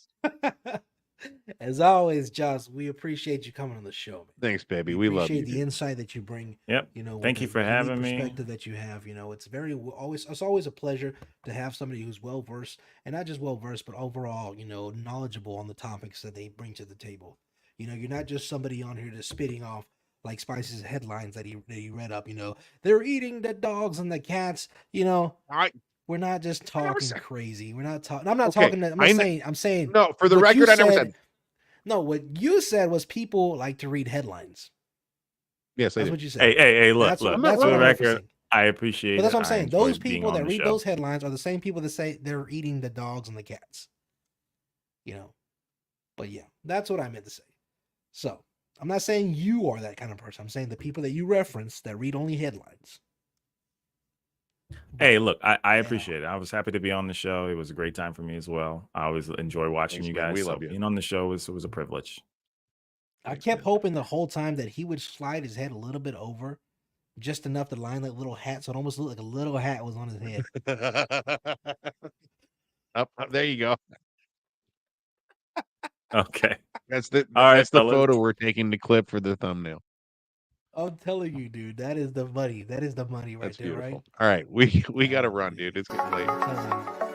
Speaker 1: As always, Joss, we appreciate you coming on the show, man.
Speaker 2: Thanks, baby. We love
Speaker 1: appreciate
Speaker 2: you.
Speaker 1: the
Speaker 2: dude.
Speaker 1: insight that you bring.
Speaker 3: Yep.
Speaker 1: You know,
Speaker 3: Thank
Speaker 1: with
Speaker 3: you
Speaker 1: the
Speaker 3: for
Speaker 1: unique
Speaker 3: having me.
Speaker 1: perspective that you have. You know, it's always a pleasure to have somebody who's well versed, and not just well versed, but overall, you know, knowledgeable on the topics that they bring to the table. You know, you're not just somebody on here just spitting off like Spice's headlines that he read up. You know, they're eating the dogs and the cats. You know, we're not just talking
Speaker 2: said-
Speaker 1: crazy. We're not talking. I'm not
Speaker 2: Okay,
Speaker 1: talking. I'm not
Speaker 2: I kn-
Speaker 1: saying. I'm saying.
Speaker 2: No, for the
Speaker 1: what you
Speaker 2: record, I never said.
Speaker 1: No, what you said was people like to read headlines.
Speaker 2: Yes, I
Speaker 1: That's
Speaker 2: did.
Speaker 1: what you said.
Speaker 3: Hey, look,
Speaker 1: That's
Speaker 3: look.
Speaker 1: what,
Speaker 2: I'm not
Speaker 1: that's
Speaker 3: For
Speaker 1: what
Speaker 3: the
Speaker 1: I'm
Speaker 3: record,
Speaker 1: referencing.
Speaker 3: I appreciate
Speaker 1: But that's what
Speaker 3: it.
Speaker 1: I'm
Speaker 3: I
Speaker 1: saying.
Speaker 3: enjoy
Speaker 1: Those
Speaker 3: being
Speaker 1: people
Speaker 3: on
Speaker 1: that
Speaker 3: the
Speaker 1: read
Speaker 3: show.
Speaker 1: those headlines are the same people that say they're eating the dogs and the cats. You know. But yeah, that's what I meant to say. So I'm not saying you are that kind of person. I'm saying the people that you reference that read only headlines.
Speaker 3: Hey, look, I appreciate it. I was happy to be on the show. It was a great time for me as well. I always enjoy watching
Speaker 2: Thanks,
Speaker 3: you
Speaker 2: man.
Speaker 3: guys.
Speaker 2: We
Speaker 3: So
Speaker 2: love you.
Speaker 3: being on the show was a privilege.
Speaker 1: I
Speaker 2: Thanks,
Speaker 1: kept
Speaker 2: man.
Speaker 1: hoping the whole time that he would slide his head a little bit over, just enough to line that little hat, so it almost looked like a little hat was on his head.
Speaker 2: Up, there you go.
Speaker 3: Okay.
Speaker 2: That's the
Speaker 3: All right,
Speaker 2: that's the
Speaker 3: fellas.
Speaker 2: photo we're taking to clip for the thumbnail.
Speaker 1: I'm telling you, dude, that is the money. That is the money right
Speaker 2: That's
Speaker 1: there,
Speaker 2: beautiful.
Speaker 1: right?
Speaker 2: All right, we got to
Speaker 1: Oh,
Speaker 2: run,
Speaker 1: man.
Speaker 2: dude. It's getting late.
Speaker 1: I'm telling you.